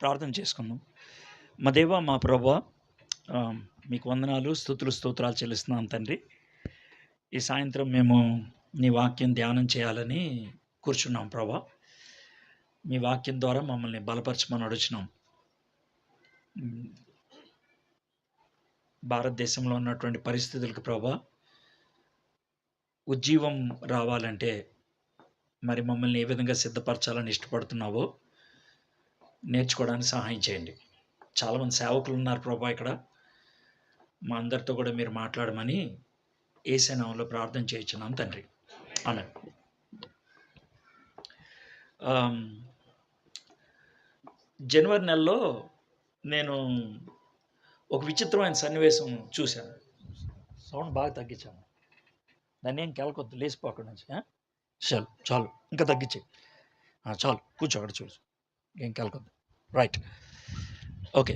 ప్రార్థన చేసుకుందాం. మా దేవ, మా ప్రభువా, మీకు వందనాలు, స్తుతులు, స్తోత్రాలు చెల్లిస్తున్నాను తండ్రి. ఈ సాయంత్రం మేము నీ వాక్యం ధ్యానం చేయాలని కూర్చున్నాం ప్రభా. మీ వాక్యం ద్వారా మమ్మల్ని బలపరచమని అడుగుచున్నాం. భారతదేశంలో ఉన్నటువంటి పరిస్థితులకు ప్రభా ఉజ్జీవం రావాలంటే మరి మమ్మల్ని ఏ విధంగా సిద్ధపరచాలని ఇష్టపడుతున్నావో నేర్చుకోవడానికి సహాయం చేయండి. చాలామంది సేవకులు ఉన్నారు ప్రభా ఇక్కడ. మా అందరితో కూడా మీరు మాట్లాడమని యేసు నామములో ప్రార్థన చేయించున్నాం తండ్రి. ఆమేన్. జనవరి నెలలో నేను ఒక విచిత్రమైన సన్నివేశం చూశాను. సౌండ్ బాగా తగ్గించాను. దాన్ని ఏం కెలకొద్దు, లేచిపో అక్కడి నుంచి. చాలు చాలు, ఇంకా తగ్గించే. చాలు, కూర్చో అక్కడ చూడు, ఏం కెలకొద్దు. Right, okay.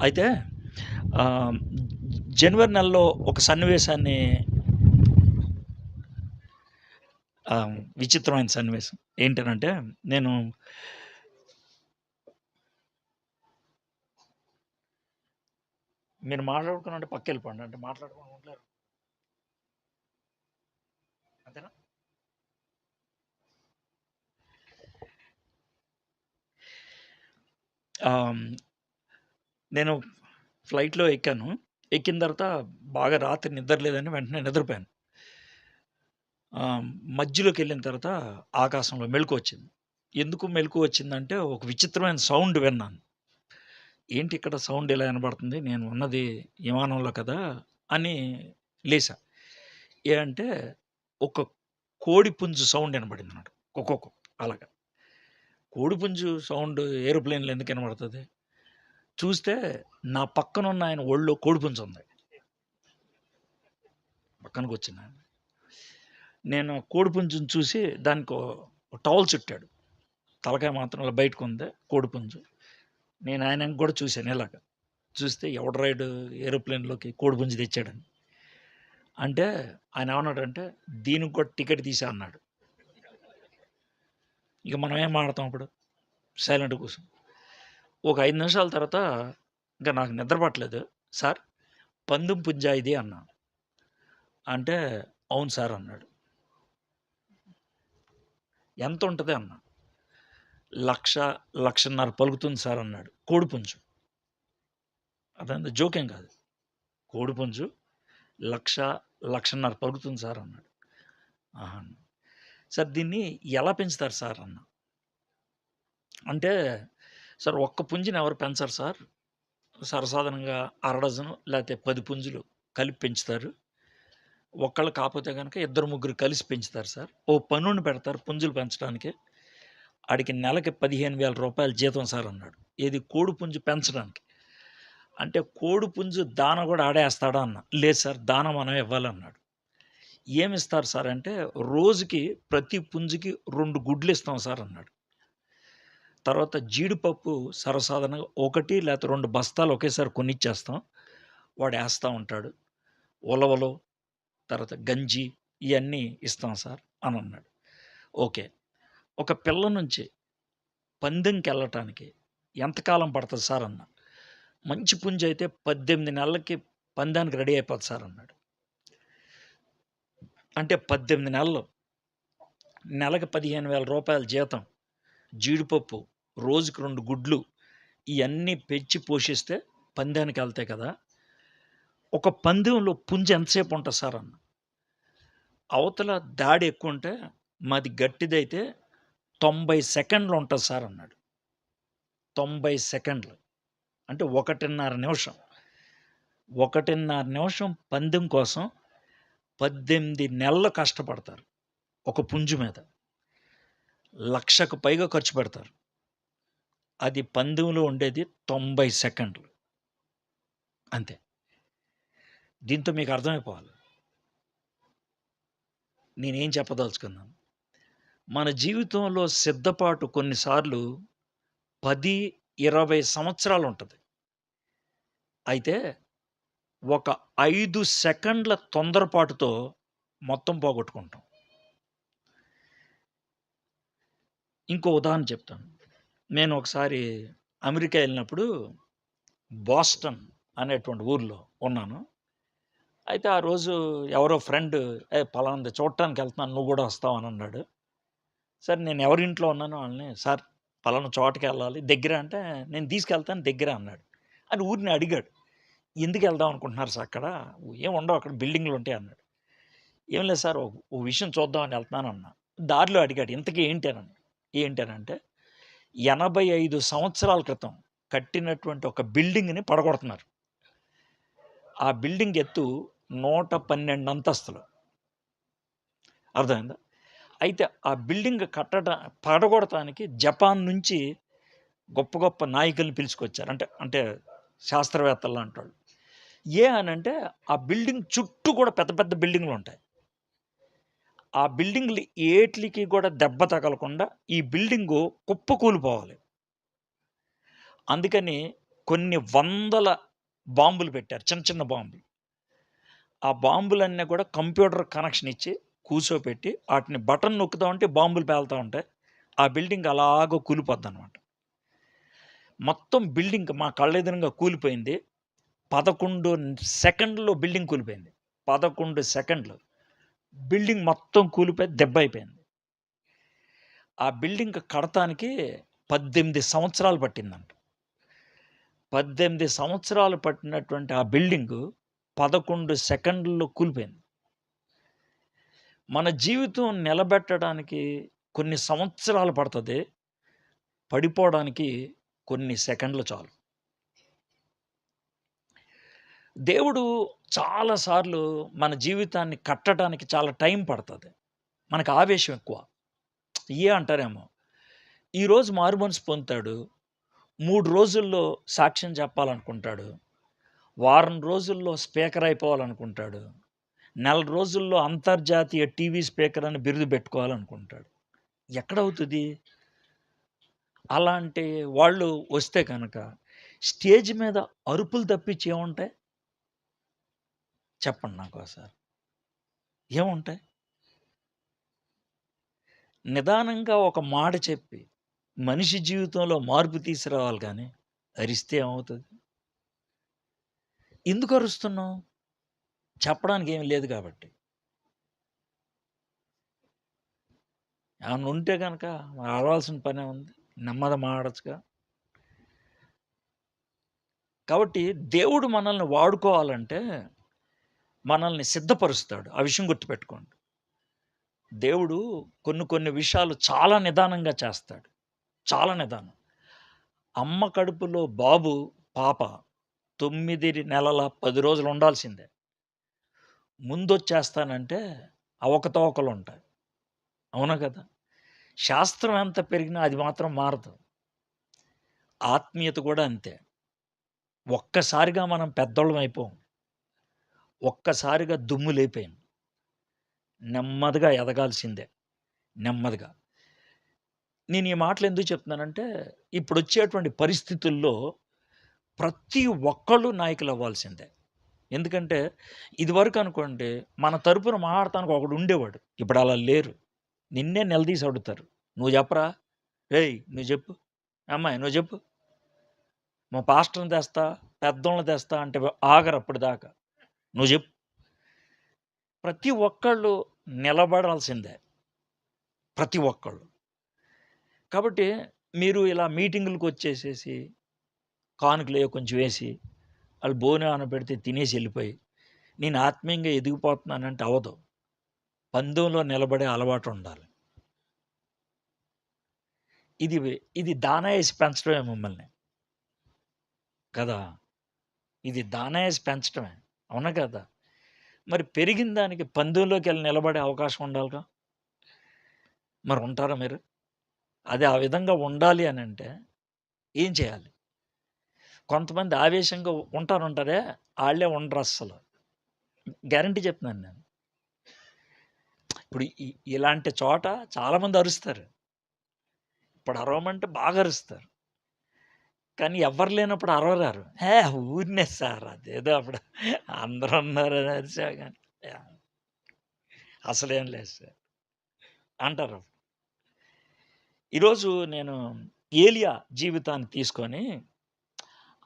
అయితే జనవరి నెలలో ఒక సన్నివేశాన్ని, విచిత్రమైన సన్నివేశం ఏంటనంటే, నేను మీరు మాట్లాడుకున్నంటే పక్క వెళ్ళిపోండి, అంటే మాట్లాడుకుని ఉంటారు అంతేనా. నేను ఫ్లైట్లో ఎక్కాను. ఎక్కిన తర్వాత బాగా రాత్రి నిద్ర లేదని వెంటనే నిద్రపోయాను. మధ్యలోకి వెళ్ళిన తర్వాత ఆకాశంలో మెలకువ వచ్చింది. ఎందుకు మెలకువ వచ్చిందంటే, ఒక విచిత్రమైన సౌండ్ విన్నాను. ఏంటి ఇక్కడ సౌండ్ ఎలా వినబడుతుంది, నేను ఉన్నది విమానంలో కదా అని లేసా. అంటే ఒక కోడిపుంజు సౌండ్ వినబడింది అన్నమాట. ఒక్కొక్క అలాగా కోడిపుంజు సౌండ్ ఏరోప్లేన్లో ఎందుకు వినబడుతుంది? చూస్తే నా పక్కన ఉన్న ఆయన ఒళ్ళో కోడిపుంజు ఉంది. పక్కనకు వచ్చిన నేను కోడిపుంజుని చూసి దానికి టవల్ చుట్టాడు. తలకాయ మాత్రం అలా బయటకు ఉంది కోడిపుంజు. నేను ఆయనకు కూడా చూశాను ఇలాగ. చూస్తే ఎవడ రైడ్ ఏరోప్లేన్లోకి కోడిపుంజు తెచ్చాడని. అంటే ఆయన ఏమన్నాడంటే, దీనికి కూడా టికెట్ తీసా అన్నాడు. ఇక మనం ఏం మాడతాం అప్పుడు? సైలెంట్ కూర్చొని ఒక 5 నిమిషాల తర్వాత ఇంకా నాకు నిద్ర పట్టలేదు. సార్, పందెం పుంజా ఇది అన్నా. అంటే అవును సార్ అన్నాడు. ఎంత ఉంటుంది అన్నా. 1,00,000-1,50,000 పలుకుతుంది సార్ అన్నాడు. కోడిపుంజు, అదంతా జోకేం కాదు. కోడిపుంజు 1,00,000-1,50,000 పలుకుతుంది సార్ అన్నాడు. ఆహా, సార్ దీన్ని ఎలా పెంచుతారు సార్ అన్న. అంటే సార్, ఒక్క పుంజుని ఎవరు పెంచరు సార్, సర్వసాధారణంగా 1/2 డజను లేకపోతే 10 పుంజులు కలిపి పెంచుతారు. ఒక్కళ్ళు కాకపోతే కనుక 2-3 కలిసి పెంచుతారు సార్. ఓ పనుని పెడతారు పుంజులు పెంచడానికి. ఆడికి నెలకి 15,000 రూపాయలు జీతం సార్ అన్నాడు. ఏది? కోడిపుంజు పెంచడానికి. అంటే కోడిపుంజు దాన కూడా ఆడేస్తాడా అన్న. లేదు సార్, దాన మనం ఇవ్వాలన్నాడు. ఏమిస్తారు సార్ అంటే, రోజుకి ప్రతి పుంజుకి 2 గుడ్లు ఇస్తాం సార్ అన్నాడు. తర్వాత జీడిపప్పు సర్వసాధారణంగా 1 లేకపోతే 2 బస్తాలు ఒకేసారి కొనిచ్చేస్తాం, వాడు వేస్తూ ఉంటాడు. ఉలవలు, తర్వాత గంజి ఇవన్నీ ఇస్తాం సార్ అని అన్నాడు. ఓకే, ఒక పిల్ల నుంచి పందెంకి వెళ్ళటానికి ఎంతకాలం పడుతుంది సార్ అన్న. మంచి పుంజు అయితే 18 నెలలకి పందానికి రెడీ అయిపోతుంది సార్ అన్నాడు. అంటే 18 నెలలు, నెలకి 15,000 రూపాయల జీతం, జీడిపప్పు, రోజుకి 2 గుడ్లు, ఇవన్నీ పెంచి పోషిస్తే పందానికి వెళ్తాయి కదా. ఒక పందెంలో పుంజు ఎంతసేపు ఉంటుంది సార్ అన్న. అవతల దాడి ఎక్కువ ఉంటే మాది గట్టిదైతే 90 సెకండ్లు ఉంటుంది సార్ అన్నాడు. 90 సెకండ్లు అంటే 1.5 నిమిషం. 1.5 నిమిషం పందెం కోసం 18 నెలలు కష్టపడతారు. ఒక పుంజు మీద 1,00,000కు పైగా ఖర్చు పెడతారు. అది పందెంలో ఉండేది 90 సెకండ్లు అంతే. దీంతో మీకు అర్థమైపోవాలి నేనేం చెప్పదలుచుకున్నాను. మన జీవితంలో సిద్ధపాటు కొన్నిసార్లు 10-20 సంవత్సరాలు ఉంటుంది. అయితే ఒక 5 సెకండ్ల తొందరపాటుతో మొత్తం పోగొట్టుకుంటాం. ఇంకో ఉదాహరణ చెప్తాను. నేను ఒకసారి అమెరికా వెళ్ళినప్పుడు బోస్టన్ అనేటువంటి ఊర్లో ఉన్నాను. అయితే ఆ రోజు ఎవరో ఫ్రెండ్ పలానాది చూడటానికి వెళ్తున్నాను, నువ్వు కూడా వస్తావా అని అన్నాడు. సరే నేను ఎవరింట్లో ఉన్నానో వాళ్ళని, సార్ పలానా చోటకి వెళ్ళాలి దగ్గర అంటే, నేను తీసుకెళ్తాను దగ్గర అన్నాడు. అని ఊరిని అడిగాడు. ఎందుకు వెళ్దాం అనుకుంటున్నారు సార్ అక్కడ? ఏం ఉండవు అక్కడ, బిల్డింగ్లు ఉంటాయి అన్నాడు. ఏం లేదు సార్, ఓ విషయం చూద్దామని వెళ్తున్నాను అన్నా. దారిలో అడిగాడు ఇంతకీ ఏంటనంటే 85 సంవత్సరాల క్రితం కట్టినటువంటి ఒక బిల్డింగ్‌ని పడగొడుతున్నారు. ఆ బిల్డింగ్ ఎత్తు 112 అంతస్తులు. అర్థమైందా? అయితే ఆ బిల్డింగ్ పడగొడటానికి జపాన్ నుంచి గొప్ప గొప్ప నాయకుల్ని పిలుచుకొచ్చారు. అంటే శాస్త్రవేత్తల్లాంటోళ్ళు. అనంటే ఆ బిల్డింగ్ చుట్టూ కూడా పెద్ద పెద్ద బిల్డింగ్‌లుంటాయి. ఆ బిల్డింగ్‌లు ఏట్లికి కూడా దెబ్బ తగలకుండా ఈ బిల్డింగు కుప్పకూలిపోవాలి. అందుకని కొన్ని వందల బాంబులు పెట్టారు. చిన్న చిన్న బాంబులు. ఆ బాంబులన్నీ కూడా కంప్యూటర్ కనెక్షన్ ఇచ్చి కూర్చోపెట్టి ఆటిని బటన్ నొక్కుతా ఉంటే బాంబులు పేలుతా ఉంటాయి. ఆ బిల్డింగ్ అలాగ కూలిపోద్దనమాట. మొత్తం బిల్డింగ్ మా కళ్ళెదురుంగా కూలిపోయింది. 11 సెకండ్‌లో బిల్డింగ్ కూలిపోయింది. 11 సెకండ్లు. బిల్డింగ్ మొత్తం కూలిపోయి దెబ్బయిపోయింది. ఆ బిల్డింగ్ కడతానికి 18 సంవత్సరాలు పట్టిందంట. 18 సంవత్సరాలు పట్టినటువంటి ఆ బిల్డింగు 11 సెకండ్‌ల్లో కూలిపోయింది. మన జీవితం నిలబెట్టడానికి కొన్ని సంవత్సరాలు పడతది. పడిపోవడానికి కొన్ని సెకండ్లు చాలు. దేవుడు చాలా సార్లు మన జీవితాన్ని కట్టడానికి చాలా టైం పడతది. మనకు ఆవేశం ఎక్కువ. అంటారేమో, ఈరోజు మారుమనసు పొందుతాడు. 3 రోజుల్లో సాక్ష్యం చెప్పాలనుకుంటాడు. వారం రోజుల్లో స్పీకర్ అయిపోవాలనుకుంటాడు. నెల రోజుల్లో అంతర్జాతీయ టీవీ స్పీకర్ అని బిరుదు పెట్టుకోవాలనుకుంటాడు. ఎక్కడవుతది? అలాంటి వాళ్ళు వస్తే కనుక స్టేజ్ మీద అరుపులు తప్పించి ఏముంటాయి? చెప్పండి నాకోసారి. ఏముంటాయి? నిదానంగా ఒక మాట చెప్పి మనిషి జీవితంలో మార్పు తీసుకురావాలి కానీ అరిస్తే ఏమవుతది? ఎందుకు అరుస్తున్నావు? చెప్పడానికి ఏమి లేదు కాబట్టి. ఏమన్నా ఉంటే గనక అరవాల్సిన పనే ఉంది. నెమ్మదిగా మాట్లాడొచ్చుగా. కాబట్టి దేవుడు మనల్ని వాడుకోవాలంటే మనల్ని సిద్ధపరుస్తాడు. ఆ విషయం గుర్తుపెట్టుకోండి. దేవుడు కొన్ని కొన్ని విషయాలు చాలా నిదానంగా చేస్తాడు. చాలా నిదానం. అమ్మ కడుపులో బాబు, పాప 9 నెలల 10 రోజులు ఉండాల్సిందే. ముందొచ్చేస్తానంటే అవకతవకలుంటాయి. అవునా కదా! శాస్త్రం ఎంత పెరిగినా అది మాత్రం మారదు. ఆత్మీయత కూడా అంతే. ఒక్కసారిగా మనం పెద్దోళ్ళం అయిపోం. ఒక్కసారిగా దుమ్ము లేపేయం. నెమ్మదిగా ఎదగాల్సిందే. నెమ్మదిగా. నేను ఈ మాటలు ఎందుకు చెప్తున్నానంటే, ఇప్పుడొచ్చేటువంటి పరిస్థితుల్లో ప్రతి ఒక్కళ్ళు నాయకులవ్వాల్సిందే. ఎందుకంటే, ఇదివరకు అనుకోండి మన తరపున మాట్లాడటానికి ఒకడు ఉండేవాడు. ఇప్పుడు అలా లేరు. నిన్నే నిలదీసి అడుగుతారు. "నువ్వు చెప్పరా? రేయ్! నువ్వు చెప్పు. అమ్మాయి నువ్వు చెప్పు. మా పాస్టర్‌ని తెస్తా, పెద్దోళ్ళని తెస్తా" అంటే ఆగరు అప్పటిదాకా. "నువ్వు చెప్పు." ప్రతి ఒక్కళ్ళు నిలబడాల్సిందే. ప్రతి ఒక్కళ్ళు. కాబట్టి మీరు ఇలా మీటింగులకొచ్చేసేసి కానుకలేవో కొంచెం వేసి, ఆళ్ళు భోజనం ఏమన్నా పెడితే తినేసి ఎళ్ళిపోయి, నేను ఆత్మీయంగా ఎదిగిపోతున్నానంటే అవ్వదు. పందెంలో నిలబడే అలవాటుండాలి. ఇది ఇది దానా ఏసి పెంచడమే మిమ్మల్ని. కదా! ఇది దానా ఏసి పెంచటమే. అవునా కదా! మరి పెరిగిన దానికి పందెంలోకెళ్ళి నిలబడే అవకాశం ఉండాలిగా! మరి ఉంటారా మీరు? అది ఆ విధంగా ఉండాలి అనంటే ఏం చేయాలి? కొంతమంది ఆవేశంగా ఉంటారే, ఆళ్ళే ఉండరస్సలు. గ్యారంటీ చెప్తున్నాను నేను. ఇప్పుడు ఇలాంటి చోట చాలామంది అరుస్తారు. ఇప్పుడు అరవమంటే బాగా అరుస్తారు. కానీ ఎవ్వరు లేనప్పుడు అరవరారు. ఊరినే సార్ అదేదో అప్పుడు అందరూ ఉన్నారని అరిసా గాని అసలేం లేదు సార్ అంటారు. ఈరోజు నేను ఏలియా జీవితాన్ని తీసుకొని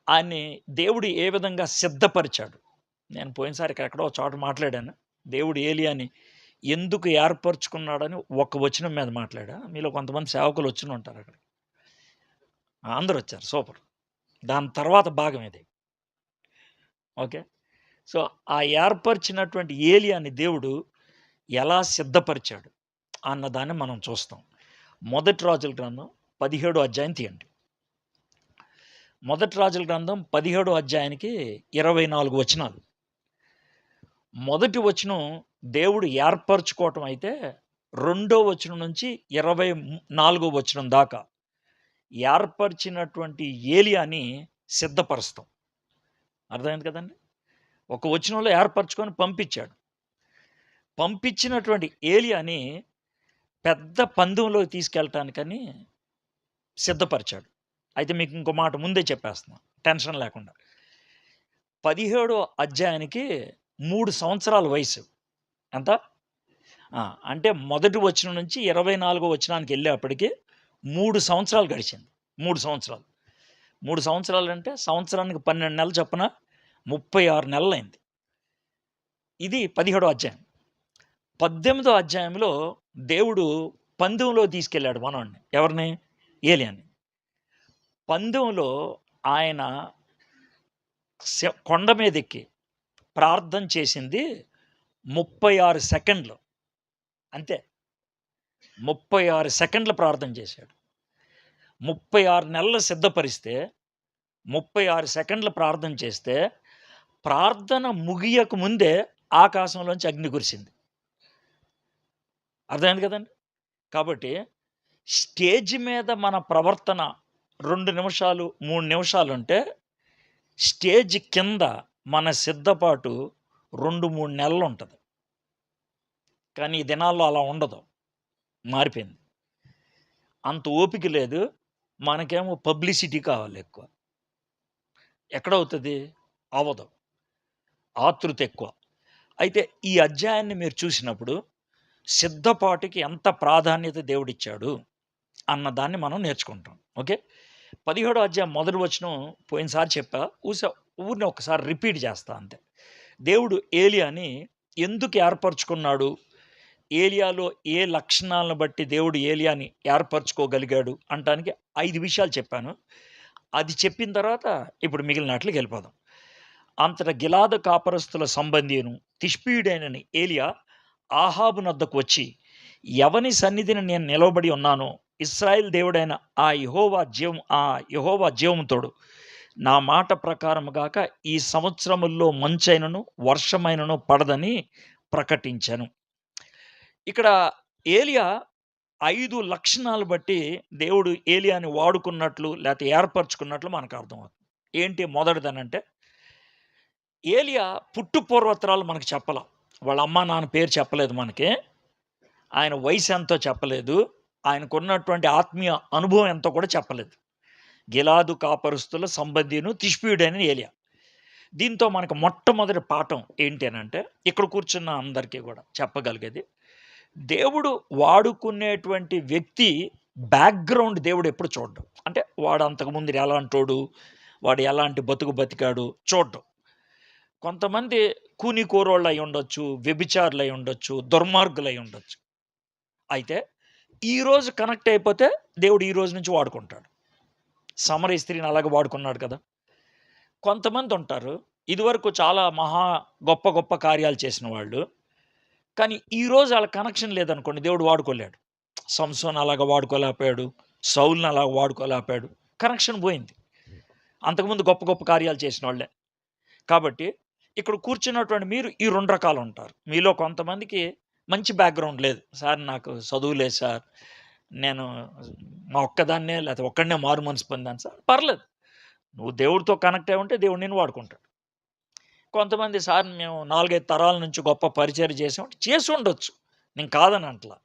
ఆయన్ని దేవుడు ఏ విధంగా సిద్ధపరిచాడు. నేను పోయినసారి ఎక్కడో చోట మాట్లాడాను. దేవుడు ఏలియాని ఎందుకు ఏర్పరుచుకున్నాడని ఒక వచనం మీద మాట్లాడా. మీలో కొంతమంది సేవకులు వచ్చును ఉంటారు అక్కడికి. అందరూ వచ్చారు. సూపర్. దాని తర్వాత భాగం ఇది. ఓకే. సో, ఆ ఏర్పరిచినటువంటి ఏలియాని దేవుడు ఎలా సిద్ధపరిచాడు అన్నదాన్ని మనం చూస్తాం. మొదటి రాజుల గ్రంథం 17 అధ్యాయం తీయండి. మొదటి రాజుల గ్రంథం 17 అధ్యాయానికి 24 వచనాలు. మొదటి వచనం దేవుడు ఏర్పరచుకోవటం అయితే, రెండో వచనం నుంచి 24 వచనం దాకా ఏర్పరిచినటువంటి ఏలియాని సిద్ధపరుస్తాం. అర్థమైంది కదండి. ఒక వచనంలో ఏర్పరచుకొని పంపించాడు. పంపించినటువంటి ఏలియాని పెద్ద పందెంలోకి తీసుకెళ్ళటానికని సిద్ధపరిచాడు. అయితే మీకు ఇంకో మాట ముందే చెప్పేస్తున్నా టెన్షన్ లేకుండా. 17 అధ్యాయానికి 3 సంవత్సరాల వయసు. ఎంత? అంటే మొదటి వచనం నుంచి 24 వచనానికి వెళ్ళేప్పటికి 3 సంవత్సరాలు గడిచింది. 3 సంవత్సరాలు. 3 సంవత్సరాలు అంటే సంవత్సరానికి 12 నెలలు చొప్పున 36 నెలలైంది. ఇది 17 అధ్యాయం. 18 అధ్యాయంలో దేవుడు పందెంలో తీసుకెళ్ళాడు మనోడిని. ఎవరిని? ఏలియాని. పందెంలో ఆయన కొండ మీదెక్కి ప్రార్థన చేసింది 36 సెకండ్లు. అంతే. 36 సెకండ్లు ప్రార్థన చేశాడు. 36 నెలలు సిద్ధపరిస్తే 36 సెకండ్లు ప్రార్థన చేస్తే ప్రార్థన ముగియక ముందే ఆకాశంలోంచి అగ్ని కురిసింది. అర్థమైంది కదండి. కాబట్టి స్టేజ్ మీద మన ప్రవర్తన 2 నిమిషాలు 3 నిమిషాలు ఉంటే, స్టేజ్ కింద మన సిద్ధపాటు 2-3 నెలలు ఉంటుంది. కానీ ఈ దినాల్లో అలా ఉండదు. మారిపోయింది. అంత ఓపిక లేదు. మనకేమో పబ్లిసిటీ కావాలి ఎక్కువ. ఎక్కడవుతుంది? అవ్వదు. ఆతృత ఎక్కువ. అయితే ఈ అధ్యాయాన్ని మీరు చూసినప్పుడు సిద్ధపాటుకి ఎంత ప్రాధాన్యత దేవుడిచ్చాడు అన్నదాన్ని మనం నేర్చుకుంటాం. ఓకే. 17 అధ్యాయం మొదటి వచనం పోయినసారి చెప్పా. ఊరిని ఒకసారి రిపీట్ చేస్తా అంతే. దేవుడు ఏలియాని ఎందుకు ఏర్పరచుకున్నాడు? ఏలియాలో ఏ లక్షణాలను బట్టి దేవుడు ఏలియాని ఏర్పరచుకోగలిగాడు అంటానికి 5 విషయాలు చెప్పాను. అది చెప్పిన తర్వాత ఇప్పుడు మిగిలినట్లకి వెళ్ళిపోదాం. అంతటా గిలాదు కాపరస్తుల సంబంధియును తిష్బీయుడైన ఏలియా ఆహాబు నద్దకు వచ్చి, ఎవని సన్నిధిని నేను నిలవబడి ఉన్నానో ఇశ్రాయేలు దేవుడైన ఆ యెహోవా జీవముతోడు నా మాట ప్రకారము గాక ఈ సంవత్సరముల్లో మంచైనను వర్షమైనను పడదని ప్రకటించాను. ఇక్కడ ఏలియా 5 లక్షణాలు బట్టి దేవుడు ఏలియాని వాడుకున్నట్లు లేకపోతే ఏర్పరచుకున్నట్లు మనకు అర్థమవుతుంది. ఏంటి మొదటిదనంటే, ఏలియా పుట్టు పూర్వోత్తరాలు మనకు చెప్పల. వాళ్ళ అమ్మా నాన్న పేరు చెప్పలేదు మనకి. ఆయన వయసు ఎంతో చెప్పలేదు. ఆయనకున్నటువంటి ఆత్మీయ అనుభవం ఎంతో కూడా చెప్పలేదు. గిలాదు కాపరుస్తుల సంబంధిను తిష్బీయుడైన ఏలియా. దీంతో మనకు మొట్టమొదటి పాఠం ఏంటి అనంటే, ఇక్కడ కూర్చున్న అందరికీ కూడా చెప్పగలిగేది, దేవుడు వాడుకునేటువంటి వ్యక్తి బ్యాక్‌గ్రౌండ్ దేవుడు ఎప్పుడు చూడడు. అంటే వాడు అంతకుముందు ఎలాంటోడు, వాడు ఎలాంటి బతుకు బతికాడు చూడడు. కొంతమంది కూనికోరోళ్ళు అయి ఉండొచ్చు, వ్యభిచారులు అయి ఉండొచ్చు, దుర్మార్గులు అయి ఉండొచ్చు. అయితే ఈరోజు కనెక్ట్ అయిపోతే దేవుడు ఈ రోజు నుంచి వాడుకుంటాడు. సమరయ స్త్రీని అలాగే వాడుకున్నాడు కదా. కొంతమంది ఉంటారు, ఇదివరకు చాలా గొప్ప గొప్ప కార్యాలు చేసిన వాళ్ళు, కానీ ఈరోజు వాళ్ళ కనెక్షన్ లేదనుకోండి, దేవుడు వాడుకోలేడు. సంసోన్ అలాగా వాడుకోలేకపోయాడు, సౌల్ని అలాగ వాడుకోలేకపోయాడు. కనెక్షన్ పోయింది. అంతకుముందు గొప్ప గొప్ప కార్యాలు చేసిన వాళ్ళే. కాబట్టి ఇక్కడ కూర్చున్నటువంటి మీరు ఈ 2 రకాలు ఉంటారు. మీలో కొంతమందికి మంచి బ్యాక్‌గ్రౌండ్ లేదు. సార్ నాకు చదువు లేదు సార్, నేను మా ఒక్కదాన్నే లేకపోతే ఒక్కడినే మారు మనసు పొందాను సార్. పర్లేదు, నువ్వు దేవుడితో కనెక్ట్ అయి ఉంటే దేవుడు నిన్ను వాడుకుంటాడు. కొంతమంది సార్ మేము 4, 5 తరాల నుంచి గొప్ప పరిచర్య చేసాం. చేసి ఉండొచ్చు, నేను కాదని అంటలా.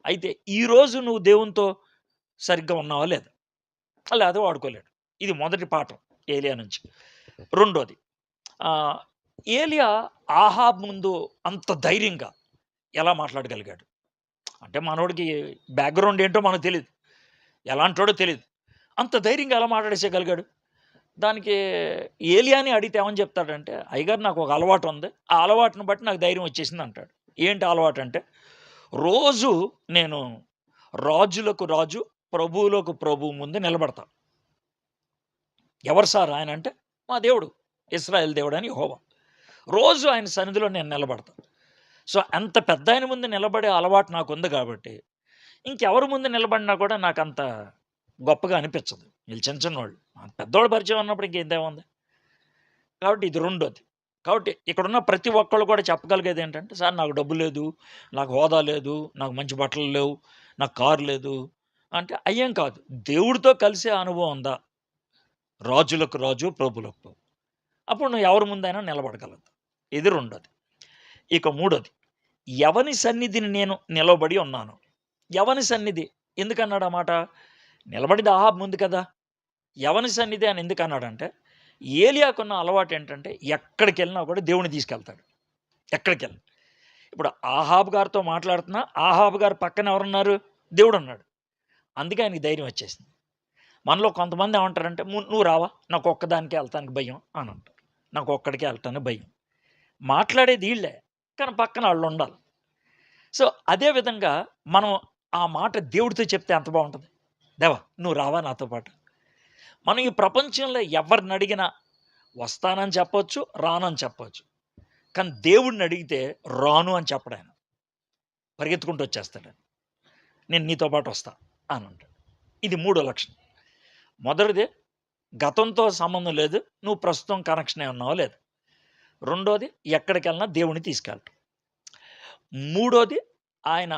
అయితే ఈరోజు నువ్వు దేవునితో సరిగ్గా ఉన్నావా లేదా? లేదా వాడుకోలేడు. ఇది మొదటి పాఠం ఏలియా నుంచి. రెండోది, ఏలియా ఆహాబ్ ముందు అంత ధైర్యంగా ఎలా మాట్లాడగలిగాడు? అంటే మనోడికి బ్యాక్‌గ్రౌండ్ ఏంటో మనకు తెలీదు. ఎలాంటోడో తెలీదు. అంత ధైర్యంగా ఎలా మాట్లాడేసేయగలిగాడు? దానికి ఏలియాని అడిగితే ఏమని చెప్తాడంటే, "అయ్యగారు నాకు ఒక అలవాటు ఉంది. ఆ అలవాటుని బట్టి నాకు ధైర్యం వచ్చేసింది" అంటాడు. ఏంటి అలవాటు అంటే, రోజు నేను రాజులకు రాజు, ప్రభువులకు ప్రభువు ముందు నిలబడతా. ఎవరు సార్ ఆయన అంటే, మా దేవుడు. ఇశ్రాయేల్ దేవుడని యెహోవా. రోజు ఆయన సన్నిధిలో నేను నిలబడతా. సో, అంత పెద్దాయన ముందు నిలబడే అలవాటు నాకుంది కాబట్టి, ఇంకెవరి ముందు నిలబడినా కూడా నాకంత గొప్పగా అనిపించదు. వీళ్ళు చిన్న చిన్నోళ్ళు. పెద్దోళ్ళు పరిచయం ఉన్నప్పుడు ఇంకేందేముంది. కాబట్టి ఇది రెండోది. కాబట్టి ఇక్కడున్న ప్రతి ఒక్కళ్ళు కూడా చెప్పగలిగేది ఏంటంటే, సార్ నాకు డబ్బు లేదు, నాకు హోదా లేదు, నాకు మంచి బట్టలు లేవు, నాకు కారు లేదు అంటే అయ్యేం కాదు. దేవుడితో కలిసే అనుభవం ఉందా? రాజులకు రాజు, ప్రభువులకు ప్రభు. అప్పుడు నువ్వు ఎవరి ముందైనా నిలబడగలవు. ఇది రెండోది. ఇక మూడోది, ఎవని సన్నిధిని నేను నిలబడి ఉన్నాను. ఎవని సన్నిధి ఎందుకన్నాడు ఆ మాట? నిలబడింది అహాబ్ ముందు కదా! ఎవని సన్నిధి అని ఎందుకన్నాడంటే, ఏలియాకున్న అలవాటు ఏంటంటే ఎక్కడికెళ్ళినా కూడా దేవుడిని తీసుకెళ్తాడు. ఎక్కడికెళ్ళినా. ఇప్పుడు ఆహాబు గారితో మాట్లాడుతున్నా, ఆహాబు గారి పక్కన ఎవరున్నారు? దేవుడున్నాడు. అందుకే ఆయనకి ధైర్యం వచ్చేసింది. మనలో కొంతమంది ఏమంటారంటే, నువ్వు రావా? నాకు ఒక్కదానికే ఎళ్తానికి భయం" అని అంటారు. నాకు ఒక్కడికే ఎళ్ళటానికి భయం. మాట్లాడేది ఈళ్ళే. కానీ పక్కన ఆళ్ళుండాలి. సో, అదే విధంగా మనం ఆ మాట దేవుడితో చెప్తే ఎంత బావుంటది. "దేవా నువ్వు రావా నాతో పాటు?" మనం ఈ ప్రపంచంలో ఎవరినడిగినా వస్తానని చెప్పొచ్చు, రానని చెప్పొచ్చు. కానీ దేవుడినడిగితే రాను అని చెప్పడాయన. పరిగెత్తుకుంటూ వచ్చేస్తాడాయన. "నేను నీతో పాటు వస్తా" అని అంటాడు. ఇది మూడో లక్షణం. మొదటిది గతంతో సంబంధం లేదు. నువ్వు ప్రస్తుతం కనెక్షనే ఉన్నావో లేదు. రెండోది ఎక్కడికెళ్ళినా దేవుడిని తీసుకెళ్ళటం. మూడోది ఆయన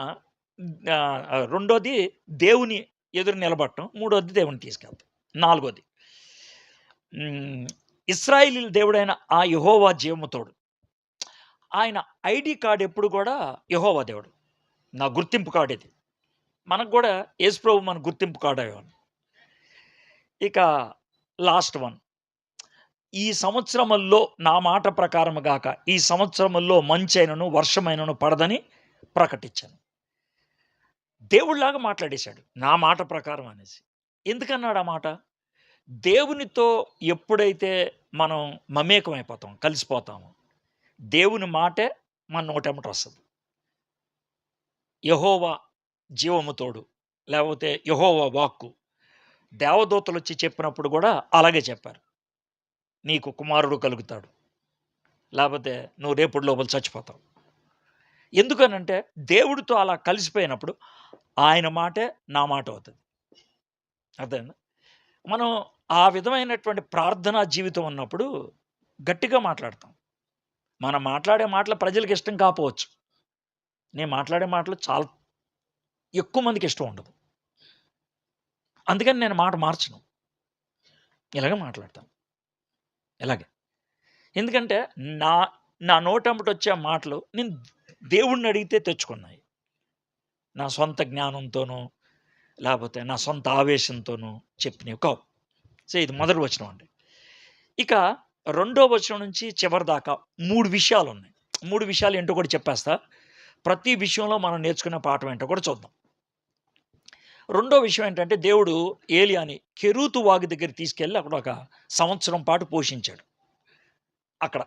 రెండోది దేవుని ఎదురు నిలబడటం. మూడోది దేవుడిని తీసుకెళ్ళటం. నాలుగోది ఇశ్రాయేలీయుల దేవుడైన ఆ యెహోవా జీవము తోడు. ఆయన ఐడీ కార్డ్ ఎప్పుడు కూడా యెహోవా దేవుడు. నా గుర్తింపు కార్డ్ ఇది. మనకు కూడా యేసు ప్రభు మన గుర్తింపు కార్డ్ అయ్యేవాడు. ఇక లాస్ట్ వన్. ఈ సంవత్సరముల్లో నా మాట ప్రకారము గాక ఈ సంవత్సరముల్లో మంచైనను వర్షమైనను పడదని ప్రకటించాను. దేవుడిలాగా మాట్లాడేశాడు. నా మాట ప్రకారం అనేసి. ఎందుకన్నాడు ఆ మాట? దేవునితో ఎప్పుడైతే మనం మమేకమైపోతాం, కలిసిపోతామో, దేవుని మాటే మన నోటెమ్మట వస్తది. యెహోవా జీవము తోడు, లేకపోతే యెహోవా వాక్కు. దేవదూతలొచ్చి చెప్పినప్పుడు గూడా అలాగే చెప్పారు. నీకు కుమారుడు కలుగుతాడు. లేపోతే నువ్వు రేపటి లోపల చచ్చిపోతావు. ఎందుకనంటే దేవుడితో అలా కలిసిపోయినప్పుడు ఆయన మాటే నా మాట అవుతది. అర్థమైందా? మనం ఆ విధమైనటువంటి ప్రార్థనా జీవితం ఉన్నప్పుడు గట్టిగా మాట్లాడతాం. మనం మాట్లాడే మాటలు ప్రజలకి ఇష్టం కాపోవచ్చు. నేను మాట్లాడే మాటలు చాలా ఎక్కువ మందికి ఇష్టం ఉండదు. అందుకని నేను మాట మార్చను. ఇలాగే మాట్లాడతాను. ఇలాగే. ఎందుకంటే నా నా నోటెంబటొచ్చే మాటలు నేను దేవుడిని అడిగితే తెచ్చుకున్నాయి. నా సొంత జ్ఞానంతోనో, లేపోతే నా సొంత ఆవేశంతోనో చెప్పినవి కావు. సో, ఇది మొదటి వచనం అండి. ఇక రెండో వచనం నుంచి చివరి దాకా 3 విషయాలున్నాయి. 3 విషయాలు ఏంటో కూడా చెప్పేస్తా. ప్రతి విషయంలో మనం నేర్చుకునే పాఠం ఏంటో కూడా చూద్దాం. రెండో విషయం ఏంటంటే దేవుడు ఏలియాని కెరూతు వాగు దగ్గరికి తీసుకెళ్ళి అక్కడ ఒక సంవత్సరం పాటు పోషించాడు. అక్కడ.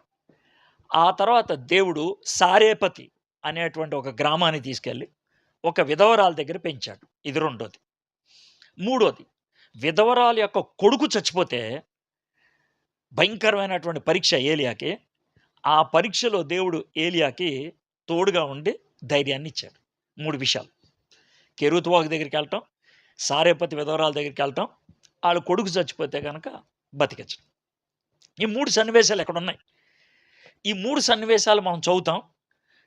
ఆ తర్వాత దేవుడు సారేపతి అనేటువంటి ఒక గ్రామాన్ని తీసుకెళ్ళి ఒక విధవరాల దగ్గర పెంచాడు. ఇది రెండోది. మూడోది విధవరాలు యొక్క కొడుకు చచ్చిపోతే భయంకరమైనటువంటి పరీక్ష ఏలియాకి. ఆ పరీక్షలో దేవుడు ఏలియాకి తోడుగా ఉండి ధైర్యాన్ని ఇచ్చాడు. 3 విషయాలు. కెరూతు వాగు దగ్గరికెళ్ళటం, సారేపతి విధవరాల దగ్గరికెళ్ళటం, ఆళ్ళ కొడుకు చచ్చిపోతే గనక బతికించడం. ఈ 3 సన్నివేశాలు ఎక్కడున్నాయి. ఈ 3 సన్నివేశాలు మనం చదువుతాం.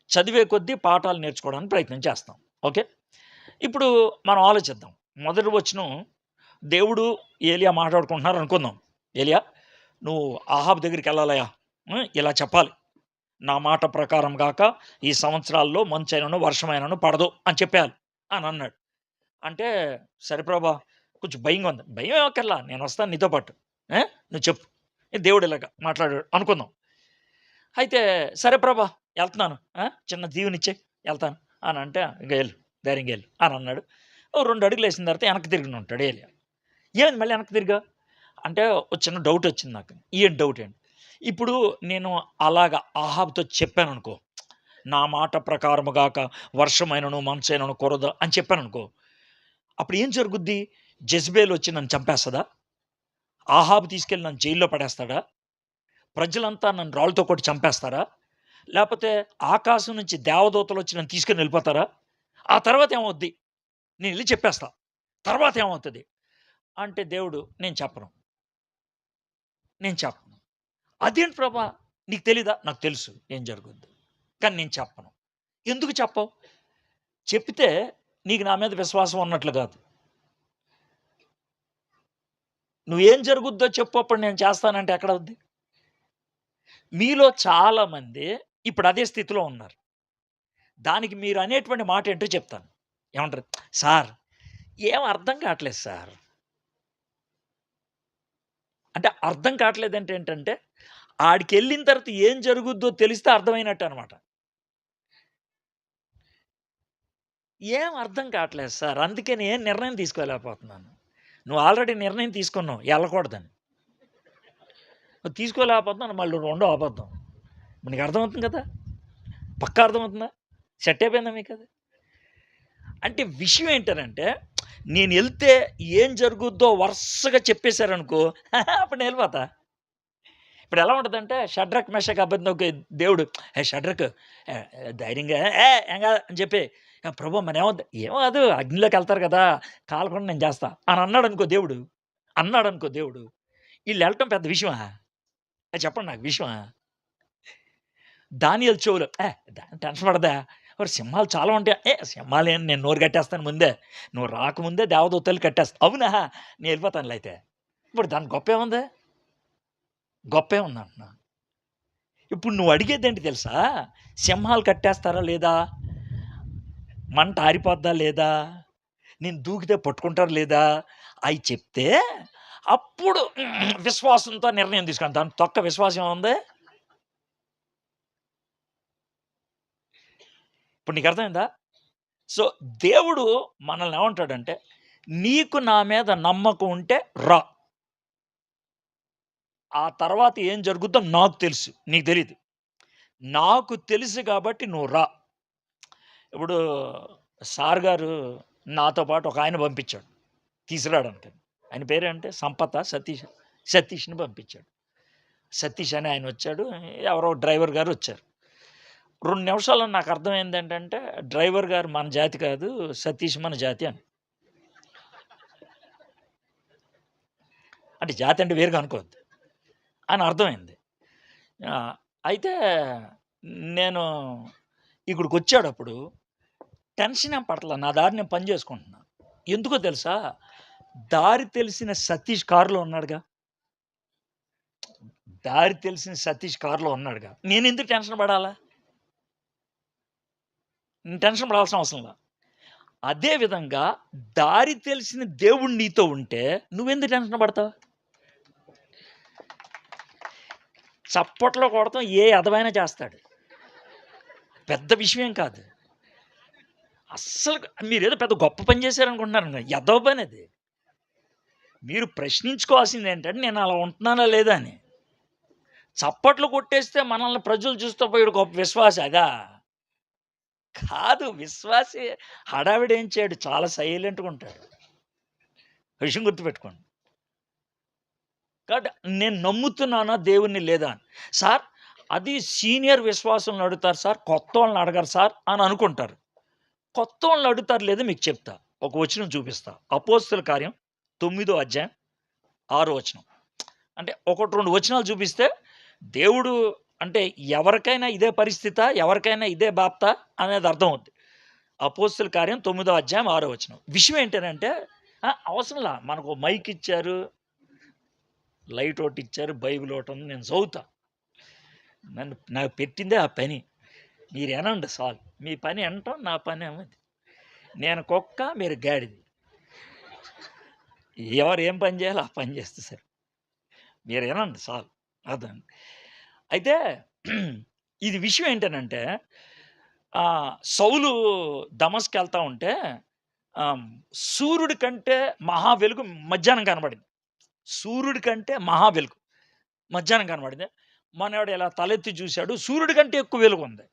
చదివే కొద్దీ పాఠాలు నేర్చుకోవడానికి ప్రయత్నం చేస్తాం. ఓకే. ఇప్పుడు మనం ఆలోచిద్దాం. మొదటి వచనం దేవుడు ఏలియా మాట్లాడుకుంటున్నారు అనుకుందాం. ఏలియా నువ్వు ఆహాబు దగ్గరికెళ్ళాలయ్యా. ఇలా చెప్పాలి. నా మాట ప్రకారం గాక ఈ సంవత్సరాల్లో మంచైనను, వర్షమైనను పడదు అని చెప్పేయాలి అని అన్నాడు. అంటే సరే ప్రభా కొంచెం భయంగా ఉంది. భయం ఏమక్కర్లా నేనొస్తాను నీతో పాటు. నువ్వు చెప్పు. దేవుడు ఇలాగ మాట్లాడాడు అనుకుందాం. అయితే సరే ప్రభా ఎళ్తున్నాను. చిన్న దీవెనిచ్చేయి ఎళ్తాను అని అంటే, "ఇంక ఎళ్ళు ధైర్యంగా ఎళ్ళు" అని అన్నాడు. ఓ 2 అడుగులేసిన తర్వాత వెనక్కి తిరిగి ఉంటాడు ఏలియా. ఏమైంది మళ్ళీ వెనక్కి తిరిగా? అంటే ఒక చిన్న డౌట్ వచ్చింది నాకు. ఏం డౌట్ ఏంటి? ఇప్పుడు నేను అలాగా ఆహాబుతో చెప్పాననుకో, నా మాట ప్రకారము గాక వర్షమైనను, మంచైనను కురదు అని చెప్పాననుకో, అప్పుడు ఏం జరుగుద్ది? జెజబెల్ వచ్చి నన్ను చంపేస్తదా? ఆహాబు తీసుకెళ్ళి నన్ను జైల్లో పడేస్తాడా? ప్రజలంతా నన్ను రాళ్ళతో కొట్టి చంపేస్తారా? లేపోతే ఆకాశం నుంచి దేవదూతలొచ్చి నన్ను తీసుకొని వెళ్ళిపోతారా? ఆ తర్వాత ఏమవుద్ది? నేనెళ్లి చెప్పేస్తా. తర్వాత ఏమవుతది? అంటే దేవుడు నేను చెప్పను. నేను చెప్పను. అదేంటి ప్రభా! నీకు తెలీదా? నాకు తెలుసు ఏం జరుగుద్దో. కానీ నేను చెప్పను. ఎందుకు చెప్పవు? చెప్తే నీకు నా మీద విశ్వాసం ఉన్నట్లు గాదు. నువ్వేం జరుగుద్దో చెప్పు అప్పుడు నేను చేస్తానంటే ఎక్కడవుద్ది? మీలో చాలామంది ఇప్పుడు అదే స్థితిలో ఉన్నారు. దానికి మీరు అనేటువంటి మాట ఏంటో చెప్తాను. ఏమంటారు? సార్ ఏం అర్థం కావట్లేదు సార్. అంటే అర్థం కావట్లేదంటే ఏంటంటే, ఆడికెళ్ళిన తర్వాత ఏం జరుగుద్దో తెలిస్తే అర్థమైనట్టనమాట. ఏం అర్థం కావట్లేదు సార్. అందుకని ఏం నిర్ణయం తీసుకోలేకపోతున్నాను. నువ్వు ఆల్రెడీ నిర్ణయం తీసుకున్నావు ఎళ్ళకూడదని. తీసుకోలేకపోతున్నాను మళ్ళీ రెండో అబద్ధం. ఇప్పుడు నీకు అర్థమవుతుంది కదా! పక్కా అర్థమవుతుందా? సెట్ అయిపోయిందా మీకది? అంటే విషయం ఏంటనంటే, నేనెళ్తే ఏం జరుగుద్దో వరుసగా చెప్పేసారనుకో అప్పుడు నేనెళ్ళిపోతా. ఇప్పుడెలా ఉంటదంటే 'షడ్రక్, మెషక్, అబేద్నెగో' దేవుడు షడ్రక్ ధైర్యంగా ఏం కాదు అని చెప్పి ప్రభు మరేమవుద్ది? ఏం కాదు అగ్నిలోకెళ్తారు కదా! కాలకుండా నేను చేస్తా అని అన్నాడనుకో దేవుడు. ఈళ్ళెళ్ళటం పెద్ద విషయమా? చెప్పండి నాకు విషయమా? దానియేలు చెవులో టెన్షన్ పడదా? ఓరి సింహాలు చాలా ఉంటాయి. సింహాలేంటి నేను నోరు కట్టేస్తాను ముందే. నువ్వు రాకముందే దేవదూతలు కట్టేస్తా. అవునా! నేను ఎళ్ళిపోతానులే అయితే. ఇప్పుడు దానికి గొప్పేముంది? గొప్పేముందంటున్నా. ఇప్పుడు నువ్వు అడిగేదేంటి తెలుసా? సింహాలు కట్టేస్తారా లేదా? మంట ఆరిపోద్దా లేదా? నేను దూకితే పట్టుకుంటారా లేదా? అయి చెప్తే అప్పుడు విశ్వాసంతో నిర్ణయం తీసుకుంటాను. దాని తొక్క విశ్వాసం ఏముంది? ఇప్పుడు నీకు అర్థమైందా? సో, దేవుడు మనల్ని ఏమంటాడంటే, నీకు నా మీద నమ్మకం ఉంటే రా. ఆ తర్వాత ఏం జరుగుద్దో నాకు తెలుసు. నీకు తెలీదు. నాకు తెలుసు కాబట్టి నువ్వు రా. ఇప్పుడు సార్ గారు నాతో పాటు ఒకాయన పంపించాడు. తీసుకురావడానికని. ఆయన పేరేంటి సంపత, సతీష్‌ని పంపించాడు. సతీష్ అని ఆయనొచ్చాడు. ఎవరో డ్రైవర్ గారొచ్చారు. 2 నిమిషాల్లో నాకు అర్థమైందేంటంటే, డ్రైవర్ గారు మన జాతి కాదు, సతీష్ మన జాతి అని. అంటే జాతి అంటే వేరుగా అనుకోవద్దు అని అర్థమైంది. ఆహ్, అయితే నేను ఇక్కడికొచ్చాడప్పుడు టెన్షన్ ఏం పడట్ల. నా దారి నేను పని చేసుకుంటున్నా. ఎందుకో తెలుసా? దారి తెలిసిన సతీష్ కారులో ఉన్నాడుగా. దారి తెలిసిన సతీష్ కారులో ఉన్నాడుగా. నేనెందుకు టెన్షన్ పడాలా? నేను టెన్షన్ పడాల్సిన అవసరంలా. అదే విధంగా దారి తెలిసిన దేవుడు నీతో ఉంటే నువ్వెందుకు టెన్షన్ పడతావు? చప్పట్లు కొడతాం ఏ ఎదవైనా చేస్తాడు. పెద్ద విషయం కాదు. అస్సలు మీరేదో పెద్ద గొప్ప పని చేశారనుకుంటున్నారు. ఎదవ పనది. మీరు ప్రశ్నించుకోవాల్సిందేంటంటే నేను అలా ఉంటున్నానా లేదా అని. చప్పట్లు కొట్టేస్తే మనల్ని ప్రజలు చూస్తే వీడు గొప్ప విశ్వాసి అదా? కాదు. విశ్వాసి హడావిడి ఏం చేయడు. చాలా సైలెంట్‌గా ఉంటాడు. విషయం గుర్తుపెట్టుకోండి. కాబట్టి నేను నమ్ముతున్నానా దేవుడిని లేదా అని. సార్ అది సీనియర్ విశ్వాసులను అడుగుతారు సార్. కొత్తోళ్ళని అడగరు సార్ అని అనుకుంటారు. కొత్తోళ్ళని అడుగుతారో లేదో మీకు చెప్తా. ఒక వచనం చూపిస్తా. అపోస్తుల కార్యం 9 అధ్యాయం 6 వచనం. అంటే 1, 2 వచనాలు చూపిస్తే దేవుడు అంటే ఎవరికైనా ఇదే పరిస్థితా? ఎవరికైనా ఇదే బాప్తా? అనేది అర్థమవుద్ది. అపోస్తుల కార్యం 9 అధ్యాయం 6 వచనం. విషయం ఏంటనంటే అవసరంలా మనకు మైక్ ఇచ్చారు. లైట్ ఒకటిచ్చారు. బైబిల్ ఒకటుంది. నేను చదువుతా. నాకు పెట్టిందే ఆ పని. మీరు వినండి చాలు. మీ పని వినటం, నా పనేమో అది. నేను కుక్క, మీరు గాడిద. ఎవరు ఏం పని చేయాలో ఆ పని చేస్తే సరి. మీరు వినండి చాలు. అర్థమైంది. అయితే ఇది విషయం ఏంటనంటే సౌలు దమస్కెళ్తా ఉంటే సూర్యుడి కంటే మహా వెలుగు మధ్యాహ్నం కనబడింది. సూర్యుడి కంటే మహా వెలుగు మధ్యాహ్నం కనబడింది. మనోడు ఇలా తలెత్తి చూశాడు. సూర్యుడి కంటే ఎక్కువ వెలుగుంది.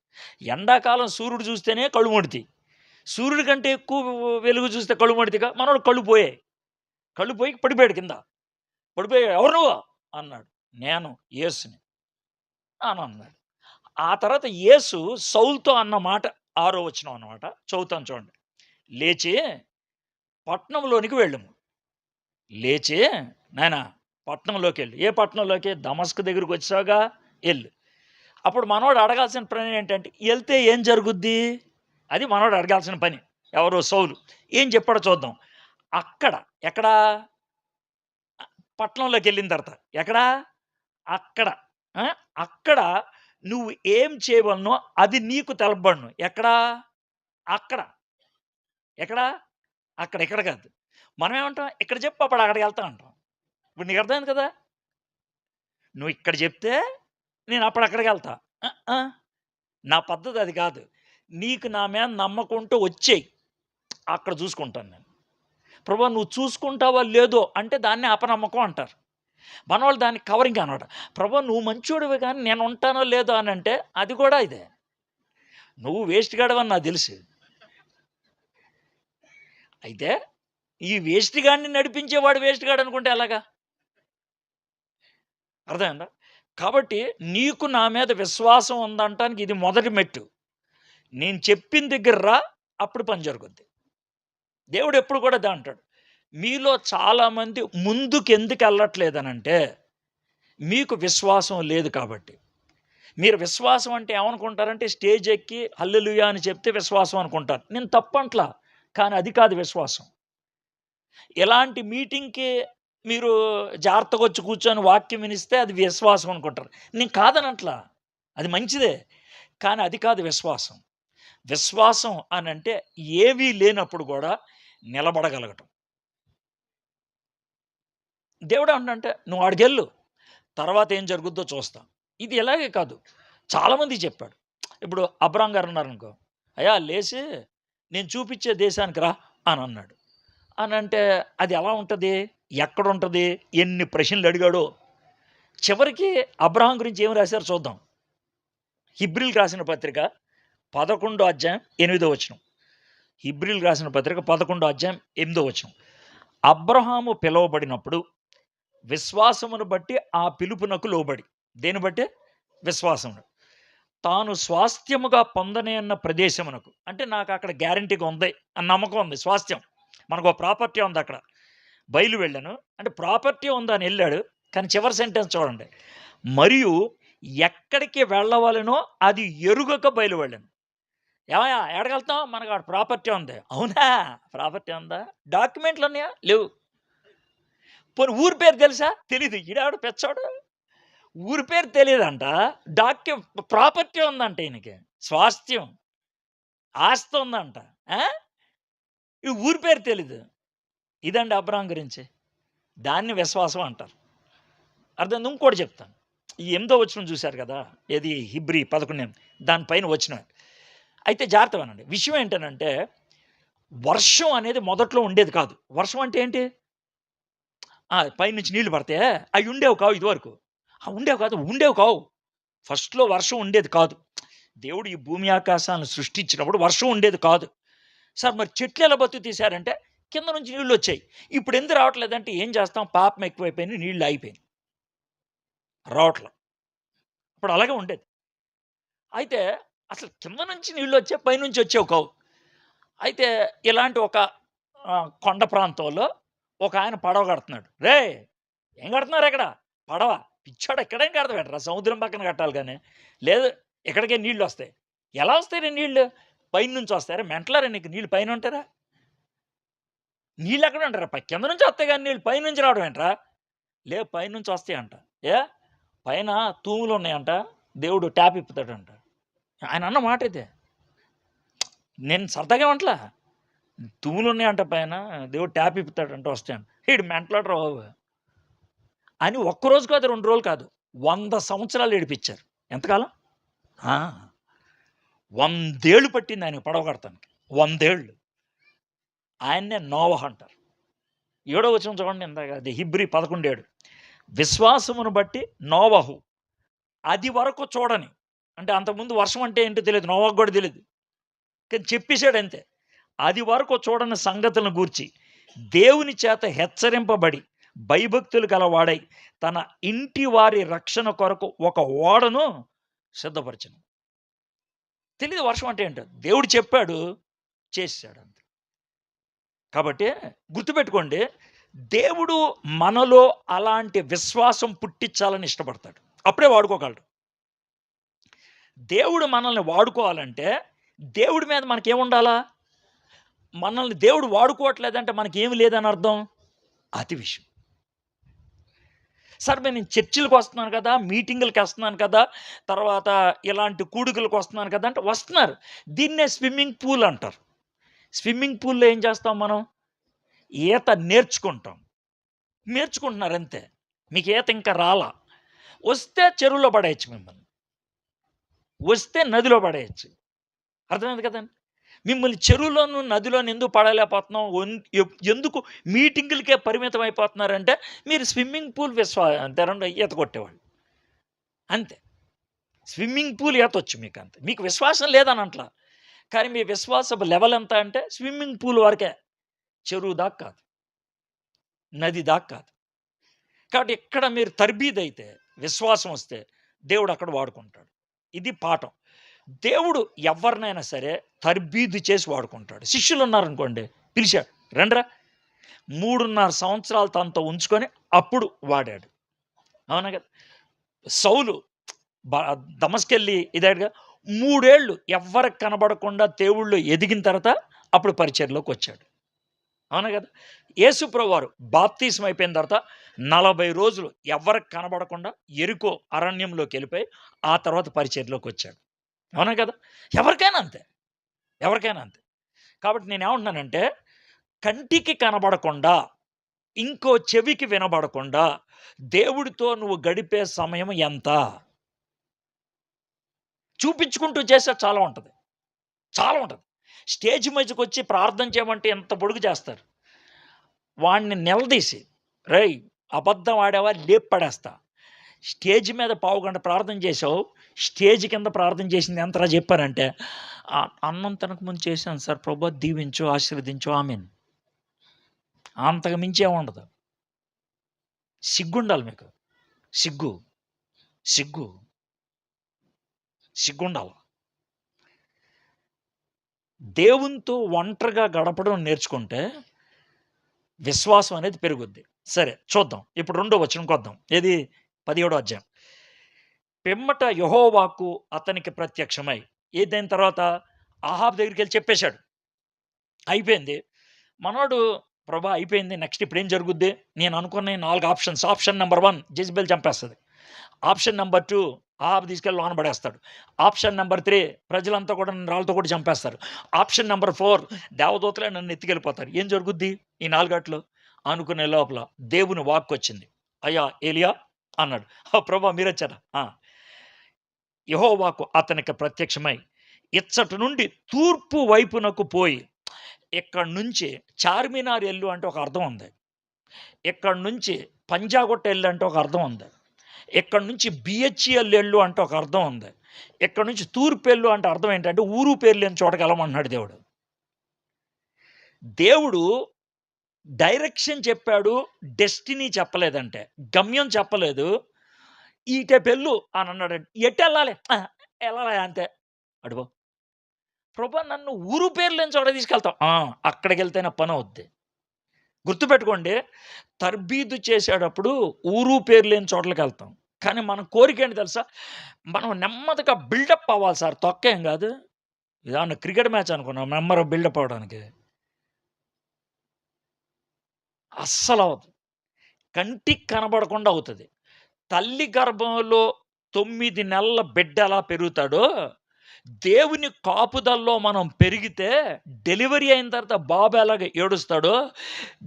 ఎండాకాలం సూర్యుడు చూస్తేనే కళ్ళు మండుతాయి. సూర్యుడి కంటే ఎక్కువ వెలుగు చూస్తే కళ్ళు మండుతాయిగా. మనోడు కళ్ళు పోయాయి. కళ్ళు పోయి పడిపోయాడు కింద. పడిపోయి "ఎవరు నువ్వు?" అన్నాడు. "నేను యేసుని" అని అన్నాడు. ఆ తర్వాత యేసు సౌలుతో అన్న మాట 6వ వచనం అన్నమాట. చదువుతాను చూడండి. "లేచి పట్టణంలోనికి వెళ్ళుము. లేచి నాయనా పట్టణంలోకెళ్ళు." ఏ పట్టణంలోకి? దమస్కు దగ్గరికొచ్చావుగా ఎళ్ళు. అప్పుడు మనోడు అడగాల్సిన పని ఏంటంటే, ఎళ్తే ఏం జరుగుద్ది? అది మనోడు అడగాల్సిన పని. ఎవరు? సౌలు. ఏం చెప్పాడో చూద్దాం. అక్కడ ఎక్కడ? పట్టణంలోకెళ్ళిన తర్వాత. ఎక్కడ? అక్కడ. ఆ! అక్కడ నువ్వు ఏం చేయవలనో అది నీకు తెలపబడును. ఎక్కడ? అక్కడ. ఎక్కడ? అక్కడ. ఇక్కడ కాదు. మనమేమంటాం? ఇక్కడ చెప్పు అప్పుడు అక్కడికెళ్తా అంటాం. ఇప్పుడు నీకు అర్థమైంది కదా! నువ్వు ఇక్కడ చెప్తే నేను అప్పుడు అక్కడికెళ్తా. అహ్, ఆ! నా పద్ధతి అది కాదు. నీకు నా మీద నమ్మకం ఉంటే వచ్చేయి. అక్కడ చూసుకుంటాను నేను. ప్రభువా నువ్వు చూసుకుంటావో లేదో అంటే దాన్ని అపనమ్మకం అంటారు. మనోళ్ళు దాన్ని కవరింగ్ అనమాట. ప్రభువా నువ్వు మంచోడివి గానీ నేను ఉంటానో లేదో అనంటే అది కూడా ఇదే. నువ్వు వేస్ట్ గాడివని నాకు తెలుసు. అయితే ఈ వేస్ట్ గాడిని నడిపించేవాడు వేస్ట్ గాడు అనుకుంటే ఎలాగా? అర్థమైందా? కాబట్టి నీకు నా మీద విశ్వాసం ఉందంటానికి ఇది మొదటి మెట్టు. నేను చెప్పిన దగ్గర రా అప్పుడు పని జరుగుద్ది. దేవుడు ఎప్పుడు కూడా అదే అంటాడు. మీలో చాలామంది ముందుకెందుకెళ్ళట్లేదనంటే మీకు విశ్వాసం లేదు కాబట్టి. మీరు విశ్వాసం అంటే ఏమనుకుంటారంటే స్టేజ్ ఎక్కి హల్లెలూయా అని చెప్తే విశ్వాసం అనుకుంటారు. నేను తప్పంట్లా. కానీ అది కాదు విశ్వాసం. ఇలాంటి మీటింగ్‌కి మీరు జాగ్రత్తగొచ్చి కూర్చొని వాక్యం వినిస్తే అది విశ్వాసం అనుకుంటారు. నేను కాదనట్లా. అది మంచిదే. కానీ అది కాదు విశ్వాసం. విశ్వాసం అనంటే ఏమీ లేనప్పుడు గూడా నిలబడగలగటం. దేవుడేమంటున్నాడంటే నువ్వు ఆడికెళ్ళు. తర్వాత ఏం జరుగుద్దో చూస్తా. ఇది ఇలాగే కాదు. చాలామందికి చెప్పాడు. ఇప్పుడు అబ్రాం గారున్నారనుకో, "అయ్యా లేసి నేను చూపిచ్చే దేశానికి రా" అనన్నాడు. అనంటే అది ఎలా ఉంటది? ఎక్కడుంటది? ఎన్ని ప్రశ్నలు అడిగాడో. చివరికి అబ్రాహాం గురించి ఏమి రాశారో చూద్దాం. హీబ్రీయులకు రాసిన పత్రిక 11 అధ్యాయం 8 వచనం. హీబ్రీయులకు రాసిన పత్రిక 11 అధ్యాయం 8 వచనం. అబ్రాహాము పిలువబడినప్పుడు విశ్వాసమును బట్టి ఆ పిలుపునకు లోబడి. దేన్ని బట్టి? విశ్వాసమును. తాను స్వాస్థ్యముగా పొందనేన్న ప్రదేశమునకు. అంటే నాకక్కడ గ్యారంటీగా ఉంది అని నమ్మకం ఉంది. స్వాస్థ్యం. మనకో ప్రాపర్టీ ఉందక్కడ. బయలు వెళ్ళాను. అంటే ప్రాపర్టీ ఉందని ఎళ్ళాడు. కానీ చివరి సెంటెన్స్ చూడండి. మరియు ఎక్కడికి వెళ్ళవలెనో అది ఎరుగక బయలు వెళ్ళాను. ఏమయ్య ఎక్కడికెళ్తాం? మనకాడ ప్రాపర్టీ ఉంది. అవునా? ప్రాపర్టీ ఉందా? డాక్యుమెంట్లున్నాయా? లేవు. పోనీ ఊరి పేరు తెలుసా? తెలీదు. ఈడెవడు పిచ్చోడు. ఊరి పేరు తెలీదంట. ప్రాపర్టీ ఉందంట ఈయనకి. స్వాస్థ్యం. ఆస్తి ఉందంట. ఆ! ఈ ఊరి పేరు తెలీదు. ఇదండి అబ్రాహాం గురించి. దాన్ని విశ్వాసం అంటారు. అర్థమైందా? ఇంకోటి చెప్తాను. ఈ 8వ వచనం చూసారు కదా! ఏది హీబ్రీ 11 దాని పైన వచనం. అయితే జాగ్రత్త వినండి. విషయం ఏంటనంటే వర్షం అనేది మొదట్లో ఉండేది కాదు. వర్షం అంటే ఏంటి? పైనుంచి నీళ్లు పడతాయా? అయి ఉండేవి కావు ఇదివరకు. ఉండేవి కాదు. ఉండేవి కావు. ఫస్ట్‌లో వర్షం ఉండేది కాదు. దేవుడు ఈ భూమి ఆకాశాలను సృష్టించినప్పుడు వర్షం ఉండేది కాదు. సార్ మరి చెట్లు ఎలా బతుకుతాయి సార్ అంటే కింద నుంచి నీళ్లొచ్చాయి. ఇప్పుడు ఎందుకు రావట్లేదంటే ఏం చేస్తాం? పాపం ఎక్కువైపోయింది. నీళ్లు ఆగిపోయినాయి. రావట్ల. ఇప్పుడు అలాగే ఉండేది. అయితే అసలు కింద నుంచి నీళ్లొచ్చాయి. పైనుంచి వచ్చేవి కావు. అయితే ఇలాంటి ఒక కొండ ప్రాంతంలో ఒకాయన పడవ కడుతున్నాడు. "రేయ్! ఏం కడుతున్నారిక్కడ? పడవ. పిచ్చోడా ఇక్కడేం కడతావేంట్రా? సముద్రం పక్కన కట్టాలి గానీ. లేదు ఇక్కడికే నీళ్లొస్తాయి." ఎలా వస్తాయిరా నీళ్లు? పైనుంచి వస్తాయా? మెంటలారా నీకు నీళ్లు పైన ఉంటారా? నీళ్ళెక్కడ ఉంటారా? కింద నుంచి వస్తాయి గానీ నీళ్ళు పైనుంచి రావడం ఏంట్రా? లేదు పైనుంచి వస్తాయంట. ఏ? పైన తూములున్నాయంట. దేవుడు ట్యాప్ ఇప్పుతాడంట. ఆయన అన్న మాట ఇదే. నేను సరదాగా ఏమనట్లా. తూములున్నాయంట పైన దేవుడు ట్యాప్ ఇప్పుతాడంట వస్తాయంట. ఈడు మెంటలోడురా బాబు. అని ఒక్కరోజు కాదు, 2 రోజులు కాదు. 100 సంవత్సరాలు ఏడిపిచ్చారు. ఎంతకాలం? ఆ! 100 ఏళ్ళు పట్టింది ఆయనకి పడవ కడతానికి. 100 ఏళ్ళు. ఆయన్నే నోవహు అంటారు. 7వ వచనం చూడండి, ఇందాక అది హెబ్రీ 11:7. విశ్వాసమును బట్టి నోవహు అది వరకు చూడని, అంటే అంతకుముందు వర్షం అంటే ఏంటో తెలియదు, నోవహుకు కూడా తెలియదు, కానీ చెప్పేశాడు అంతే. అది వరకు చూడని సంగతులను గూర్చి దేవుని చేత హెచ్చరింపబడి భయభక్తులు గలవాడై తన ఇంటి వారి రక్షణ కొరకు ఒక ఓడను సిద్ధపరచను. తెలియదు వర్షం అంటే ఏంటో, దేవుడు చెప్పాడు, చేసాడు అంతే. కాబట్టి గుర్తుపెట్టుకోండి, దేవుడు మనలో అలాంటి విశ్వాసం పుట్టించాలని ఇష్టపడతాడు. అప్పుడే వాడుకోగలడు. దేవుడు మనల్ని వాడుకోవాలంటే దేవుడి మీద మనకేముండాలా? మనల్ని దేవుడు వాడుకోవట్లేదంటే మనకేమి లేదని అర్థం. అది విషయం. సార్ నేను చర్చిలకు వస్తున్నాను కదా, మీటింగులకి వస్తున్నాను కదా, తర్వాత ఇలాంటి కూడుకులకు వస్తున్నాను కదా అంటే వస్తున్నారు. దీన్నే స్విమ్మింగ్ పూల్ అంటారు. స్విమ్మింగ్ పూల్‌లో ఏం చేస్తాం మనం? ఈత నేర్చుకుంటాం. నేర్చుకుంటున్నారు అంతే. మీకు ఈత ఇంకా రాలా. వస్తే చెరువులో పడేయచ్చు మిమ్మల్ని. వస్తే నదిలో పడేయచ్చు. అర్థమైంది కదండీ! మిమ్మల్ని చెరువులోను, నదిలోను ఎందుకు పడలేకపోతున్నాం? ఎందుకు మీటింగులకే పరిమితం అయిపోతున్నారంటే మీరు స్విమ్మింగ్ పూల్ అంతేనండి, ఈత కొట్టేవాళ్ళు. అంతే. స్విమ్మింగ్ పూల్ ఈతొచ్చు మీకంతే. మీకు విశ్వాసం లేదని అంట్లా. కానీ మీ విశ్వాసపు లెవెల్ ఎంత అంటే స్విమ్మింగ్ పూల్ వరకే. చెరువు దాకా కాదు. నది దాకా కాదు. కాబట్టి ఇక్కడ మీరు తర్బీదైతే, విశ్వాసం వస్తే దేవుడు అక్కడ వాడుకుంటాడు. ఇది పాఠం. దేవుడు ఎవరినైనా సరే తర్బీదు చేసి వాడుకుంటాడు. శిష్యులు ఉన్నారనుకోండి, పిలిచాడు, రండ్రా. 3.5 సంవత్సరాలు తనతో ఉంచుకొని అప్పుడు వాడాడు. అవునా కదా? సౌలు దమస్కెళ్ళి ఇదాడుగా 3 ఏళ్ళు ఎవ్వరికి కనబడకుండా దేవుళ్ళు ఎదిగిన తర్వాత అప్పుడు పరిచర్లోకి వచ్చాడు. అవునా కదా? యేసుప్రభువారు బాప్తీసం అయిపోయిన తర్వాత 40 రోజులు ఎవ్వరికి కనబడకుండా యెరికో అరణ్యంలోకి వెళ్ళిపోయి ఆ తర్వాత పరిచర్లోకి వచ్చాడు. అవునా కదా? ఎవరికైనా అంతే. ఎవరికైనా అంతే. కాబట్టి నేనేమంటున్నానంటే, కంటికి కనబడకుండా, ఇంకో చెవికి వినబడకుండా దేవుడితో నువ్వు గడిపే సమయం ఎంత? చూపించుకుంటూ చేస్తే చాలా ఉంటది. చాలా ఉంటది. స్టేజ్ మీదకొచ్చి ప్రార్థన చేయమంటే ఎంత పొడుగు చేస్తారు. వాడిని నిలదీసి, రేయ్ అబద్ధం ఆడావా లేపి పడేస్తా. స్టేజ్ మీద పావుగంట ప్రార్థన చేసావు, స్టేజ్ కింద ప్రార్థన చేసింది ఎంతరా చెప్పారంటే, అన్నం తినక ముందు చేశాను సార్, ప్రభువా దీవించు, ఆశీర్వదించు, ఆమేన్. అంతకు మించి ఏముండదు. సిగ్గుండాలి మీకు. సిగ్గు. సిగ్గు. సిగ్గుండాలి. దేవునితో ఒంటరిగా గడపడం నేర్చుకుంటే విశ్వాసం అనేది పెరుగుద్ది. సరే చూద్దాం. ఇప్పుడు 2వ వచనంకొద్దాం. ఏది? 17వ అధ్యాయం. పిమ్మట యెహోవాకు అతనికి ప్రత్యక్షమై, ఏదైన తర్వాత ఆహాబు దగ్గరికెళ్ళి చెప్పేశాడు. అయిపోయింది. మనోడు, ప్రభా అయిపోయింది, నెక్స్ట్ ఇప్పుడేం జరుగుద్ది? నేను అనుకున్న 4 ఆప్షన్స్. ఆప్షన్ నంబర్ 1 జెజబెల్ చంపేస్తది. ఆప్షన్ నంబర్ 2 ఆహాబు తీసుకెళ్ళి లోన పడేస్తాడు. ఆప్షన్ నంబర్ 3 ప్రజలంతా కూడా నన్ను రాళ్ళతో కొట్టి చంపేస్తారు. ఆప్షన్ నంబర్ 4 దేవదూతలే నన్ను ఎత్తుకెళ్ళిపోతారు. ఏం జరుగుద్ది ఈ 4 ఆటిలో? అనుకునే లోపల దేవుని వాక్కొచ్చింది. అయ్యా ఏలియా అన్నాడు. ప్రభా మీరొచ్చారా? యెహోవాకు అతనికి ప్రత్యక్షమై, ఇచ్చటి నుండి తూర్పు వైపునకు పోయి, ఇక్కడి నుంచి చార్మినార్ ఎల్లు అంటే ఒక అర్థం ఉంది. ఇక్కడి నుంచి పంజాగుట్ట ఎల్లు అంటే ఒక అర్థం ఉంది. ఇక్కడి నుంచి బిహెచ్ఎల్ ఎల్లు అంటే ఒక అర్థం ఉంది. ఇక్కడి నుంచి తూర్పు ఎల్లు అంటే అర్థం ఏంటంటే ఊరు పేరు లేని చోటకి వెళ్ళమన్నాడు దేవుడు. దేవుడు డైరెక్షన్ చెప్పాడు, డెస్టినీ చెప్పలేదంటే, గమ్యం చెప్పలేదు. ఈటెపెళ్ళు అని అన్నాడంటే ఎటెళ్ళాలి? ఎళ్ళాలి అంతే. అడుగో ప్రభా నన్ను ఊరు పేరు లేని చోట తీసుకెళ్తావు. అక్కడికెళ్తే నా పని అవుద్ది. గుర్తుపెట్టుకోండి, తర్బీదు చేసేటప్పుడు ఊరు పేరు లేని చోట్లకెళ్తాం. కానీ మన కోరిక ఏంటి తెలుసా? మనం నెమ్మదిగా బిల్డప్ అవ్వాలి సార్, తొక్కేం కాదు. ఇదేమన్నా క్రికెట్ మ్యాచ్ అనుకున్నాం నెమ్మదిగా బిల్డప్ అవ్వడానికి? అస్సలవ్వదు. కంటికి కనబడకుండా అవుతది. తల్లి గర్భంలో 9 నెలల బిడ్డ ఎలా పెరుగుతాడో, దేవుని కాపుదల్లో మనం పెరిగితే డెలివరీ అయిన తర్వాత బాబు ఎలాగ ఏడుస్తాడో,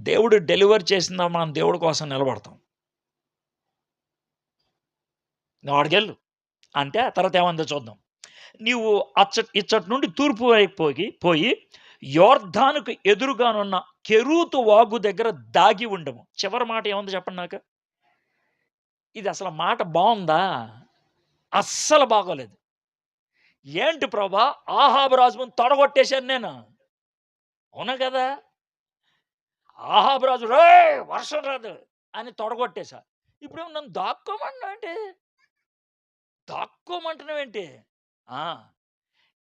దేవుడు డెలివరీ చేసిందా మనం దేవుడి కోసం నిలబడతాం. నువ్వు అక్కడికెళ్ళు అంటే తర్వాత ఏమందో చూద్దాం. నీవు ఇచ్చటి నుండి తూర్పు వైపు పోయి యోర్ధానుకు ఎదురుగానున్న కెరూతు వాగు దగ్గర దాగి ఉండము. చివరి మాట ఏముంది చెప్పండి నాకు? ఇది అసలు మాట బావుందా? అస్సలు బాగోలేదు. ఏంటి ప్రభా! ఆహాబు రాజు ముందు తొడగొట్టేశాను నేను. అవునా కదా! ఆహాబు రాజు "రేయ్! వర్షం రాదు" అని తొడగొట్టేశా. ఇప్పుడేమో నన్ను దాక్కోమంటున్నావేంటి? దాక్కోమంటున్నావేంటి? ఆ!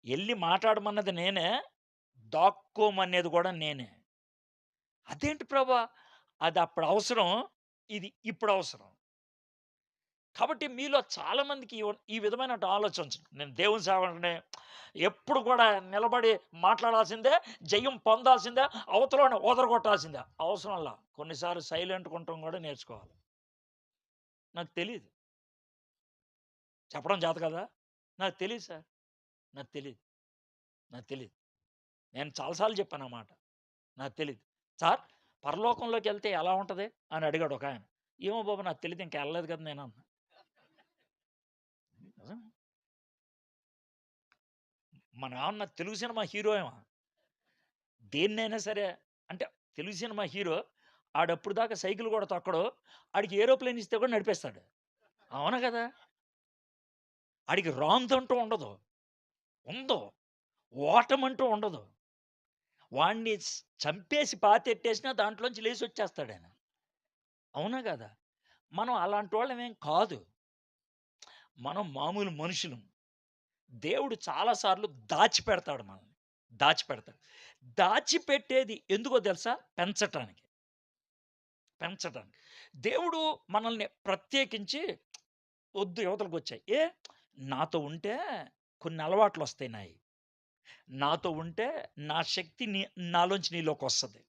ఎళ్లి మాట్లాడమన్నది నేనే. దాక్కోమనేది గూడా నేనే. అదేంటి ప్రభా! అది అప్పుడు అవసరం. ఇది ఇప్పుడు అవసరం. కాబట్టి మీలో చాలామందికి ఈ విధమైన ఆలోచన నేను దేవుని సేవకుడిని. ఎప్పుడు కూడా నిలబడి మాట్లాడాల్సిందే, జయం పొందాల్సిందే, అవతలోని ఓదరగొట్టాల్సిందే. అవసరంలా. కొన్నిసార్లు సైలెంట్‌గా ఉండటం కూడా నేర్చుకోవాలి. నాకు తెలీదు. చెప్పడం చేత కాదా? నాకు తెలీదు సార్. నాకు తెలీదు. నాకు తెలీదు. నేను చాలా సార్లు చెప్పాను ఆ మాట. నాకు తెలీదు. సార్ పరలోకంలోకెళ్తే ఎలా ఉంటది? అని అడిగాడు ఒకాయన. ఏమో బాబు నాకు తెలీదు ఇంకా ఎళ్ళలేదు కదా నేనన్నా. నిజం. మనమేమన్నా తెలుగు సినిమా హీరోయేమా? దేన్నైనా సరే అంటే తెలుగు సినిమా హీరో ఆడప్పుడు దాకా సైకిల్ కూడా తొక్కడు. ఆడికి ఏరోప్లేన్ ఇస్తే కూడా నడిపేస్తాడు. అవునా కదా! ఆడికి రాందంటూ ఉండదు. ఉందో ఓటమంటూ ఉండదు. వాడిని చంపేసి పాతెట్టేసినా దాంట్లోంచి లేసొచ్చేస్తాడాయన. అవునా కదా! మనం అలాంటోళ్ళమేం కాదు. మనం మామూలు మనుషులం. దేవుడు చాలా సార్లు దాచిపెడతాడు మనల్ని. దాచిపెడతాడు. దాచిపెట్టేది ఎందుకో తెలుసా? పెంచటానికి. పెంచటానికి. దేవుడు మనల్ని ప్రత్యేకించి వద్దు యువతలకొచ్చాయి. నాతో ఉంటే కొన్ని అలవాట్లొస్తాయి నాయి. నాతో ఉంటే నా శక్తి నాలోంచి నీలోకొస్తది.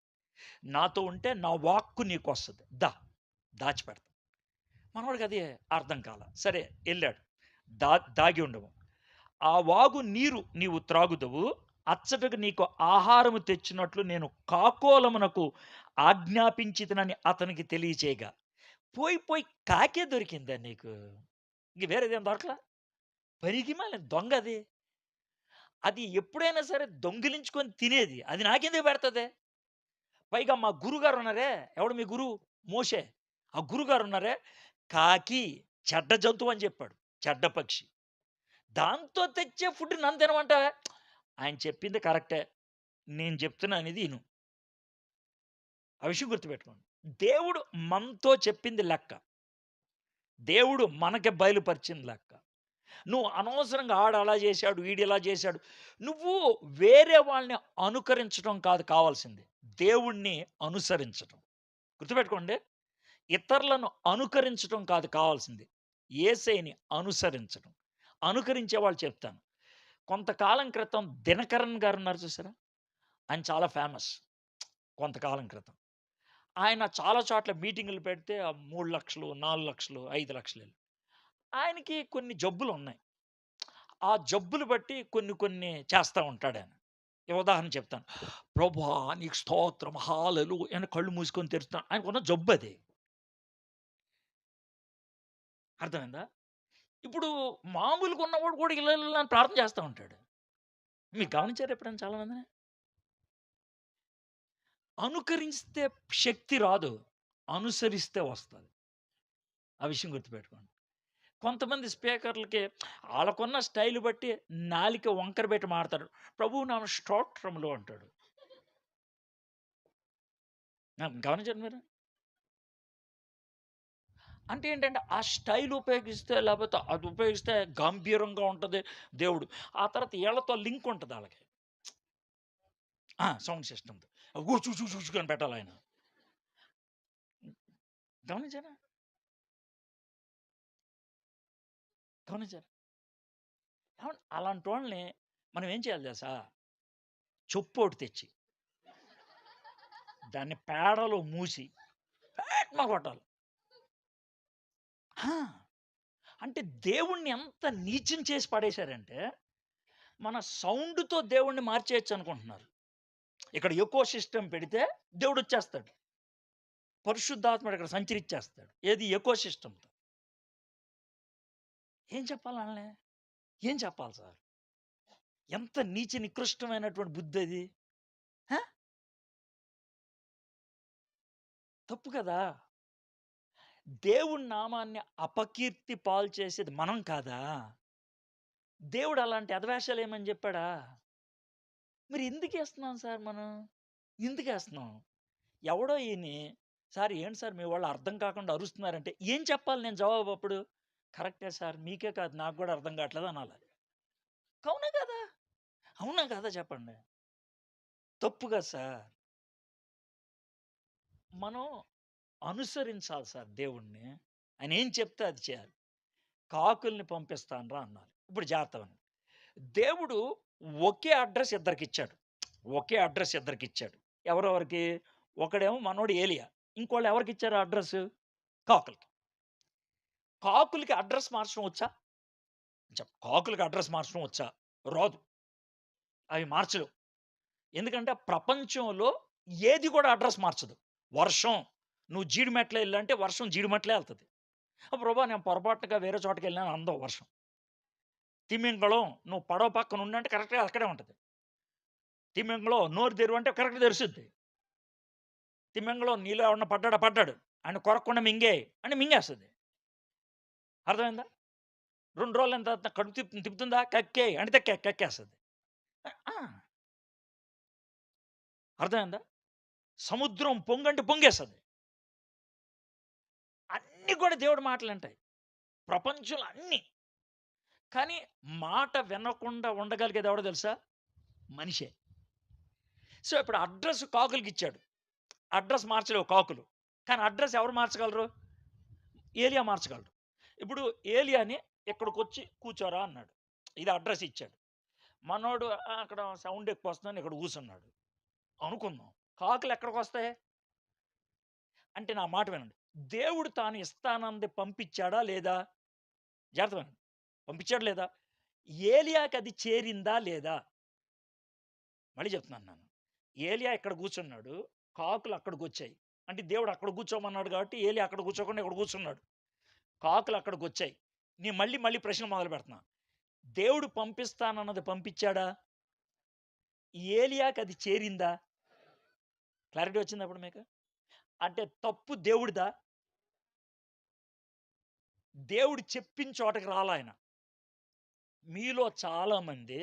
నాతో ఉంటే నా వాక్కు నీకొస్తది. దాచిపెడతా. మనోడికి అది అర్థం కాల. సరే ఎళ్ళాడు. దా దాగి ఉండము. ఆ వాగు నీరు నీవు త్రాగుదువు. అచ్చటకు నీకు ఆహారము తెచ్చినట్లు నేను కాకోలమునకు ఆజ్ఞాపించితినని అతనికి తెలియచేయగా, పోయి పోయి కాకే దొరికిందా నీకు? ఇంక వేరేదేం దొరకలా? పనికిమాలిన దొంగది. అది ఎప్పుడైనా సరే దొంగిలించుకొని తినేది. అది నాకెందుకు పెడతది? పైగా మా గురుగారున్నారే, ఎవడు మీ గురువు? మోషే. ఆ గురుగారున్నారే, కాకి చెడ్డ జంతువని చెప్పాడు. చెడ్డ పక్షి. దాంతో తెచ్చే ఫుడ్ నన్ను తినమంటావా? ఆయన చెప్పింది కరెక్టే. నేను చెప్తున్నాను ఇది ఇను. ఆ విషయం గుర్తుపెట్టుకోండి. దేవుడు మనతో చెప్పింది లెక్క. దేవుడు మనకి బయలుపరిచింది లెక్క. నువ్వు అనవసరంగా ఆడలా చేశాడు, ఈడిలా చేశాడు. నువ్వు వేరే వాళ్ళని అనుకరించడం కాదు కావాల్సింది. దేవుడిని అనుసరించటం. గుర్తుపెట్టుకోండి. ఇతరులను అనుకరించటం కాదు కావాల్సింది. యేసయ్యని అనుసరించడం. అనుకరించే వాళ్ళు చెప్తాను. కొంతకాలం క్రితం 'దినకరన్' గారున్నారు చూసారా? ఆయన చాలా ఫేమస్. కొంతకాలం క్రితం. ఆయన చాలా చోట్ల మీటింగులు పెడితే 3,00,000, 4,00,000, 5,00,000 ఆయనకి కొన్ని జబ్బులున్నాయి. ఆ జబ్బులు బట్టి కొన్ని కొన్ని చేస్తా ఉంటాడాయన. ఉదాహరణ చెప్తాను. ప్రభువా! నీకు స్తోత్రం హల్లెలూయా అని కళ్ళు మూసుకొని తెరుస్తాను. ఆయనకున్న జబ్బది. అర్థమైందా? ఇప్పుడు మామూలుగా ఉన్నవాడు కూడా ఇలా ఇలా అని ప్రార్థన చేస్తా ఉంటాడు. మీరు గమనించారా ఎప్పుడైనా చాలా మందిని? అనుకరిస్తే శక్తి రాదు. అనుసరిస్తే వస్తది. ఆ విషయం గుర్తుపెట్టుకోండి. కొంతమంది స్పీకర్‌లకి ఆళ్ళకున్న స్టైల్ బట్టి నాలిక వంకర పెట్టి మాడతారు. ప్రభువు నామ స్తోత్రములు అంటాడు. గమనించారా మీరు? అంటే ఏంటంటే, ఆ స్టైల్ ఉపయోగిస్తే లేపోతే అది ఉపయోగిస్తే గంభీరంగా ఉంటది దేవుడు. ఆ తర్వాత ఈళ్ళతో లింక్ ఉంటది ఆళ్ళకి. సౌండ్ సిస్టమ్‌తో. గూచు చు చు చు అని పెట్టాలాయన. గమనించారా? గమనించారా? అలాంటోళ్ళని మనం ఏం చేయాలి తెలుసా? చొప్పోటి తెచ్చి, దాన్ని పేడలో మూసి పేట్న కొట్టాలి. ఆ! అంటే దేవుడిని ఎంత నీచం చేసి పడేశారంటే, మన సౌండ్‌తో దేవుడిని మార్చేయొచ్చనుకుంటున్నారు. ఇక్కడ ఎకో సిస్టమ్ పెడితే దేవుడొచ్చేస్తాడు. పరిశుద్ధాత్ముడు ఇక్కడ సంచరిచ్చేస్తాడు. ఏది ఎకో సిస్టమ్‌తో. ఏం చెప్పాలి ఆళ్ళని? ఏం చెప్పాలి సార్? ఎంత నీచ నికృష్టమైనటువంటి బుద్ధది. తప్పు కదా! దేవుడి నామాన్ని అపకీర్తి పాలు చేసేది మనం కాదా? దేవుడు అలాంటి ఎదవేషాలేయమని జెప్పాడా? మరి ఎందుకేస్తున్నాం సార్ మనం? ఎందుకేస్తున్నాం? ఎవడో ఈయన్ని, "సార్ ఏంటి సార్ మీ వాళ్ళు అర్థం కాకుండా అరుస్తున్నారంటే" ఏం చెప్పాలి నేను జవాబు అప్పుడు? "కరెక్టే సార్ మీకే కాదు నాకు గూడా అర్థం కావట్లేదు" అనాలి. అవునా కదా! అవునా కాదా చెప్పండి? తప్పు కదా సార్! మనం అనుసరించాలి సార్ దేవుడిని. ఆయన ఏం చెప్తే అది చేయాలి. కాకుల్ని పంపిస్తానురా అన్నారు. ఇప్పుడు జాగ్రత్త వినండి. దేవుడు ఒకే అడ్రెస్ ఇద్దరికిచ్చాడు. ఒకే అడ్రెస్ ఇద్దరికిచ్చాడు. ఎవరెవరికి? ఒకడేమో మనోడు ఏలియా. ఇంకోళ్ళు ఎవరికిచ్చారు అడ్రెస్సు? కాకులకి. కాకులకి అడ్రెస్ మార్చడం వచ్చా? కాకులకి అడ్రెస్ మార్చడం వచ్చా? రాదు. అవి మార్చలేవు. ఎందుకంటే ప్రపంచంలో ఏది కూడా అడ్రెస్ మార్చదు. వర్షం నువ్వు జీడిమెట్ల ఎళ్ళంటే వర్షం జీడిమెట్లే ఎళ్తది. ప్రభా! నేను పొరపాటుగా వేరే చోటకెళ్ళాను అందవు వర్షం. తిమింగలం నువ్వు పడవ పక్కన ఉండంటే కరెక్ట్‌గా అక్కడే ఉంటది. తిమింగలం నోరు తెరువు అంటే కరెక్ట్‌గా తెరుసుద్ది. తిమింగలం నీలో ఎవడన్నా పడ్డాడా? పడ్డాడు. ఆడిని కొరక్కుండా మింగేయి అంటే మింగేస్తది. అర్థమైందా? 2 రోజులైన తర్వాత కడుపు తిప్పుతుందా? కక్కేయి అంటే కక్కేస్తది. ఆ! అర్థమైందా? సముద్రం పొంగంటే పొంగేస్తది. అన్నీ కూడా దేవుడి మాటలింటాయి. ప్రపంచంలో అన్నీ. కానీ మాట వినకుండా ఉండగలిగేది ఎవడో తెలుసా? మనిషే. సో, ఇప్పుడు అడ్రెస్ కాకులకిచ్చాడు. అడ్రెస్ మార్చలేవు కాకులు. కానీ అడ్రెస్ ఎవరు మార్చగలరు? ఏలియా మార్చగలడు. ఇప్పుడు ఏలియాని ఇక్కడికొచ్చి కూర్చోరా అన్నాడు. ఇది అడ్రెస్ ఇచ్చాడు. మనోడు అక్కడ సౌండ్ ఎక్కువొస్తుందని ఇక్కడ కూర్చున్నాడు. అనుకుందాం. కాకులు ఎక్కడికొస్తాయి? అంటే నా మాట వినండి. దేవుడు తాను ఇస్తానంది పంపించాడా లేదా? జాగ్రత్తగా వినండి. పంపించాడా లేదా? ఏలియాకి అది చేరిందా లేదా? మళ్ళీ చెప్తున్నాను నేను. ఏలియా ఇక్కడ కూర్చున్నాడు. కాకులు అక్కడికొచ్చాయి. అంటే దేవుడు అక్కడ కూర్చోమన్నాడు కాబట్టి ఏలియా అక్కడ కూర్చోకుండా ఇక్కడ కూర్చున్నాడు. కాకులు అక్కడికొచ్చాయి. నేను మళ్ళీ మళ్ళీ ప్రశ్న మొదలుపెడుతున్నా. దేవుడు పంపిస్తానన్నది పంపించాడా? ఏలియాకి అది చేరిందా? క్లారిటీ వచ్చిందా ఇప్పుడు మీకు? అంటే తప్పు దేవుడిదా? దేవుడు చెప్పిన చోటకి రాలాయన. మీలో చాలామంది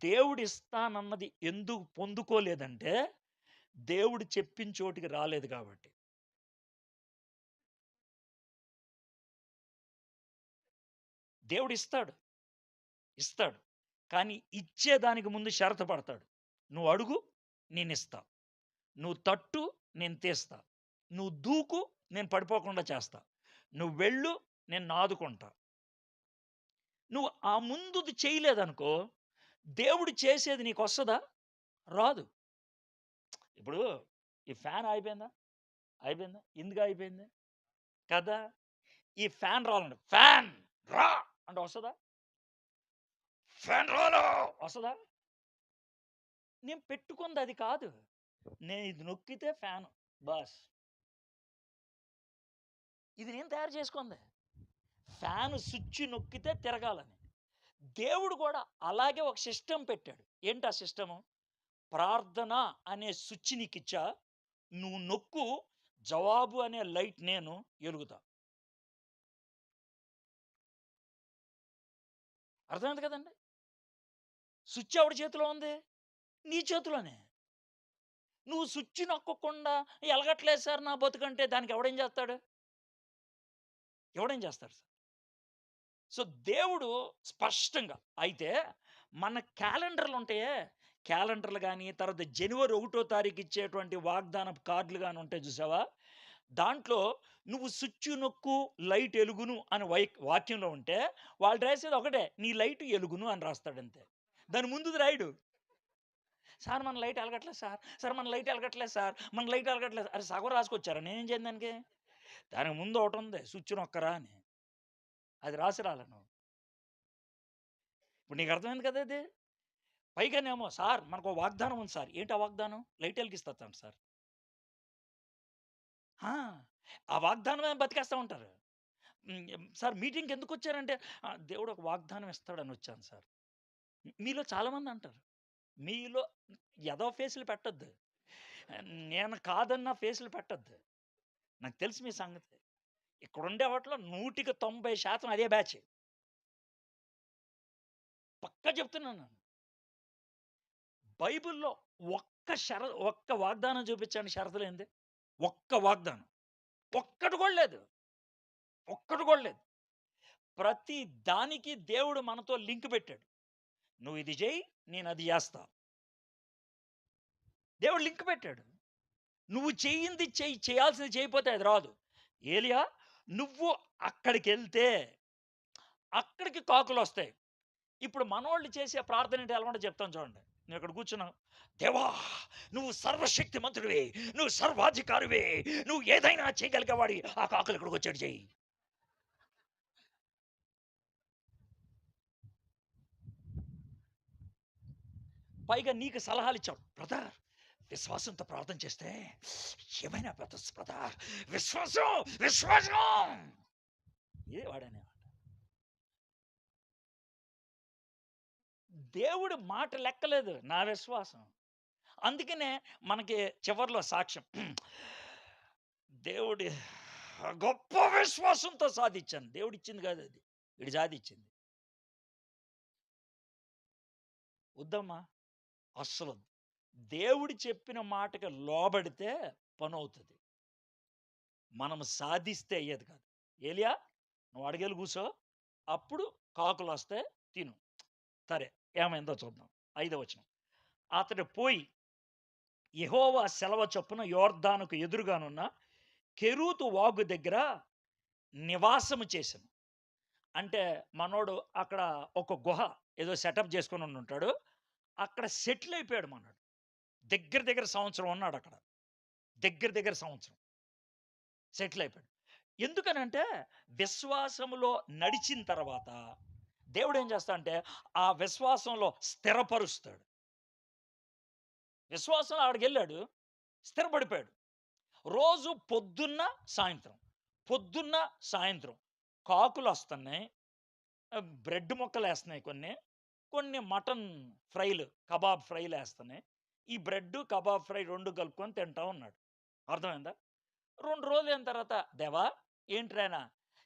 దేవుడిస్తానన్నది ఎందుకు పొందుకోలేదంటే, దేవుడు చెప్పిన చోటికి రాలేదు కాబట్టి. దేవుడిస్తాడు. ఇస్తాడు. కానీ ఇచ్చేదానికి ముందు షరతు పడతాడు. నువ్వు అడుగు నేనిస్తా. నువ్వు తట్టు నేను తీస్తా. నువ్వు దూకు నేను పడిపోకుండా చేస్తా. నువ్వు వెళ్ళు నేను నాదుకుంటా. నువ్వు ఆ ముందుది చేయలేదనుకో, దేవుడు చేసేది నీకొస్తదా? రాదు. ఇప్పుడు ఈ ఫ్యాన్ ఆగిపోయిందా? అయిపోయిందా? ఎందుకు ఆగిపోయింది? కదా! ఈ ఫ్యాన్ రావాలండి. ఫ్యాన్ రా అంటే వస్తదా? ఫ్యాన్ రాలో వస్తదా? నేను పెట్టుకుంది అది కాదు. నేను ఇది నొక్కితే ఫ్యాను బాస్. ఇది నేను తయారు చేసుకుంది. ఫ్యాను స్విచ్ నొక్కితే తిరగాలని. దేవుడు కూడా అలాగే ఒక సిస్టమ్ పెట్టాడు. ఏంటా సిస్టము? ప్రార్థన అనే స్విచ్ నీకిచ్చా, నువ్వు నొక్కు జవాబు అనే లైట్ నేను ఎలుగుతా. అర్థమైంది కదండీ! స్విచ్ ఎవడి చేతిలో ఉంది? నీ చేతిలోనే. నువ్వు స్విచ్ నొక్కకుండా ఎలగట్లేదు సార్ నా బతుకంటే దానికి ఎవడేం చేస్తాడు? ఎవడేం చేస్తాడు సార్? సో, దేవుడు స్పష్టంగా అయితే మన క్యాలెండర్‌లు ఉంటాయే, క్యాలెండర్‌లు గాని, తర్వాత జనవరి 1 తారీఖు ఇచ్చేటువంటి వాగ్దానపు కార్డులు గాని ఉంటాయి చూసావా? దాంట్లో నువ్వు స్విచ్ నొక్కు లైట్ ఎలుగును అని వాక్యంలో ఉంటే, వాళ్ళు రాసేది ఒకటే నీ లైట్ ఎలుగును అని రాస్తాడంతే. దాని ముందుది రాయడు. సార్ మన లైట్ ఎలగట్లేదు సార్. సార్ మన లైట్ ఎలగట్లేదు సార్. మన లైట్ ఎలగట్లేదు. అరె సగం రాసుకొచ్చారా? నేనేం చేయను దానికి? దానికి ముందు ఒకటుంది స్విచ్ నొక్కరా అని. అది రాసి రాలా నువ్వు. ఇప్పుడు నీకు అర్థమైంది కదా అది? పైగానేమో సార్ మనకో వాగ్దానం ఉంది సార్. ఏంటి ఆ వాగ్దానం? లైట్ ఎలిగిస్తాను సార్. ఆ! ఆ వాగ్దానమే బతికేస్తా ఉంటారు. సార్ మీటింగ్‌కి ఎందుకొచ్చారంటే, దేవుడు ఒక వాగ్దానం ఇస్తాడని వచ్చాను సార్. మీలో చాలామంది అంటారు. మీలో ఎదవ ఫేసులు పెట్టొద్దు. నేను కాదన్న ఫేసులు పెట్టొద్దు. నాకు తెలుసు మీ సంగతి. ఇక్కడుండే వాటిలో 100% అదే బ్యాచ్. పక్కా చెప్తున్నాను. బైబిల్‌లో ఒక్క వాగ్దానం చూపించండి షరతు లేనిది. ఒక్క వాగ్దానం. ఒక్కటి కూడా లేదు. ఒక్కటి కూడా లేదు. ప్రతి దానికి దేవుడు మనతో లింక్ పెట్టాడు. నువ్వు ఇది చెయ్యి, నేను అది చేస్తా. దేవుడు లింక్ పెట్టాడు. నువ్వు చెయ్యింది చెయ్యి, చేయాల్సింది చేయకపోతే అది రాదు. ఏలియా నువ్వు అక్కడికెళ్తే అక్కడికి కాకులొస్తాయి. ఇప్పుడు మనోళ్ళు చేసే ప్రార్థన ఏంటి ఎలా ఉంటదో చెప్తాను చూడండి. నేను ఇక్కడ కూర్చున్నాను. దేవా! నువ్వు సర్వశక్తిమంతుడివి. నువ్వు సర్వాధికారివి. నువ్వు ఏదైనా చేయగలిగేవాడివి. ఆ కాకులు ఇక్కడికొచ్చేట్టు చెయ్యి. పైగా నీకు సలహాలిచ్చాడు. బ్రదర్ విశ్వాసంతో ప్రార్థన చేస్తే ఏమైనా బ్రదర్స్ బ్రదర్ విశ్వాసం, విశ్వాసం. ఇదే వాడనేవాడు. దేవుడి మాట లెక్కలేదు నా విశ్వాసం. అందుకనే మనకి చివర్లో సాక్ష్యం. దేవుడి గొప్ప విశ్వాసంతో సాధించాను. దేవుడిచ్చింది కాదు అది. వీడు సాధించింది. వద్దమ్మా అస్సలు. దేవుడు చెప్పిన మాటకి లోబడితే పనవుతది. మనం సాధిస్తే అయ్యేది కాదు. ఏలియా నువ్వు అడగెళ్ళి కూసో. అప్పుడు కాకులొస్తాయి తిను. సరే ఏమైందో చూద్దాం. 5వ వచనం. అతడు పోయి యెహోవా సెలవ చొప్పున యొర్దానుకు ఎదురుగానున్న కెరూతు వాగు దగ్గర నివాసము చేసెను. అంటే మనోడు అక్కడ ఒక గుహ ఏదో సెటప్ చేసుకొని ఉండుంటాడు. అక్కడ సెటిల్ అయిపోయాడు మనోడు. దగ్గర దగ్గర సంవత్సరం ఉన్నాడక్కడ. దగ్గర దగ్గర సంవత్సరం సెటిల్ అయిపోయాడు. ఎందుకనంటే విశ్వాసములో నడిచిన తర్వాత దేవుడేం చేస్తాడంటే ఆ విశ్వాసంలో స్థిరపరుస్తాడు. విశ్వాసంలో ఆడికెళ్ళాడు. స్థిరపడిపోయాడు. రోజు పొద్దున్న, సాయంత్రం. పొద్దున్న, సాయంత్రం కాకులొస్తున్నాయి. బ్రెడ్ ముక్కలేస్తున్నాయి కొన్ని. కొన్ని మటన్ ఫ్రైలు, కబాబ్ ఫ్రైలేస్తున్నాయి. ఈ బ్రెడ్డు, కబాబ్ ఫ్రై 2 కలుపుకొని తింటా ఉన్నాడు. అర్థమైందా? 2 రోజులైన తర్వాత, "దేవా ఏంటిరాయనా?"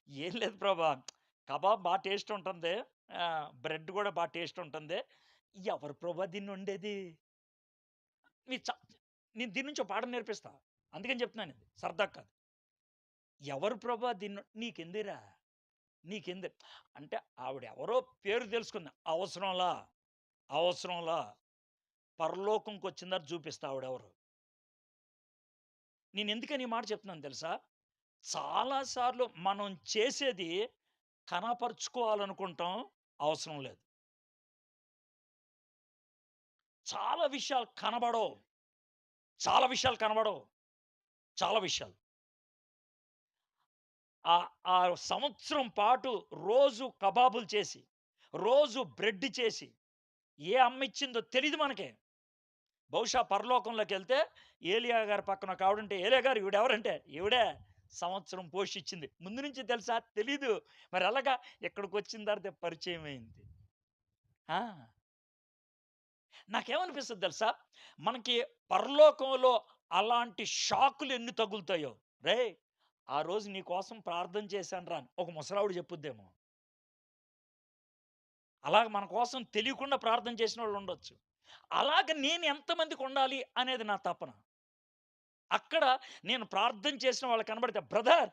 "ఏం లేదు ప్రభా! కబాబ్ బా టేస్ట్ ఉంటుంది. బ్రెడ్ గూడా బా టేస్ట్ ఉంటుంది." "ఎవరు ప్రభా దీన్నొండేది?" నీ చ నేను దీని నుంచి ఒక పాఠం నేర్పిస్తా. అందుకని చెప్తున్నానిది. సరదాకి కాదు. "ఎవరు ప్రభా నీకెందుకురా? నీకెందు" అంటే ఆవిడెవరో పేరు తెలుసుకుంది. అవసరంలా, అవసరంలా. పరలోకంకొచ్చిన తర్వాత చూపిస్తా ఆవిడెవరో. నేనెందుకని ఈ మాట చెప్తున్నాను తెలుసా? చాలా సార్లు మనం చేసేది కనపరుచుకోవాలనుకుంటాం. అవసరం లేదు. చాలా విషయాలు కనబడవు. చాలా విషయాలు కనబడవు. చాలా విషయాలు. ఆ సంవత్సరం పాటు రోజు కబాబులు చేసి, రోజు బ్రెడ్ చేసి, ఏ అమ్మిచ్చిందో తెలీదు మనకి. బహుశా పరలోకంలోకెళ్తే ఏలియా గారి పక్కన ఒక ఆవిడుంటే, "ఏలియా గారు ఈవిడెవరంటే?" "ఈవిడే సంవత్సరం పోషిచ్చింది." ముందు నుంచి తెలుసా? తెలీదు. మరి ఎలాగా? ఇక్కడికొచ్చిన తర్వాత పరిచయమైంది. ఆ! నాకేమనిపిస్తది తెలుసా? మనకి పరలోకంలో అలాంటి షాకులు ఎన్ని తగులుతాయో. "రేయ్! ఆ రోజు నీ కోసం ప్రార్థన చేశానురా" అని ఒక ముసలావిడ చెప్పుద్దేమో. అలాగ మన కోసం తెలియకుండా ప్రార్థన చేసినోళ్ళుండొచ్చు. అలాగ నేను ఎంతమందికుండాలి అనేది నా తపన. అక్కడ నేను ప్రార్థన చేసిన వాళ్ళు కనబడితే, "బ్రదర్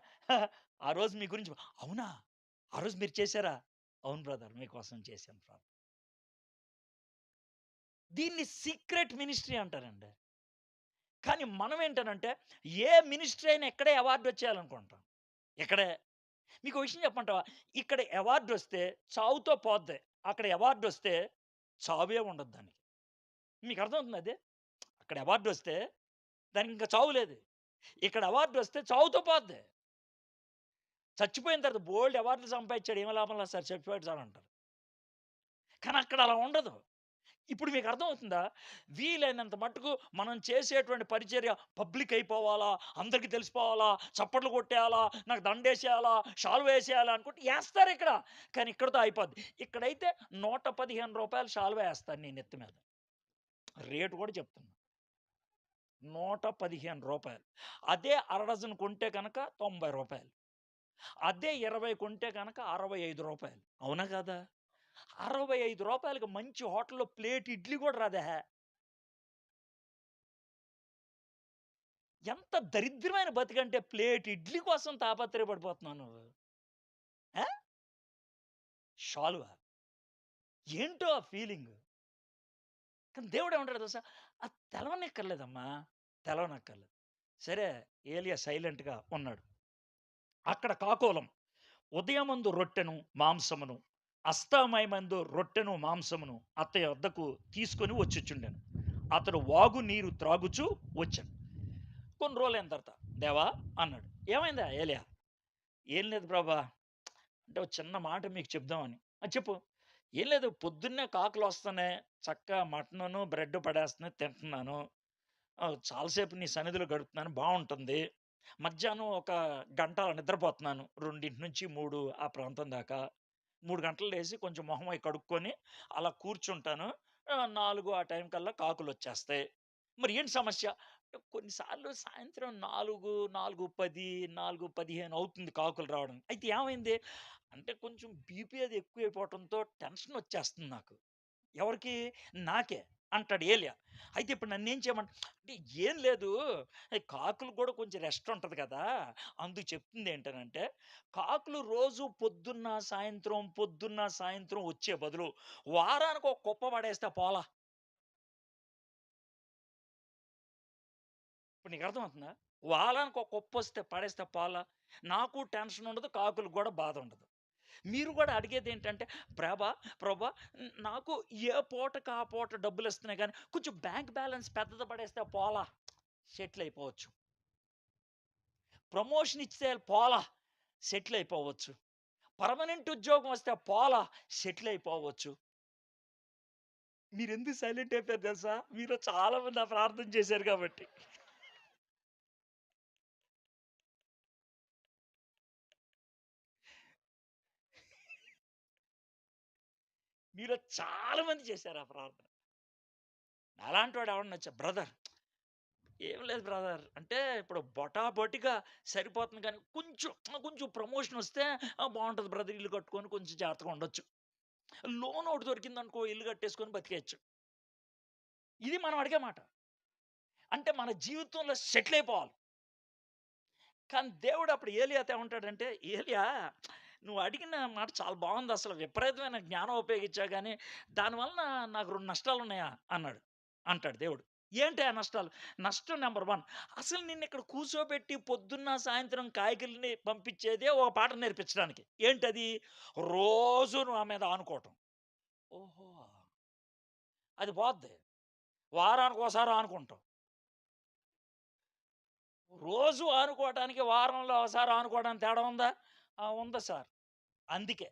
ఆ రోజు మీ గురించి" "అవునా? ఆ రోజు మీరు చేశారా?" "అవును బ్రదర్ మీకోసం చేశాను ప్రార్థన." దీన్ని సీక్రెట్ మినిస్ట్రీ అంటారండి. కానీ మనం ఏంటనంటే, ఏ మినిస్ట్రీ అయినా ఇక్కడే అవార్డ్ వచ్చేయాలనుకుంటాం. ఇక్కడే. మీకో విషయం చెప్పమంటావా? ఇక్కడ అవార్డొస్తే చావుతో పోద్ది. అక్కడ అవార్డొస్తే చావే ఉండదు దానికి. మీకు అర్థమవుతుందా అది? అక్కడ అవార్డొస్తే దానికింక చావు లేదు. ఇక్కడ అవార్డొస్తే చావుతో పోద్ది. చచ్చిపోయిన తర్వాత బోలెడు అవార్డులు సంపాదించాడు. ఏమి లాభం లేదు సార్ చచ్చిపోయాడు సార్ అంటారు. కానీ అక్కడ అలా ఉండదు. ఇప్పుడు మీకు అర్థమవుతుందా? వీలైనంత మట్టుకు మనం చేసేటువంటి పరిచర్య పబ్లిక్ అయిపోవాలా, అందరికి తెలిసిపోవాలా, చప్పట్లు కొట్టేయాలా, నాకు దండేసేయాలా, షాల్వా అనుకుంటే ఏస్తారిక్కడ. కానీ ఇక్కడితో అయిపోద్ది. ఇక్కడైతే రూ. 115 షాల్వా ఏస్తాను నీ నెత్తి మీద. రేట్ కూడా చెప్తున్నా. రూ. 115. అదే అర డజన్ కొంటే గనక రూ. 90. అదే 20 కొంటే గనక రూ. 65. అవునా కాదా? రూ. 65కి మంచి హోటల్‌లో ప్లేట్ ఇడ్లీ కూడా రాదా? ఎంత దరిద్రమైన బతుకంటే ప్లేట్ ఇడ్లీ కోసం తాపత్రయపడిపోతున్నావు నువ్వు. ఆ! శాలువా. ఏంటో ఆ ఫీలింగు. కానీ దేవుడేమంటాడో తెలుసా? అది తెలవనక్కర్లేదమ్మా. తెలవనక్కర్లేదు. సరే, ఏలియా సైలెంట్‌గా ఉన్నాడు. అక్కడ కాకోలం. ఉదయమందు రొట్టెను, మాంసమును, అస్తమయమందు రొట్టెను, మాంసమును అతని వద్దకు తీసుకొని వచ్చుచుండెను. అతడు వాగు నీరు త్రాగుచూ వచ్చాను. కొన్ని రోజులైన తర్వాత, "దేవా" అన్నాడు. "ఏమైందా ఏలియా?" "ఏం లేదు ప్రభా, అంటే ఒక చిన్న మాట మీకు చెప్దామని." "ఆ! చెప్పు." "ఏం లేదు, పొద్దున్నే కాకులొస్తున్నాయి. చక్కగా మటనును, బ్రెడ్ పడేస్తున్నాయి తింటున్నాను. చాలా సేపు నీ సన్నిధిలో గడుపుతున్నాను బావుంటుంది. మధ్యాహ్నం ఒక గంట అలా నిద్రపోతున్నాను. 2-3 ఆ ప్రాంతం దాకా. 3 గంటలు లేసి కొంచెం మొహం అయి కడుక్కొని అలా కూర్చుంటాను. 4 ఆ టైం కల్లా కాకులొచ్చేస్తాయి. మరి ఏంటి సమస్య? అంటే కొన్నిసార్లు సాయంత్రం 4, 4:10, 4:15 అవుతుంది కాకులు రావడానికి. అయితే ఏమైంది? అంటే కొంచెం బీపీ అది ఎక్కువైపోవటంతో టెన్షనొచ్చేస్తుంది నాకు. ఎవరికి? నాకే అంటాడు ఏలియా. అయితే ఇప్పుడు నన్నేం అంటే ఏం లేదు. కాకులు గూడా కొంచెం రెస్ట్ ఉంటది కదా! అందుకు చెప్తుందేంటనంటే, కాకులు రోజు పొద్దున్న, సాయంత్రం వచ్చే బదులు వారానికి ఒక కుప్ప పడేస్తే పోలా. ఇప్పుడు నీకు అర్థమవుతుందా? వారానికి ఒక కుప్పొస్తే పడేస్తే పోలా. నాకు టెన్షన్ ఉండదు. కాకులకు గూడా బాధ ఉండదు. మీరు గూడా అడిగేదేంటంటే, ప్రభా నాకు ఏ పూటకి ఆ పూట డబ్బులిస్తున్నాయి గానీ, కొంచెం బ్యాంక్ బ్యాలెన్స్ పెద్దది పడేస్తే పోలా సెటిల్ అయిపోవచ్చు. ప్రమోషన్ ఇస్తే పోలా సెటిల్ అయిపోవచ్చు. పర్మనెంట్ ఉద్యోగం వస్తే పోలా సెటిల్ అయిపోవచ్చు. మీరెందుకు సైలెంట్ అయిపోయారు తెలుసా? మీలో చాలా మంది ఆ ప్రార్థన చేశారు కాబట్టి. మీలో చాలా మంది చేశారు ఆ ప్రార్థన. నాలాంటోడు ఎవడన్నా వచ్చి బ్రదర్, ఏం లేదు బ్రదర్. అంటే ఇప్పుడు బొటాబొటిగా సరిపోతుంది కానీ కొంచెం ప్రమోషనొస్తే బావుంటది బ్రదర్, ఇల్లు కట్టుకొని కొంచెం జాగ్రత్తగా ఉండొచ్చు. లోన్ ఒకటి దొరికిందనుకో ఇల్లు కట్టేసుకొని బతికేయచ్చు. ఇది మనం అడిగే మాట. అంటే మన జీవితంలో సెటిల్ అయిపోవాలి. కానీ దేవుడు అప్పుడు ఏలియాతో ఏమంటాడంటే, "ఏలియా, నువ్వు అడిగిన మాట చాలా బావుందసలు. విపరీతమైన జ్ఞానం ఉపయోగించావు గానీ, దానివలన నాకు 2 నష్టాలున్నాయా?" అంటాడు దేవుడు. ఏంటి ఆ నష్టాలు? నష్టం నంబర్ 1, అసలు నిన్నిక్కడ కూర్చోబెట్టి పొద్దున్న, సాయంత్రం కాయగూరలని పంపించేదే ఒక పాఠం నేర్పించడానికి. ఏంటది? రోజు నా మీద ఆనుకోవటం. ఓహో! అది పోద్ది. వారానికోసారి ఆనుకుంటావు. రోజు ఆనుకోవటానికి, వారంలో ఒకసారి ఆనుకోవడానికి తేడా ఉందా? ఆ! ఉంది సార్. అందుకే.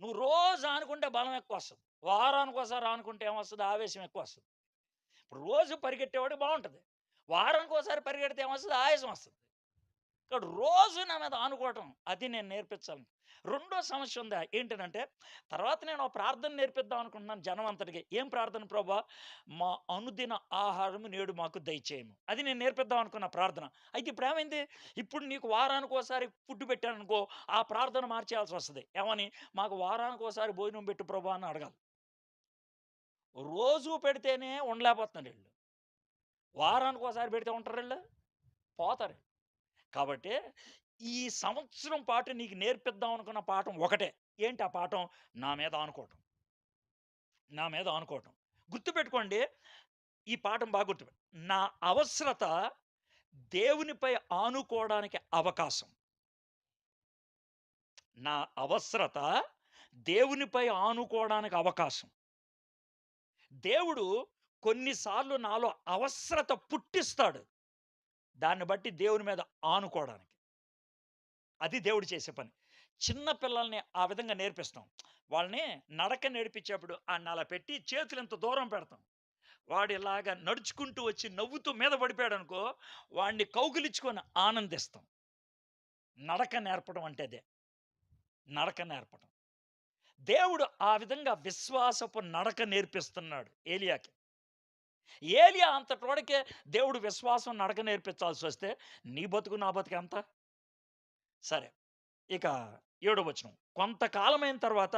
నువ్వు రోజు ఆనుకుంటే బలం ఎక్కువొస్తది. వారానికోసారి ఆనుకుంటే ఏమొస్తది? ఆవేశం ఎక్కువొస్తది. ఇప్పుడు రోజు పరిగెట్టేవాడికి బావుంటది. వారానికోసారి పరిగెడితే ఏమొస్తది? ఆయాసం వస్తది. ఇక్కడ రోజు నా మీద ఆనుకోవటం అది నేను నేర్పించాలి. రెండో సమస్య ఉందా? ఏంటనంటే, తర్వాత నేను ఒక ప్రార్థన నేర్పిద్దాం అనుకుంటున్నాను జనం అంతటికి. ఏం ప్రార్థన ప్రభా? మా అనుదిన ఆహారము నేడు మాకు దయచేయము. అది నేను నేర్పిద్దాం అనుకున్న ప్రార్థన. అయితే ఇప్పుడేమైంది? ఇప్పుడు నీకు వారానికోసారి ఫుడ్ పెట్టాననుకో, ఆ ప్రార్థన మార్చేయాల్సొస్తది. ఏమని? మాకు వారానికోసారి భోజనం పెట్టు ప్రభా అని అడగాలి. రోజు పెడితేనే ఉండలేకపోతున్నారీళ్ళు. వారానికోసారి పెడితే ఉంటారీళ్ళు? పోతారు. కాబట్టి ఈ సంవత్సరం పాటు నీకు నేర్పిద్దాం అనుకున్న పాఠం ఒకటే. ఏంటి ఆ పాఠం? నా మీద ఆనుకోవటం. నా మీద ఆనుకోవటం. గుర్తుపెట్టుకోండి. ఈ పాఠం బాగా నా అవసరత దేవునిపై ఆనుకోవడానికి అవకాశం. నా అవసరత దేవునిపై ఆనుకోవడానికి అవకాశం. దేవుడు కొన్నిసార్లు నాలో అవసరత పుట్టిస్తాడు. దాన్ని బట్టి దేవుని మీద ఆనుకోవడానికి. అది దేవుడు చేసే పని. చిన్న పిల్లల్ని ఆ విధంగా నేర్పిస్తాం. వాళ్ళని నడక నేర్పించేప్పుడు ఆడినలా పెట్టి చేతులు ఇంత దూరం పెడతాం. వాడు ఇలాగ నడుచుకుంటూ వచ్చి నవ్వుతూ మీద పడిపోయాడనుకో, వాడిని కౌగిలించుకొని ఆనందిస్తాం. నడక నేర్పడం అంటే అదే. నడక నేర్పడం. దేవుడు ఆ విధంగా విశ్వాసపు నడక నేర్పిస్తున్నాడు ఏలియాకి. ఏలియా అంతటోడికే దేవుడు విశ్వాసం నడక నేర్పించాల్సి వస్తే నీ బతుకు నా బతుకు ఎంత? సరే. ఇక ఏడో వచనం. కొంతకాలమైన తర్వాత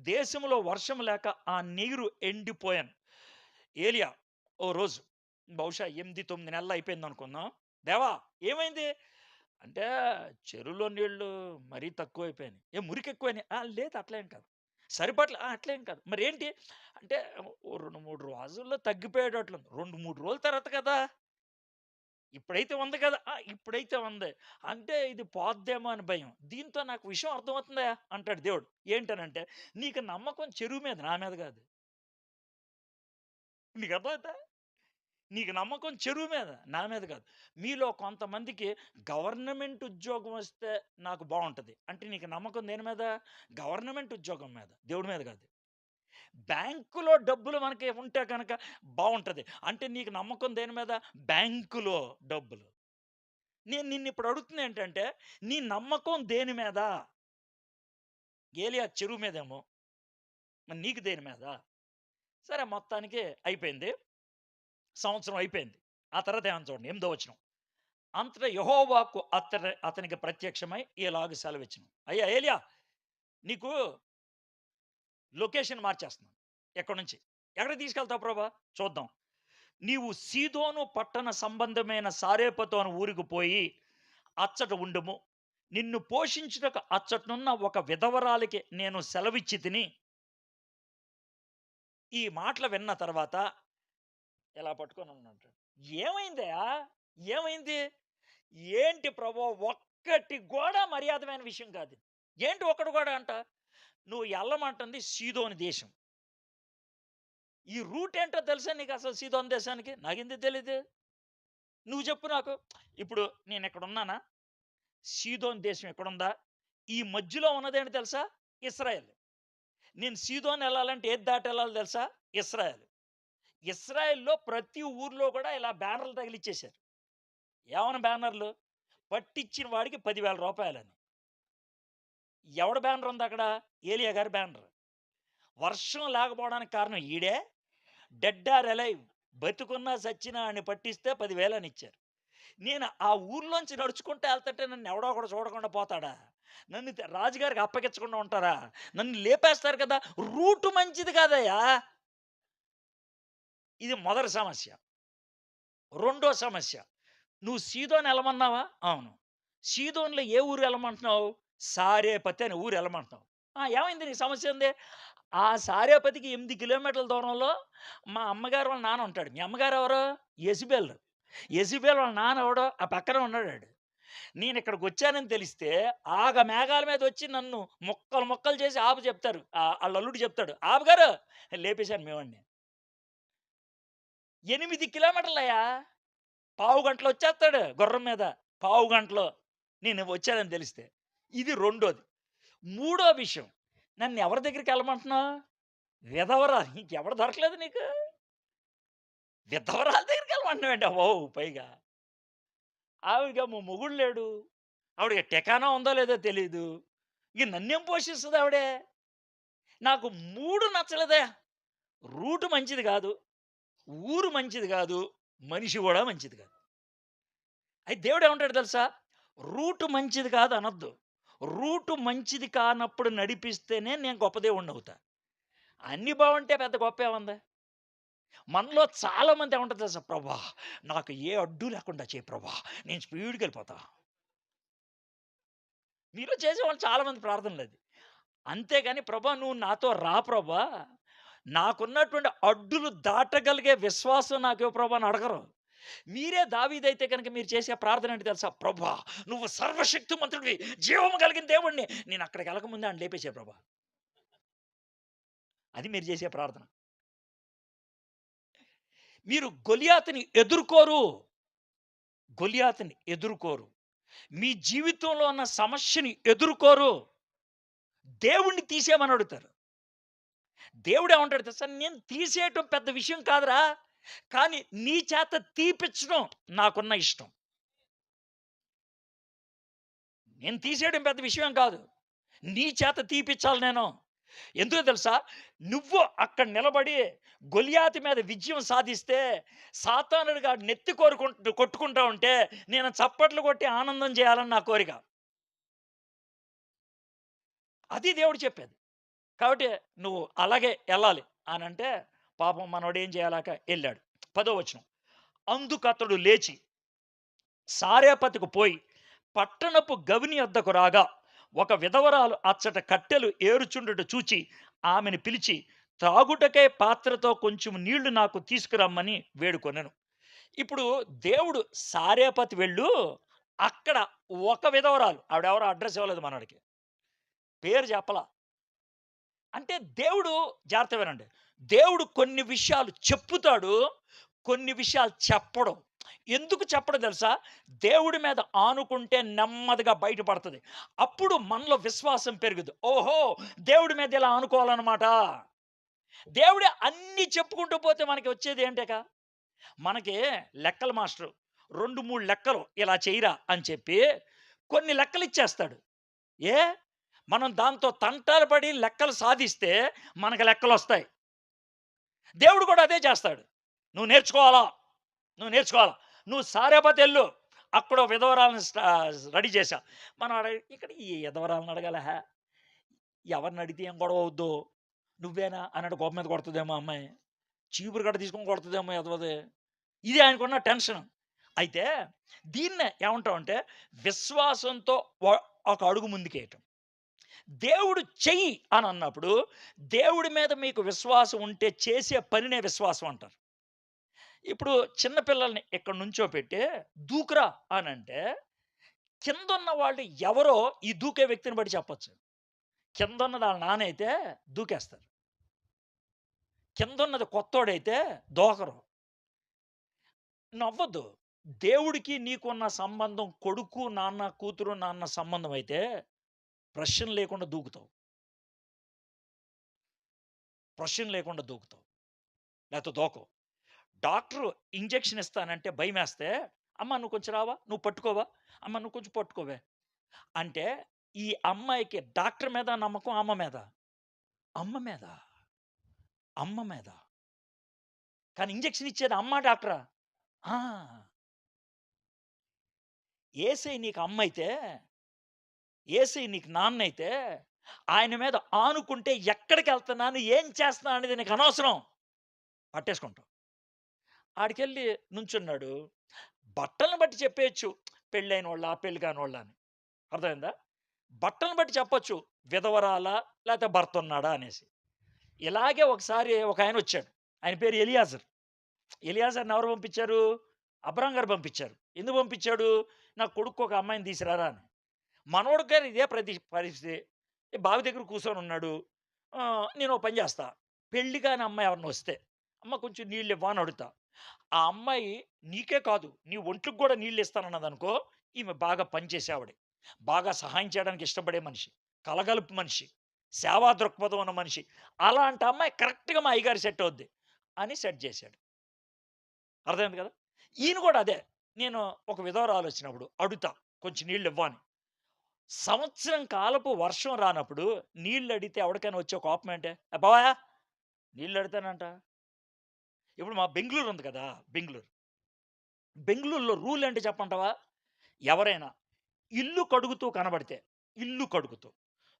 దేశంలో వర్షం లేక ఆ నీరు ఎండిపోయాను. ఏలియా ఓ రోజు బహుశా 8, 9 నెలలు అయిపోయిందనుకుందాం. దేవా ఏమైంది? అంటే చెరువులో నీళ్ళు మరీ తక్కువైపోయినాయి. మురికెక్కువైనాయి. లేదు అట్లేం కాదు. సరిపట్ల అట్లేం కాదు. మరేంటి? అంటే ఓ 2, 3 రోజుల్లో తగ్గిపోయేటట్లుంది. 2, 3 రోజుల తర్వాత కదా! ఇప్పుడైతే ఉంది కదా! ఇప్పుడైతే ఉంది. అంటే ఇది పోద్దేమో అని భయం. దీంతో నాకు విషయం అర్థమవుతుందా అంటాడు దేవుడు. ఏంటనంటే, నీకు నమ్మకం చెరువు మీద, నా మీద కాదు. నీకు అర్థమవుతా? నీకు నమ్మకం చెరువు మీద, నా మీద కాదు. మీలో కొంతమందికి గవర్నమెంట్ ఉద్యోగం వస్తే నాకు బావుంటది. అంటే నీకు నమ్మకం దేని మీద? గవర్నమెంట్ ఉద్యోగం మీద, దేవుడి మీద కాదు. బ్యాంకులో డబ్బులు మనకి ఉంటే కనుక బావుంటది. అంటే నీకు నమ్మకం దేని మీద? బ్యాంకులో డబ్బులు. నేను నిన్నిప్పుడు అడుగుతుంది ఏంటంటే, నీ నమ్మకం దేని మీద? ఏలియా చెరువు మీదేమో. మరి నీకు దేని మీద? సరే మొత్తానికి అయిపోయింది. సంవత్సరం అయిపోయింది. ఆ తర్వాత ఏమని చూడండి 8దో వచనం. అంతటా యెహోవా వాక్కు అతనికి ప్రత్యక్షమై ఇలాగ సెలవిచ్చెను. అయ్యా ఏలియా నీకు లొకేషన్ మార్చేస్తున్నాను. ఎక్కడి నుంచి? ఎక్కడికి తీసుకెళ్తావు ప్రభా? చూద్దాం. నీవు సీదోను పట్టణ సంబంధమైన సారేపతు అను ఊరికి పోయి అచ్చట ఉండుము. నిన్ను పోషించుటకు అచ్చటనున్న ఒక విధవరాలికి నేను సెలవిచ్చి తిని ఈ మాటలు విన్న తర్వాత ఇలా పట్టుకొని ఉన్నాడు. ఏమైందయ్యా? ఏమైంది? ఏంటి ప్రభు ఒక్కటి కూడా మర్యాదమైన విషయం కాదు. ఏంటి ఒక్కటి కూడా అంట? నువ్వు ఎళ్ళమంటుంది సీదోను దేశం. ఈ రూట్ ఏంటో తెలుసా నీకు అసలు సీదోను దేశానికి? నాకెందుకు తెలీదు? నువ్వు చెప్పు నాకు. ఇప్పుడు నేనిక్కడున్నానా? సీదోను దేశం ఎక్కడుందా? ఈ మధ్యలో ఉన్నదేంటి తెలుసా? ఇశ్రాయేల్. నేను సీదోను ఎళ్ళాలంటే ఏది దాటి ఎళ్ళాలో తెలుసా? ఇశ్రాయేల్. ఇశ్రాయేల్‌లో ప్రతి ఊర్లో కూడా ఇలా బ్యానర్‌లు తగిలిచ్చేశారు. ఏమని బ్యానర్‌లు? పట్టిచ్చిన వాడికి రూ. 10,000 ఎవడి బ్యానర్ ఉందక్కడ? ఏలియా గారి బ్యానర్. వర్షం లేకపోవడానికి కారణం ఈడే. డెడ్ ఆర్ అలైవ్ బతికున్నా సచ్చినా ఆడిని పట్టిస్తే 10,000 అని ఇచ్చారు. నేను ఆ ఊర్లోంచి నడుచుకుంటూ ఎళ్తుంటే నన్ను ఎవడో ఒకడు చూడకుండా పోతాడా? నన్ను రాజుగారికి అప్పగించకుండా ఉంటారా? నన్ను లేపేస్తారు కదా! రూట్ మంచిది కాదయ్యా! ఇది మొదటి సమస్య. రెండో సమస్య. నువ్వు సీదోను ఎళ్ళమన్నావా? అవును. సీదోనులో ఏ ఊరు ఎళ్ళమంటున్నావు? సారేపతి అనే ఊరు ఎళ్ళమంటున్నావు. ఏమైంది నీకు సమస్య ఏంది? ఆ సారేపతికి 8 కిలోమీటర్ల దూరంలో మా అమ్మగారు వాళ్ళ నాన్న ఉంటాడు. మీ అమ్మగారు ఎవరు? యెజబెల్. యెజబెల్ వాళ్ళ నాన్న ఎవడో ఆ పక్కనే ఉన్నాడాడు. నేనిక్కడికొచ్చానని తెలిస్తే ఆగ మేఘాల మీదొచ్చి నన్ను ముక్కలు ముక్కలు చేసి చెప్తారు. ఆళ్ళ అల్లుడు చెప్తాడు. ఆపుగారు లేపేశాను మీ వాడిని. 8 కిలోమీటర్లయ్యా! పావుగంటలో వచ్చేస్తాడు గుర్రం మీద. పావుగంటలో నేను వచ్చానని తెలిస్తే. ఇది రెండోది. మూడో విషయం. నన్నెవరి దగ్గరికెళ్ళమంటున్నావు? విధవరాలు. ఇంకెవడు దొరకలేదు నీకు? విధవరాలు దగ్గరికెళ్ళమంటున్నావేంటి పైగా. ఆవిడకి మొగుడు లేడు. ఆవిడకి టెకానా ఉందో లేదో తెలీదు. ఇక నన్నేం పోషిస్తది ఆవిడే? నాకు 3 నచ్చలేదయ్యా. రూట్ మంచిది కాదు. ఊరు మంచిది కాదు. మనిషి గూడా మంచిది కాదు. అయితే దేవుడేమంటాడో తెలుసా? రూట్ మంచిది కాదు అనొద్దు. రూట్ మంచిది కానప్పుడు నడిపిస్తేనే నేను గొప్ప దేవుడినవుతా. అన్నీ బావుంటే పెద్ద గొప్పేముంది? మనలో చాలామంది ఏమంటారు తెలుసా? ప్రభా! నాకు ఏ అడ్డు లేకుండా చెయ్యి ప్రభా! నేను స్పీడ్‌కెళ్ళిపోతా. మీలో చేసేవాళ్ళు చాలామంది ప్రార్థనలది. అంతేగాని ప్రభా! నువ్వు నాతో రా ప్రభా! నాకున్నటువంటి అడ్డులు దాటగలిగే విశ్వాసం నాకివ్వు ప్రభా! అని అడగరు. మీరే దావీదైతే గనుక మీరు చేసే ప్రార్థన ఏంటి తెలుసా? ప్రభా! నువ్వు సర్వశక్తిమంతుడివి, జీవము కలిగిన దేవుడిని. నేను అక్కడికెళ్ళకముందే ఆడిని లేపేసేయి ప్రభా! అది మీరు చేసే ప్రార్థన. మీరు గొలియాతుని ఎదుర్కోరు. గొలియాతుని ఎదుర్కోరు. మీ జీవితంలో ఉన్న సమస్యని ఎదుర్కోరు. దేవుడిని తీసేయమని అడుగుతారు. దేవుడేమంటాడు తెలుసా? నేను తీసేయటం పెద్ద విషయం కాదురా! కానీ నీ చేత తీపిచ్చడం నాకున్న ఇష్టం. నేను తీసేయడం పెద్ద విషయం కాదు. నీ చేత తీపిచ్చాలి నేను. ఎందుకో తెలుసా? నువ్వు అక్కడ నిలబడి గొలియాతు మీద విజయం సాధిస్తే, సాతానుడు గాడు నెత్తి కొట్టుకుంటా ఉంటే, నేను చప్పట్లు కొట్టి ఆనందం చేయాలని నా కోరిక. అది దేవుడు చెప్పేది. కాబట్టి నువ్వు అలాగే ఎళ్ళాలి అనంటే, పాపం మనోడేం చేయలేక ఎళ్ళాడు. 10వ వచనం. అందుకతడు లేచి సారేపతుకు పోయి పట్టణపు గవిని యొద్దకు రాగా, ఒక విధవరాలు అచ్చట కట్టెలు ఏరుచుండుట చూచి ఆమెను పిలిచి, త్రాగుటకై పాత్రతో కొంచెం నీళ్లు నాకు తీసుకురమ్మని వేడుకొనెను. ఇప్పుడు దేవుడు సారేపతి వెళ్ళు, అక్కడ ఒక విధవరాలు, ఆవిడెవరో అడ్రెస్ ఇవ్వలేదు మనోడికి. పేరు చెప్పలా. అంటే దేవుడు, జాగ్రత్తగా వినండి. దేవుడు కొన్ని విషయాలు చెప్పుతాడు, కొన్ని విషయాలు చెప్పడు. ఎందుకు చెప్పడో తెలుసా? దేవుడి మీద ఆనుకుంటే నెమ్మదిగా బయటపడతది. అప్పుడు మనలో విశ్వాసం పెరుగుద్ది. ఓహో! దేవుడి మీద ఇలా ఆనుకోవాలనమాట. దేవుడే అన్నీ చెప్పుకుంటూ పోతే మనకి వచ్చేది ఏంటిక? మనకి లెక్కల మాస్టరు 2, 3 లెక్కలు ఇలా చెయ్యరా అని చెప్పి కొన్ని లెక్కలిచ్చేస్తాడు. ఏ? మనం దాంతో తంటాలు పడి లెక్కలు సాధిస్తే మనకు లెక్కలొస్తాయి. దేవుడు కూడా అదే చేస్తాడు. నువ్వు నేర్చుకోవాలా, నువ్వు నేర్చుకోవాలా. నువ్వు సారేపతెళ్ళు. అక్కడో విధవరాలను రెడీ చేశా. మనం ఇక్కడ ఈ విధవరాలను అడగాలా? ఎవరినడిగితే ఏం గొడవ అవుద్దో? నువ్వేనా అన్నట్టు కోపం మీద కొడతదేమో అమ్మాయి. చీపురు కట్ట తీసుకొని కొడతదేమో ఎదవది. ఇది ఆయనకున్న టెన్షన్. అయితే దీన్నే ఏమంటామంటే విశ్వాసంతో ఒక అడుగు ముందుకేయటం. దేవుడు చెయ్యి అని అన్నప్పుడు, దేవుడి మీద మీకు విశ్వాసం ఉంటే చేసే పనినే విశ్వాసం అంటారు. ఇప్పుడు చిన్న పిల్లల్ని ఇక్కడ నుంచోపెట్టి దూకురా అనంటే, కిందున్న వాళ్ళు ఎవరో ఈ దూకే వ్యక్తిని బట్టి చెప్పొచ్చు. కిందున్నది ఆళ్ళ నాన్న అయితే దూకేస్తారు. కిందున్నది కొత్తోడైతే దూకరు. నవ్వొద్దు. దేవుడికి నీకున్న సంబంధం కొడుకు, నాన్న, కూతురు, నాన్న సంబంధం అయితే ప్రశ్న లేకుండా దూకుతావు. ప్రశ్న లేకుండా దూకుతావు. లేకపోతే దూకవు. డాక్టరు ఇంజెక్షన్ ఇస్తానంటే భయమేస్తే, "అమ్మ నువ్వు కొంచెం రావా? నువ్వు పట్టుకోవా? అమ్మ నువ్వు కొంచెం పట్టుకోవే." అంటే ఈ అమ్మాయికి డాక్టర్ మీద నమ్మకం, అమ్మ మీద? అమ్మ మీద. అమ్మ మీద. కానీ ఇంజెక్షన్ ఇచ్చేది అమ్మా, డాక్టరా? ఆ! యేసయ్య నీకు అమ్మయితే, యేసయ్య నీకు నాన్నయితే, ఆయన మీద ఆనుకుంటే ఎక్కడికెళ్తున్నాను, ఏం చేస్తున్నాను అనేది నీకు అనవసరం. పట్టేసుకుంటావు. ఆడికెళ్ళి నుంచున్నాడు. బట్టలను బట్టి చెప్పేయొచ్చు. పెళ్ళైనోళ్ళా? పెళ్లి కానోళ్ళా అని. అర్థమైందా? బట్టలను బట్టి చెప్పొచ్చు. విధవరాలా? లేతే భర్తున్నాడా అనేసి. ఇలాగే ఒకసారి ఒకాయనొచ్చాడు. ఆయన పేరు ఎలియాజర్. ఎలియాజర్‌ని ఎవరు పంపించారు? అబ్రాహాం గారు పంపించారు. ఎందుకు పంపించాడు? నా కొడుక్కి ఒక అమ్మాయిని తీసుకురారా అని. మనవడు గారు ఇదే పరిస్థితి. బావి దగ్గర కూర్చొనున్నాడు. నేనో పని చేస్తా. పెళ్లి కాని అమ్మాయి ఎవరైనా వస్తే, "అమ్మ కొంచెం నీళ్ళివ్వా" అని అడుగుతా. ఆ అమ్మాయి నీకే కాదు, నీ ఒంట్లికి గూడా నీళ్ళిస్తానన్నదనుకో, ఈమె బాగా పనిచేసే ఆవిడ. బాగా సహాయం చేయడానికి ఇష్టపడే మనిషి. కలగలుపు మనిషి. సేవా దృక్పథం ఉన్న మనిషి. అలాంటి అమ్మాయి కరెక్ట్‌గా మా అయ్యగారికి సెట్ అవుద్ది అని సెట్ చేశాడు. అర్థమైంది కదా! ఈయన కూడా అదే. నేను ఒక విధవరాలొచ్చినప్పుడు అడుగుతా, "కొంచెం నీళ్ళివ్వా" అని. సంవత్సరం కాలపు వర్షం రానప్పుడు నీళ్ళడిగితే ఎవడికైనా వచ్చే కోపం ఏంటి? బావయ్య నీళ్ళడితానంట. ఇప్పుడు మా బెంగుళూరు ఉంది కదా! బెంగుళూరు. బెంగుళూరులో రూల్ ఏంటి చెప్పంటావా? ఎవరైనా ఇల్లు కడుగుతూ కనబడితే, ఇల్లు కడుగుతూ,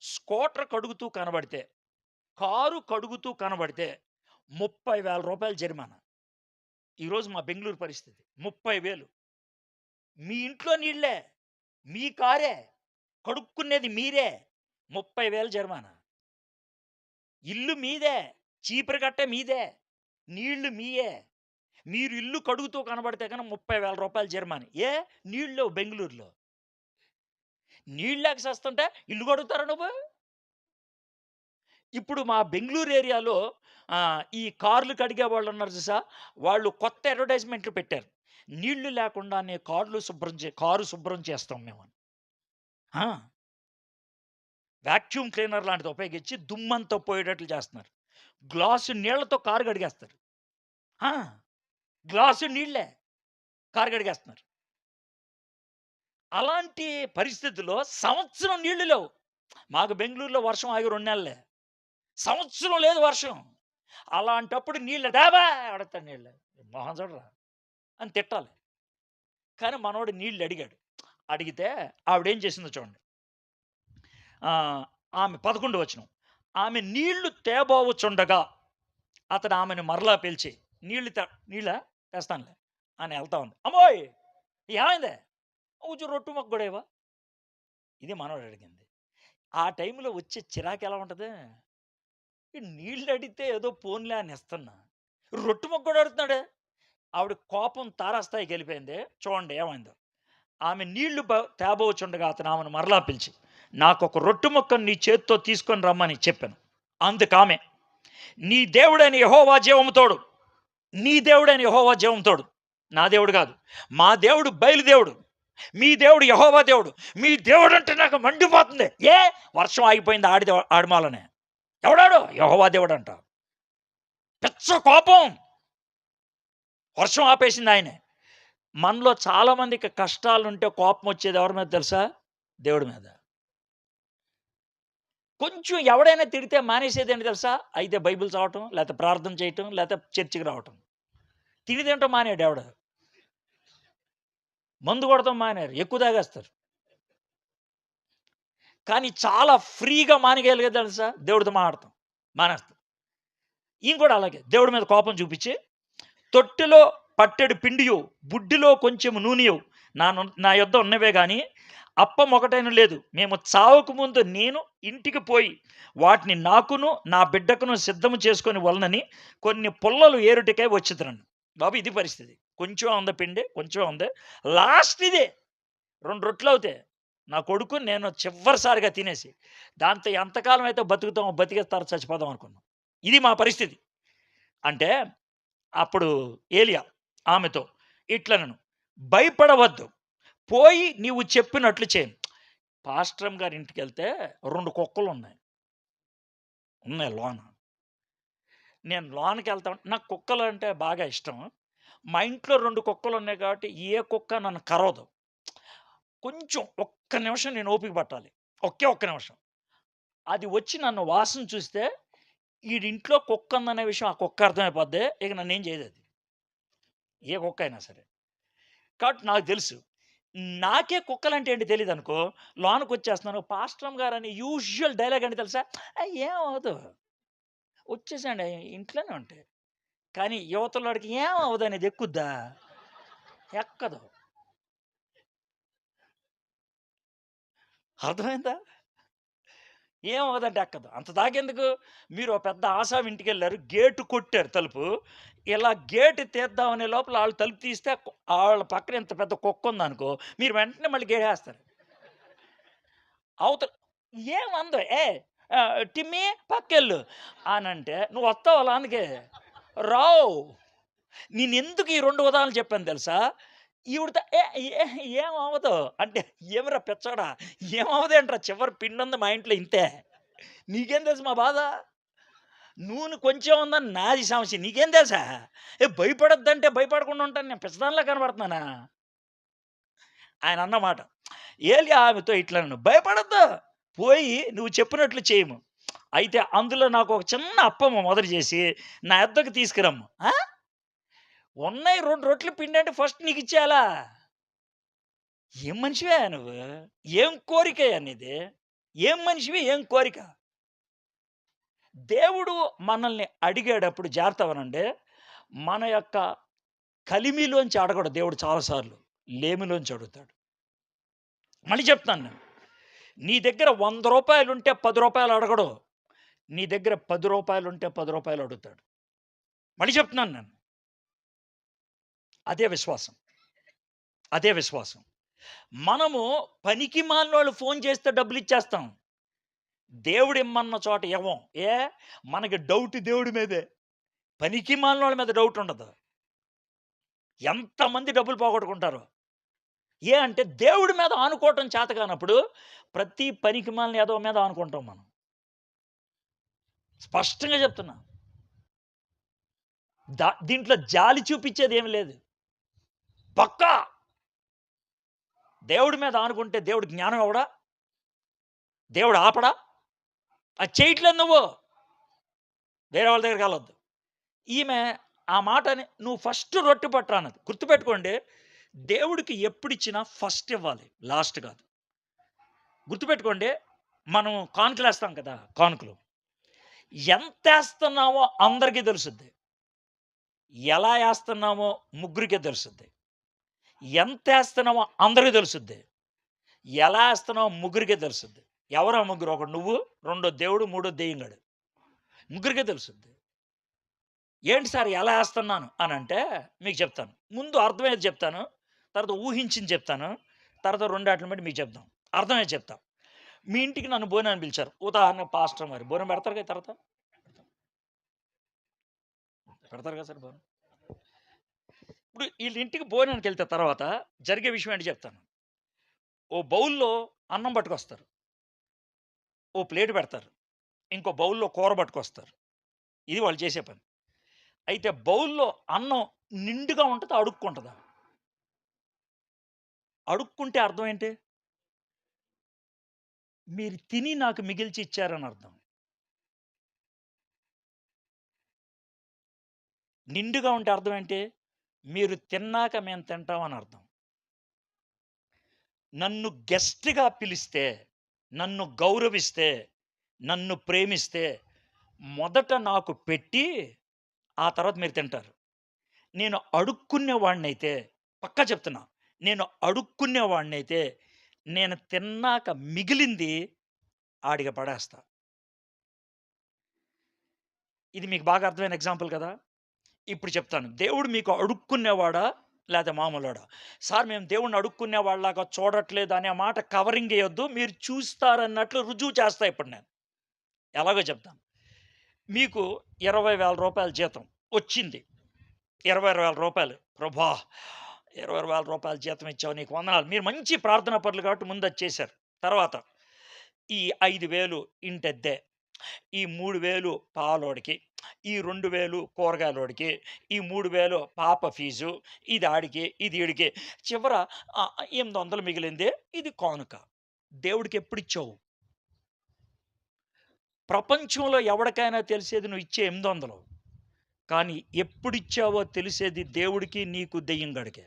స్కూటర్ కడుగుతూ కనబడితే, కారు కడుగుతూ కనబడితే రూ. 30,000 జరిమానా. ఈరోజు మా బెంగుళూరు పరిస్థితి. 30,000. మీ ఇంట్లో నీళ్ళే, మీ కారే, కడుక్కునేది మీరే. 30,000 జరిమానా. ఇల్లు మీదే, చీపురు కట్ట మీదే, నీళ్లు మీయే. మీరు ఇల్లు కడుగుతూ కనబడితే గనక రూ. 30,000 జరిమానా. నీళ్ళు లేవు బెంగుళూరులో. నీళ్ళు లేక సస్తుంటే ఇల్లు కడుగుతారా నువ్వు? ఇప్పుడు మా బెంగుళూరు ఏరియాలో ఈ కార్లు కడిగే వాళ్ళున్నారు చూసా? వాళ్ళు కొత్త అడ్వర్టైజ్‌మెంట్లు పెట్టారు. నీళ్లు లేకుండానే కారు శుభ్రం చేస్తాం మేమని. ఆ! వాక్యూమ్ క్లీనర్ లాంటిది ఉపయోగించి దుమ్మంతా పోయేటట్లు చేస్తున్నారు. గ్లాసు నీళ్లతో కారు కడిగేస్తారు. ఆ! గ్లాసు నీళ్ళే కారు కడిగేస్తున్నారు. అలాంటి పరిస్థితుల్లో సంవత్సరం నీళ్లు లేవు. మాకు బెంగుళూరులో వర్షం ఆగి 2 నెలలే. సంవత్సరం లేదు వర్షం. అలాంటప్పుడు నీళ్ళు డాబా ఎవడతాడు నీళ్ళు? మొహం చూడరా అని తిట్టాలి. కానీ మనోడు నీళ్ళు అడిగాడు. అడిగితే ఆవిడేం చేసిందో చూడండి. ఆమె 11 వచనం. ఆమె నీళ్లు తేబోవచుండగా అతడు ఆమెను మరలా పిలిచి నీళ్ళా తెస్తానులే అని వెళ్తా ఉంది. అమ్మోయ్! ఏమైందే? కొంచెం రొట్టు మొక్క కూడా ఇవ్వా? ఇది మనోడు అడిగింది. ఆ టైంలో వచ్చే చిరాకు ఎలా ఉంటది? ఈ నీళ్ళు అడిగితే ఏదో పోన్లే అని ఇస్తున్నా. రొట్టు మొక్క కూడా అడుగుతున్నాడే. ఆవిడ కోపం తారాస్థాయికి వెళ్ళిపోయింది. చూడండి ఏమైందో. ఆమె నీళ్లు తేబోచుండగా అతను ఆమెను మరలా పిలిచి, నాకొక రొట్టు ముక్కను నీ చేత్తో తీసుకొని రమ్మని చెప్పాను. అందుకామె, నీ దేవుడైన యెహోవా జీవము తోడు, నీ దేవుడైన యెహోవా జీవము తోడు, నా దేవుడు కాదు, మా దేవుడు బయలుదేవుడు, మీ దేవుడు యెహోవా దేవుడు, మీ దేవుడు అంటే నాకు మండిపోతుంది. ఏ వర్షం ఆగిపోయింది ఆడిమాలనే. ఎవడాడు? యెహోవా దేవుడు అంట. పిచ్చ కోపం. వర్షం ఆపేసింది ఆయనే. మనలో చాలామందికి కష్టాలుంటే కోపం వచ్చేది ఎవరి మీద తెలుసా? దేవుడి మీద. కొంచెం ఎవడైనా తిడితే మానేసేదేంటి తెలుసా? అయితే బైబిల్ చదవటం, లేతే ప్రార్థన చేయటం, లేతే చర్చికి రావటం. తిండి తినటం మానేయడు ఎవడు. మందు కొడతాం మానేరు. ఎక్కువ తాగేస్తారు. కానీ చాలా ఫ్రీగా మానేయగలిగేది తెలుసా? దేవుడితో మాట్లాడతాం. మానేస్తాం. ఈయన కూడా అలాగే దేవుడి మీద కోపం చూపించి, తొట్టెలో పట్టెడు పిండియు, బుడ్డిలో కొంచెం నూనెయు నా యొద్ద ఉన్నవే గాని అప్పం ఒకటైన లేదు. మేము చావుకు ముందు నేను ఇంటికి పోయి వాటిని నాకును నా బిడ్డకును సిద్ధము చేసుకొని వలనని కొన్ని పుల్లలు ఏరుటికై వచ్చిద్రను. బాబు ఇది పరిస్థితి. కొంచెం ఉంది పిండి, కొంచెం ఉంది. లాస్ట్ ఇదే 2 రొట్టెలు అవుతాయి. నా కొడుకు నేను చివరిసారిగా తినేసి దాంతో ఎంతకాలం అయితే బతుకుతామో బతికేస్తారు చచ్చిపోదాం అనుకున్నాం. ఇది మా పరిస్థితి. అంటే అప్పుడు ఏలియా ఆమెతో ఇట్లనను, భయపడవద్దు, పోయి నీవు చెప్పినట్లు చేయి. పాస్టరమ్మ గారి ఇంటికెళ్తే 2 కుక్కలున్నాయి. ఉన్నాయి లోన. నేను లోనకెళ్తా నాకు కుక్కలు అంటే బాగా ఇష్టం. మా ఇంట్లో 2 కుక్కలున్నాయి కాబట్టి ఏ కుక్క నన్ను కరవదు. కొంచెం ఒక్క నిమిషం నేను ఓపిక పట్టాలి. ఒక్క నిమిషం. అది వచ్చి నన్ను వాసన చూస్తే ఈడింట్లో కుక్క ఉందనే విషయం ఆ కుక్క అర్థమైపోద్ది. ఇక నన్నేం చేయదది. ఏ కుక్క అయినా సరే. కాబట్టి నాకు తెలుసు. నాకే కుక్కలంటే ఏంటి తెలీదనుకో, లోనకొచ్చేస్తున్నాను. పాస్టరమ్మ గారని యూజువల్ డైలాగ్ ఏంటి తెలుసా? ఏమవ్వదు. వచ్చేసేయండి ఇంట్లోనే ఉంటాయి. కానీ యువతలోడికి ఏమవ్వదనేది ఎక్కుద్దా? ఎక్కదు. అర్థమైందా? ఏమవ్వదంటే ఎక్కదు. అంత దాకెందుకు? మీరు ఓ పెద్ద ఆసామి ఇంటికెళ్లారు. గేటు కొట్టారు తలుపు. ఇలా గేటు తీద్దామనే లోపల ఆళ్ళు తలుపు తీస్తే ఆళ్ళ పక్కన ఇంత పెద్ద కుక్కుందనుకో, మీరు వెంటనే మళ్ళీ గేటేస్తారు. అవతల ఏమందో టిమ్మీ పక్కెళ్ళు అనంటే నువ్వు వస్తావు లోనకి. రావు. నేనెందుకు ఈ 2 ఉదాహరణలు చెప్పాను తెలుసా? ఈవిడతో ఏమవ్వదు అంటే, ఏమిరా పిచ్చోడా ఏమవ్వదేంట్రా చివరి పిండుంది మా ఇంట్లో ఇంతే. నీకేం తెలుసు మా బాధ? నూనె కొంచెం ఉందని నాది సమస్య. నీకేం తెలుసా? భయపడొద్దంటే భయపడకుండా ఉంటాను. నేను పిచ్చదానిలా కనబడుతున్నానా? ఆయన అన్నమాట. ఏలియా ఆమెతో ఇట్లనెను, భయపడొద్దు. పోయి నువ్వు చెప్పినట్లు చేయము. అయితే అందులో నాకు ఒక చిన్న అప్పము మొదలు చేసి నా యొద్దకు తీసుకురమ్ము. ఉన్నాయి 2 రొట్టెల పిండి అంటే ఫస్ట్ నీకిచ్చేయాలా? ఏం మనిషివే నువ్వు? ఏం కోరికయ్యా నీది? ఏం మనిషివి? ఏం కోరిక? దేవుడు మనల్ని అడిగేటప్పుడు జాగ్రత్త వినండి. మన యొక్క కలిమిలోంచి అడగడు దేవుడు చాలా సార్లు. లేమిలోంచి అడుగుతాడు. మళ్ళీ చెప్తాను నేను. నీ దగ్గర రూ. 100 ఉంటే రూ. 10 అడగడు. నీ దగ్గర రూ. 10 ఉంటే రూ. 10 అడుగుతాడు. మళ్ళీ చెప్తున్నాను నేను. అదే విశ్వాసం. అదే విశ్వాసం. మనము పనికిమాలినోళ్ళు ఫోన్ చేస్తే డబ్బులిచ్చేస్తాం. దేవుడు ఇమ్మన్న చోట ఇవ్వం. మనకి డౌట్ దేవుడి మీదే. పనికిమాలినోళ్ళ మీద డౌట్ ఉండదు. ఎంతమంది డబ్బులు పోగొట్టుకుంటారో. అంటే దేవుడి మీద ఆనుకోవటం చేత కానప్పుడు ప్రతి పనికిమాలిన ఎదవ మీద ఆనుకుంటాం మనం. స్పష్టంగా చెప్తున్నా. దీంట్లో జాలి చూపించేది ఏమి లేదు. పక్కా దేవుడి మీద ఆనుకుంటే దేవుడు జ్ఞానం ఇవ్వడా? దేవుడు ఆపడా? అది చేయట్లేదు నువ్వు. వేరే వాళ్ళ దగ్గరికి వెళ్ళొద్దు. ఈమె ఆ మాటని నువ్వు ఫస్ట్ రొట్టె పట్టురా అన్నది. గుర్తుపెట్టుకోండి, దేవుడికి ఎప్పుడిచ్చినా ఫస్ట్ ఇవ్వాలి, లాస్ట్ కాదు. గుర్తుపెట్టుకోండి, మనం కానుకలేస్తాం కదా! కానుకలు. ఎంతేస్తున్నామో అందరికీ తెలుసుద్ది. ఎలా ఏస్తున్నామో ముగ్గురికే తెలుసుద్ది. ఎంతేస్తున్నామో అందరికీ తెలుసుద్ది. ఎలా ఏస్తున్నామో ముగ్గురికే తెలుసుద్ది. ఎవరా ముగ్గురు? ఒకడు నువ్వు, రెండో దేవుడు, మూడో దెయ్యంగాడు. ముగ్గురికే తెలుసుద్ది. ఏంటి సార్ ఎలా ఏస్తున్నాను అనంటే మీకు చెప్తాను. ముందు అర్థమయ్యేది చెప్తాను. తర్వాత ఊహించింది చెప్తాను. తర్వాత రెండాటిని బట్టి మీకు చెప్దాం. అర్థమయ్యేది చెప్తా. మీ ఇంటికి నన్ను భోజనానికి పిలిచారు. ఉదాహరణకు పాస్టర్ మరి. భోజనం పెడతారు కదా తర్వాత? పెడతారు కదా సార్ భోజనం. ఇప్పుడు ఈళ్ళ ఇంటికి భోజనానికెళ్తే తర్వాత జరిగే విషయం ఏంటి చెప్తాను. ఓ బౌల్‌లో అన్నం పట్టుకొస్తారు. ఓ ప్లేట్ పెడతారు. ఇంకో బౌల్‌లో కూర పట్టుకొస్తారు. ఇది వాళ్ళు చేసే పని. అయితే బౌల్‌లో అన్నం నిండుగా ఉంటదా? అడుక్కుంటదా? అడుక్కుంటే అర్థం ఏంటి? మీరు తిని నాకు మిగిల్చి ఇచ్చారని అర్థం. నిండుగా ఉంటే అర్థం ఏంటి? మీరు తిన్నాక మేము తింటాం అని అర్థం. నన్ను గెస్ట్‌గా పిలిస్తే, నన్ను గౌరవిస్తే, నన్ను ప్రేమిస్తే మొదట నాకు పెట్టి, ఆ తర్వాత మీరు తింటారు. నేను అడుక్కునేవాడినైతే పక్కా చెప్తున్నా. నేను అడుక్కునేవాడినైతే నేను తిన్నాక మిగిలింది ఆడికి పడేస్తా. ఇది మీకు బాగా అర్థమైన ఎగ్జాంపుల్ కదా! ఇప్పుడు చెప్తాను. దేవుడు మీకు అడుక్కునేవాడా? లేతే మామూలోడా? సార్ మేము దేవుడిని అడుక్కునేవాడిలాగా చూడట్లేదు అనే మాట కవరింగ్ ఎయొద్దు. మీరు చూస్తారన్నట్లు రుజువు చేస్తా ఇప్పుడు నేను. ఎలాగో చెప్తాను. మీకు రూ. 20,000 జీతం వచ్చింది. రూ. 20,000 ప్రభా! రూ. 20,000 జీతం ఇచ్చావు నీకు వందనాలు. మీరు మంచి ప్రార్థనా పరులు కాబట్టి ముందది చేశారు. తర్వాత ఈ 5,000 ఇంటద్దె, ఈ 3,000 పాలోడికి, ఈ 2,000 కూరగాయలోడికి, ఈ 3,000 పాప ఫీజు, ఇది ఆడికి, ఇది ఈడికి. చివర 800 మిగిలింది. ఇది కానుక. దేవుడికెప్పుడిచ్చావు? ప్రపంచంలో ఎవడికైనా తెలిసేది నువ్వు ఇచ్చే 800. కానీ ఎప్పుడిచ్చావో తెలిసేది దేవుడికి, నీకు, దెయ్యంగాడికే.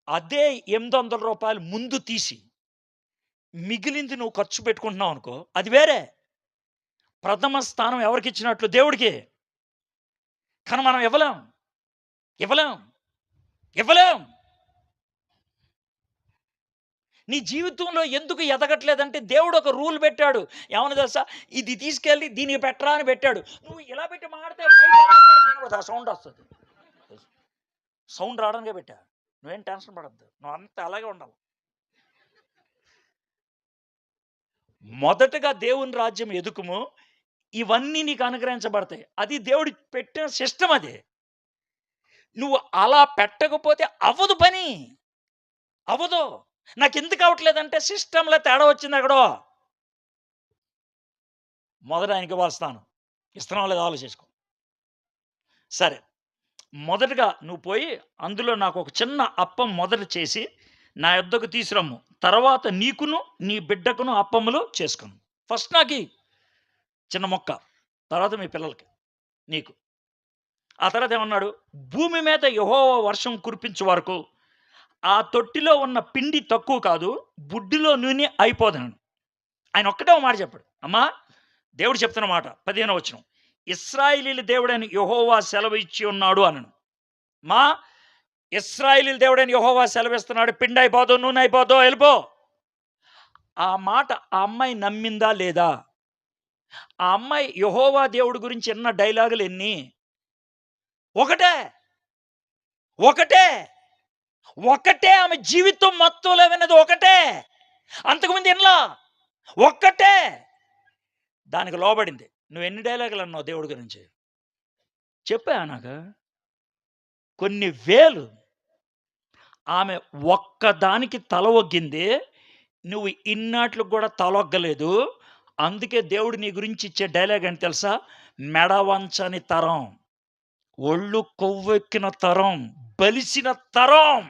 అదే రూ. 800 ముందు తీసి, మిగిలింది నువ్వు ఖర్చు పెట్టుకుంటున్నావనుకో, అది వేరే. ప్రథమ స్థానం ఎవరికిచ్చినట్లు? దేవుడికే. కానీ మనం ఇవ్వలేం. ఇవ్వలేం. ఇవ్వలేం. నీ జీవితంలో ఎందుకు ఎదగట్లేదంటే దేవుడు ఒక రూల్ పెట్టాడు. ఏమని తెలుసా? ఇది తీసుకెళ్ళి దీనికి పెట్టరా అని పెట్టాడు. నువ్వు ఇలా పెట్టి మాడితే ఆ సౌండ్ వస్తది. సౌండ్ రావడానికే పెట్టా. నువ్వేం టెన్షన్ పడొద్దు. నువ్వంతా అలాగే ఉండాలి. మొదటగా దేవుని రాజ్యం ఎదుకుము. ఇవన్నీ నీకు అనుగ్రహించబడతాయి. అది దేవుడు పెట్టిన సిస్టమ్ అది. నువ్వు అలా పెట్టకపోతే అవ్వదు పని. అవ్వదు. నాకెందుకు అవ్వట్లేదంటే సిస్టమ్‌లో తేడా వచ్చింది ఎక్కడో. మొదట ఆయనకి ఇవ్వాలి స్థానం. ఇస్తున్నావో లేదో ఆలోచించుకో. సరే. మొదటగా నువ్వు పోయి అందులో నాకొక చిన్న అప్పం మొదట చేసి నా యొద్దకు తీసురమ్ము. తర్వాత నీకును, నీ బిడ్డకును అప్పములు చేసుకొను. ఫస్ట్ నాకియ్యి చిన్న మొక్క. తర్వాత మీ పిల్లలకి, నీకు. ఆ తర్వాత ఏమన్నాడు? భూమి మీద యెహోవా వర్షం కురిపించు వరకు ఆ తొట్టిలో ఉన్న పిండి తక్కువ కాదు, బుడ్డిలో నూనె అయిపోదనను. ఆయన ఒక్కటే ఒక మాట చెప్పాడు. అమ్మా, దేవుడు చెప్తున్న మాట 15వ వచనం. ఇశ్రాయేలీయుల దేవుడైన యెహోవా సెలవు ఇచ్చి ఉన్నాడు అనను. మా ఇశ్రాయేలీయుల దేవుడైన యెహోవా సెలవిస్తున్నాడు. పిండి అయిపోదు, నూనె అయిపోదు, వెళ్ళిపో. ఆ మాట ఆ అమ్మాయి నమ్మిందా లేదా? ఆ అమ్మాయి యెహోవా దేవుడి గురించి విన్న డైలాగులు ఎన్ని? ఒకటే. ఒకటే. ఒకటే. ఆమె జీవితం మొత్తంలో విన్నది ఒకటే. అంతకుముందు ఇనలా. ఒక్కటే. దానికి లోబడింది. నువ్వెన్ని డైలాగులు అన్నావు దేవుడి గురించి? చెప్పావా నాకు? కొన్ని వేలు. ఆమె ఒక్కదానికి తల ఒగ్గింది. నువ్వు ఇన్నాట్లికి గూడా తలొగ్గలేదు. అందుకే దేవుడు నీ గురించి ఇచ్చే డైలాగ్ ఏంటి తెలుసా? మెడ వంచని తరం, ఒళ్ళు కొవ్వెక్కిన తరం, బలిసిన తరం,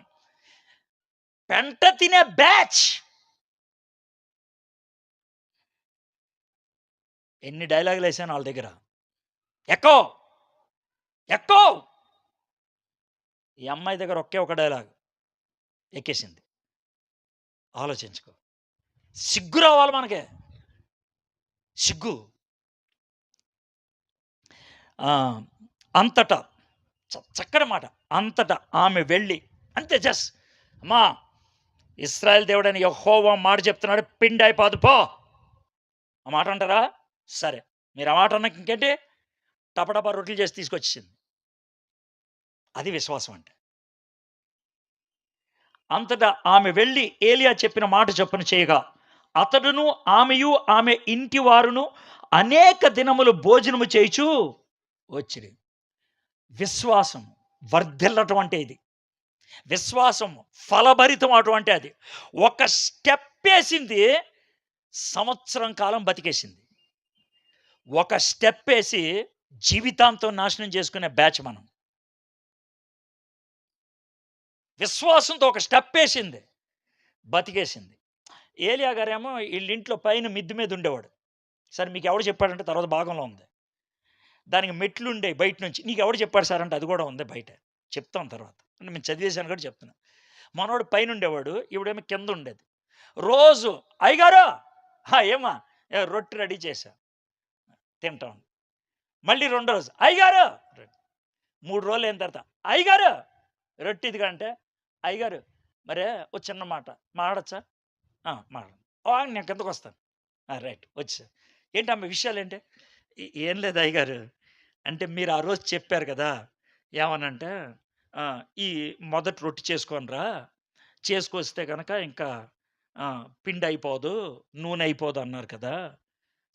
పెంట తినే బ్యాచ్. ఎన్ని డైలాగులు వేసాను వాళ్ళ దగ్గర. ఎక్కో, ఎక్కో. ఈ అమ్మాయి దగ్గర ఒకే ఒక డైలాగ్ ఎక్కేసింది. ఆలోచించుకో. సిగ్గు రావాలి మనకి. సిగ్గు. అంతటా చక్కటి మాట. అంతటా ఆమె వెళ్ళి అంతే జస్ట్ అమ్మా ఇశ్రాయేలు దేవుడని యెహోవా మాట చెప్తున్నాడు, పిండి అయిపోదు పో. ఆ మాట అంటారా? సరే, మీరు ఆ మాట అన్నాక ఇంకేంటి, టపటపా రొట్టెలు చేసి తీసుకొచ్చేసింది. అది విశ్వాసం అంటే. అంతటా ఆమె వెళ్ళి ఏలియా చెప్పిన మాట చొప్పున చేయగా అతడును ఆమెయు ఆమె ఇంటి వారును అనేక దినములు భోజనము చేయుచు వచ్చిరి. విశ్వాసం వర్ధిల్లటం అంటే ఇది. విశ్వాసం ఫలభరితం అటువంటి అది. ఒక స్టెప్ వేసింది, సంవత్సరం కాలం బతికేసింది. ఒక స్టెప్ వేసి జీవితాంతం నాశనం చేసుకునే బ్యాచ్ మనం. విశ్వాసంతో ఒక స్టెప్ వేసింది, బతికేసింది. ఏలియా గారేమో వీళ్ళింట్లో పైన మిద్ది మీద ఉండేవాడు. సరే, మీకు ఎవడు చెప్పాడంటే తర్వాత భాగంలో ఉంది. దానికి మెట్లు ఉండేవి బయట నుంచి. నీకు ఎవడు చెప్పాడు సార్ అంటే అది కూడా ఉంది బయట. చెప్తాం తర్వాత. అంటే మేము చదివేశాను కూడా చెప్తున్నా. మనోడు పైన ఉండేవాడు, ఈవిడేమో కింద ఉండేది. రోజు అయ్యగారు ఏమా రొట్టె రెడీ చేశా, తింటాం. మళ్ళీ రెండో రోజు అయ్యగారు, 3 రోజులు అయిన తర్వాత అయ్యగారు రొట్టె ఇదిగా అంటే, అయ్యగారు మరే ఓ చిన్న మాట మాట్లాడచ్చా? మాట్లాడు. నేను కిందకు వస్తాను. రైట్ వచ్చా. ఏంటమ్మా విషయాలు ఏంటి? ఏం లేదు అయ్యగారు, అంటే మీరు ఆ రోజు చెప్పారు కదా, ఏమనంటే ఈ మొదటి రొట్టె చేసుకోనిరా, చేసుకొస్తే కనుక ఇంకా పిండి అయిపోదు, నూనె అయిపోదు అన్నారు కదా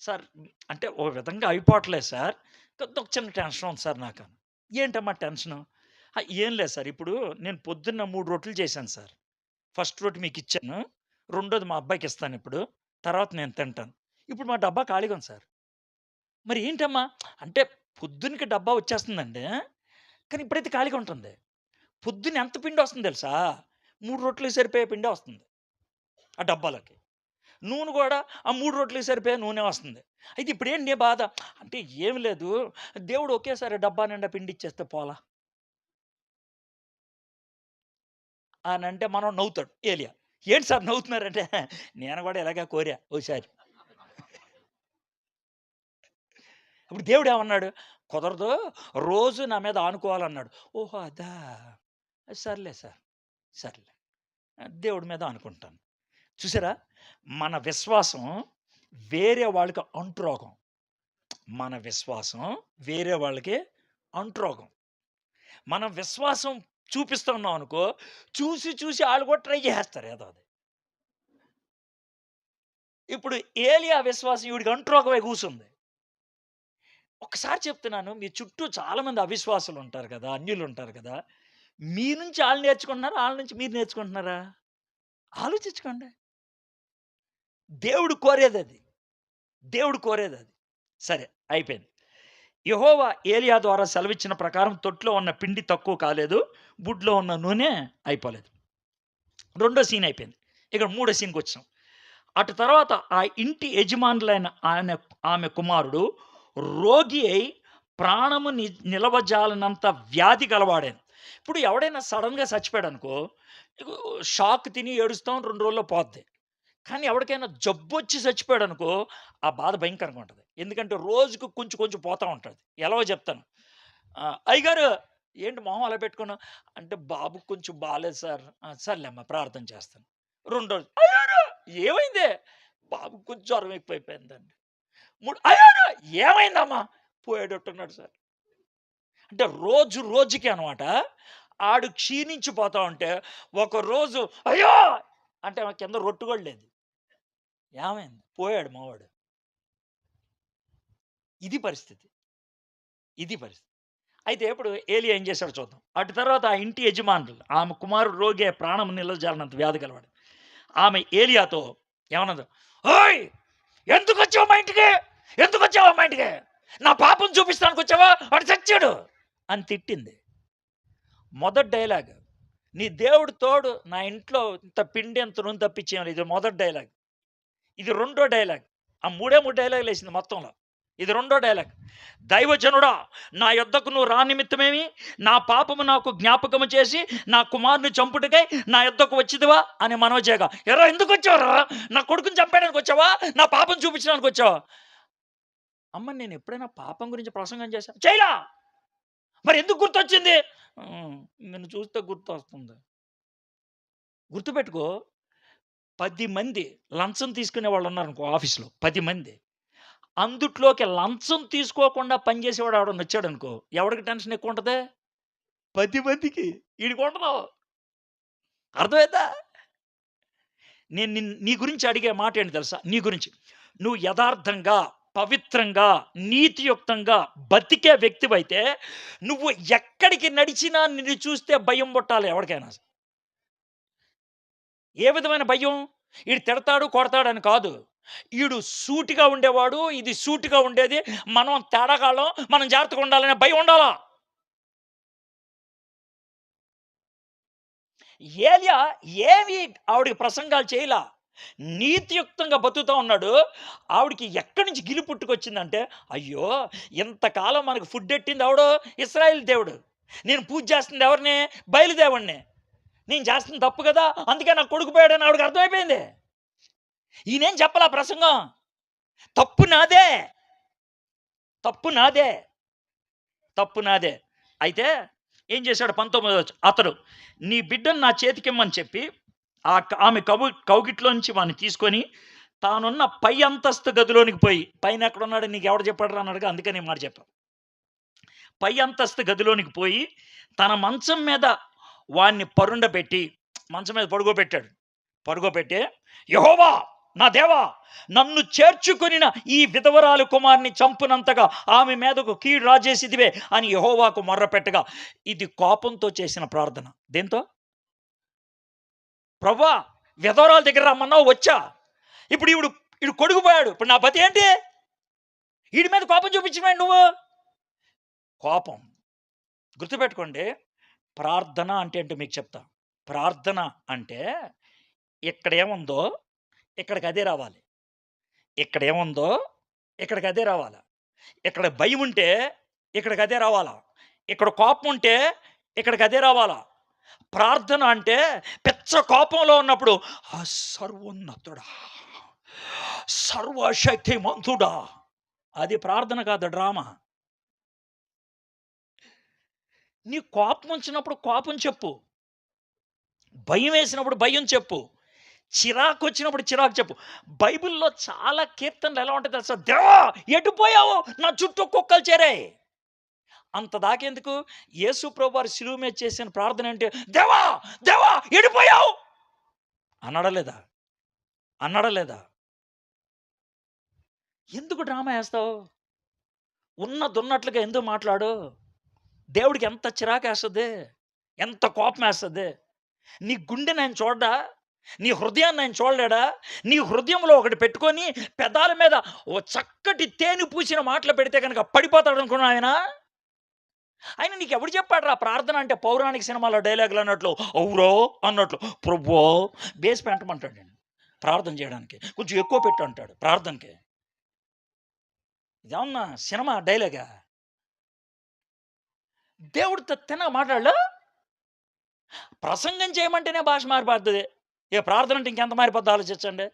సార్. అంటే ఒక విధంగా అయిపోవట్లేదు సార్, ఒక చిన్న టెన్షన్ ఉంది సార్ నాకు. ఏంటమ్మా టెన్షను? ఏం లేదు సార్, ఇప్పుడు నేను పొద్దున్న 3 రొట్టెలు చేశాను సార్. ఫస్ట్ రొట్టె మీకు ఇచ్చాను, రెండోది మా అబ్బాయికి ఇస్తాను ఇప్పుడు, తర్వాత నేను తింటాను. ఇప్పుడు మా డబ్బా ఖాళీగా ఉంది సార్. మరి ఏంటమ్మా అంటే, పొద్దునకి డబ్బా వచ్చేస్తుందండి, కానీ ఇప్పుడైతే ఖాళీగా ఉంటుంది. పొద్దున్న ఎంత పిండి వస్తుంది తెలుసా? 3 రొట్టెలకు సరిపోయే పిండే వస్తుంది ఆ డబ్బాలోకి. నూనె కూడా ఆ 3 రొట్టెలకు సరిపోయే నూనె వస్తుంది. అయితే ఇప్పుడేంటి నీ బాధ అంటే, ఏమి లేదు, దేవుడు ఒకేసారి డబ్బా నిండా పిండి ఇచ్చేస్తే పోలా అని అంటే మనం నవ్వుతాడు ఏలియా. ఏంటి సార్ నవ్వుతున్నారంటే, నేను కూడా ఇలాగే కోరా ఓసారి. ఇప్పుడు దేవుడు ఏమన్నాడు? కుదరదు, రోజు నా మీద ఆనుకోవాలన్నాడు. ఓహో అదా, సర్లే సార్, సర్లే, దేవుడి మీద అనుకుంటాను. చూసారా, మన విశ్వాసం వేరే వాళ్ళకి అంటురోగం. మన విశ్వాసం వేరే వాళ్ళకి అంటురోగం. మనం విశ్వాసం చూపిస్తున్నాం అనుకో, చూసి చూసి వాళ్ళు కూడా ట్రై చేస్తారు ఏదో అది. ఇప్పుడు ఏలియా విశ్వాసం ఈవిడికి అంటురోగమై కూసుంది. ఒకసారి చెప్తున్నాను, మీ చుట్టూ చాలామంది అవిశ్వాసులు ఉంటారు కదా, అన్యులు ఉంటారు కదా. మీ నుంచి ఆళ్ళు నేర్చుకుంటున్నారా? ఆళ్ళ నుంచి మీరు నేర్చుకుంటున్నారా? ఆలోచించుకోండి. దేవుడు కోరేదది. దేవుడు కోరేదది. సరే అయిపోయింది. యెహోవా ఏలియా ద్వారా సెలవిచ్చిన ప్రకారం తొట్టిలో ఉన్న పిండి తక్కువ కాలేదు, బుడ్లో ఉన్న నూనె అయిపోలేదు. రెండో సీన్ అయిపోయింది. ఇక్కడ మూడో సీన్‌కొచ్చాం. అటు తర్వాత ఆ ఇంటి యజమానులైన ఆమె కుమారుడు రోగి అయి ప్రాణము నిలవజాలనంత వ్యాధి గలవాడాను. ఇప్పుడు ఎవడైనా సడన్‌గా చచ్చిపోయాడనుకో, షాక్ తిని ఏడుస్తాం, 2 రోజుల్లో పోద్ది. కానీ ఎవడికైనా జబ్బొచ్చి చచ్చిపోయాడనుకో, ఆ బాధ భయంకరంగా ఉంటది. ఎందుకంటే రోజుకు కొంచెం కొంచెం పోతా ఉంటది. ఎలాగో చెప్తాను. అయ్యగారు ఏంటి మొహం అలా పెట్టుకున్నావు? అంటే బాబుకి కొంచెం బాలేదు సార్. సర్లేమ్మా ప్రార్థన చేస్తాను. రెండో రోజు అయ్యగారు ఏమైంది? బాబుకి కొంచెం జ్వరం ఎక్కువైపోయిందండి. అయ్యగారు ఏమైందమ్మా? పోయేటట్టున్నాడు సార్. అంటే రోజు రోజుకి అనమాట. ఆడు క్షీణించిపోతా ఉంటే ఒకరోజు అయ్యో అంటే కింద రొట్టు కూడా లేదు. ఏమైంది? పోయాడు మావాడు. ఇది పరిస్థితి. ఇది పరిస్థితి. అయితే ఇప్పుడు ఏలియా ఏం చేశాడో చూద్దాం. అటు తర్వాత ఆ ఇంటి యజమానులు ఆమె కుమారుడు రోగి ప్రాణం నిలవజాలనంత వ్యాధి గలవాడు. ఆమె ఏలియాతో ఏమన్నది? ఓయ్! ఎందుకొచ్చావు మా ఇంటికి? ఎందుకొచ్చావా మా ఇంటికి? నా పాపం చూపిస్తానికి వచ్చావా? వాడు చచ్చాడు అని తిట్టింది. మొదటి డైలాగ్, నీ దేవుడు తోడు నా ఇంట్లో ఇంత పిండి ఎంత నూనె తప్పించేయాలి. ఇది మొదటి డైలాగ్. ఇది రెండో డైలాగ్. ఆ 3 డైలాగులు వేసింది మొత్తంలో. ఇది రెండో డైలాగ్. దైవజనుడా, నా యొద్దకు నువ్వు రా నిమిత్తమేమి, నా పాపము నాకు జ్ఞాపకము చేసి నా కుమారుని చంపుటకై నా యొద్దకు వచ్చిదివా అని మనవి చేయగా, ఎరా ఎందుకు వచ్చావురా? నా కొడుకుని చంపేయడానికి వచ్చావా? నా పాపం చూపించడానికి వచ్చావా? అమ్మ, నేను ఎప్పుడైనా పాపం గురించి ప్రసంగం చేశా? చేయలా. మరి ఎందుకు గుర్తొచ్చింది? నిన్ను చూస్తే గుర్తొస్తుంది. గుర్తుపెట్టుకో, 10 మంది లంచం తీసుకునే వాళ్ళు ఉన్నారనుకో ఆఫీస్‌లో, 10 మంది. అందుట్లోకి లంచం తీసుకోకుండా పనిచేసేవాడు ఎవడన్నా వచ్చాడనుకో, ఎవడికి టెన్షన్ ఎక్కువ ఉంటది? 10 మందికి. ఈడికుండదు. అర్థమైందా? నేను నీ గురించి అడిగే మాట ఏంటి తెలుసా? నీ గురించి. నువ్వు యథార్థంగా, పవిత్రంగా, నీతియుక్తంగా బతికే వ్యక్తివైతే, నువ్వు ఎక్కడికి నడిచినా నిన్ను చూస్తే భయం పుట్టాలి ఎవడికైనా. ఏ విధమైన భయం? ఈడు తిడతాడు, కొడతాడని కాదు. ఈడు సూటిగా ఉండేవాడు, ఇది సూటిగా ఉండేది. మనం తేడాగాళ్ళం, మనం జాగ్రత్తగా ఉండాలనే భయం ఉండాలా? ఏలియా ఏమి ఆవిడకి ప్రసంగాలు చేయలా. నీతియుక్తంగా బతుకుతా ఉన్నాడు. ఆవిడకి ఎక్కడి నుంచి గిలి పుట్టుకొచ్చిందంటే, అయ్యో! ఇంతకాలం మనకు ఫుడ్ ఎట్టింది ఎవడు? ఇశ్రాయేల్ దేవుడు. నేను పూజ చేస్తుంది ఎవరిని? బయలుదేవుడిని. నేను చేస్తుంది తప్పు కదా! అందుకే నా కొడుకు పోయాడని ఆవిడకి అర్థమైపోయింది. ఈయనేం చెప్పలా ప్రసంగం. తప్పు నాదే. తప్పు నాదే. తప్పు నాదే. అయితే ఏం చేశాడు 19వ అతడు, నీ బిడ్డను నా చేతికిమ్మని చెప్పి ఆమె కౌగిట్లో నుంచి వాడిని తీసుకొని తానున్న పై అంతస్తు గదిలోనికి పోయి, పైన ఎక్కడున్నాడు నీకు ఎవడు చెప్పాడురా అన్నాడుగా, అందుకని ఈ మాట చెప్పా. పై అంతస్తు గదిలోనికి పోయి తన మంచం మీద వాడిని పరుండబెట్టి, మంచం మీద పడుకోబెట్టి, యెహోవా నా దేవా, నన్ను చేర్చుకొనిన ఈ విధవరాలు కుమారుని చంపునంతగా ఆమె మీదకు కీడు రాజేసిదివే అని యెహోవాకు మొర్రపెట్టగా, ఇది కోపంతో చేసిన ప్రార్థన. దేంతో? ప్రభువా, విధవరాల దగ్గర రమ్మన్నావు, వచ్చా. ఇప్పుడు ఈడు కొడుకుపోయాడు. ఇప్పుడు నా పతి ఏంటి? ఈడి మీద కోపం చూపించమేంటి నువ్వు? కోపం. గుర్తుపెట్టుకోండి, ప్రార్థన అంటే ఏంటో మీకు చెప్తా. ప్రార్థన అంటే ఇక్కడేముందో ఇక్కడికి అదే రావాలి. ఇక్కడేముందో ఇక్కడికి అదే రావాలా. ఇక్కడ భయం ఉంటే ఇక్కడికి అదే రావాలా. ఇక్కడ కోపం ఉంటే ఇక్కడికి అదే రావాలా. ప్రార్థన అంటే పెచ్చ కోపంలో ఉన్నప్పుడు, ఆ సర్వోన్నతుడా, సర్వశక్తిమంతుడా, అది ప్రార్థన కాదు, డ్రామా. నీ కోపం వచ్చినప్పుడు కోపం చెప్పు. భయం వేసినప్పుడు భయం చెప్పు. చిరాకు వచ్చినప్పుడు చిరాకు చెప్పు. బైబిల్‌లో చాలా కీర్తనలు ఎలా ఉంటాయి తెలుసా? దేవా ఎటుపోయావు? నా చుట్టూ కుక్కలు చేరాయి. అంత దాకెందుకు? యేసు ప్రభువారు శిలువ మీద చేసిన ప్రార్థన ఏంటి? దేవా! దేవా! ఎటుపోయావు? అన్నాడా లేదా? అన్నాడా లేదా? ఎందుకు డ్రామా ఏస్తావు? ఉన్నదున్నట్లుగా ఎందుకు మాట్లాడు? దేవుడికి ఎంత చిరాకేస్తది? ఎంత కోపమేస్తది? నీ గుండెని ఆయన చూడ్డా? నీ హృదయాన్ని ఆయన చూడలేడా? నీ హృదయంలో ఒకటి పెట్టుకొని పెదాల మీద ఓ చక్కటి తేనె పూసిన మాటలు పెడితే గనక పడిపోతాడనుకున్నావు ఆయన? ఆయన నీకెవడు చెప్పాడురా ప్రార్థన అంటే పౌరాణిక సినిమాలో డైలాగులు అన్నట్లు ఔరో అన్నట్లు ప్రభువా బేస్ పెట్టమంటాడు నేను ప్రార్థన చేయడానికి. కొంచెం ఎక్కువ పెట్టు అంటాడు ప్రార్థనకి. ఇదేమన్నా సినిమా డైలాగా? దేవుడితో తిన్నగా మాట్లాడలా? ప్రసంగం చేయమంటేనే భాష మారిపోద్ది. ఇక ప్రార్థన అంటే ఇంకెంత మారిపోద్దో ఆలోచించండి.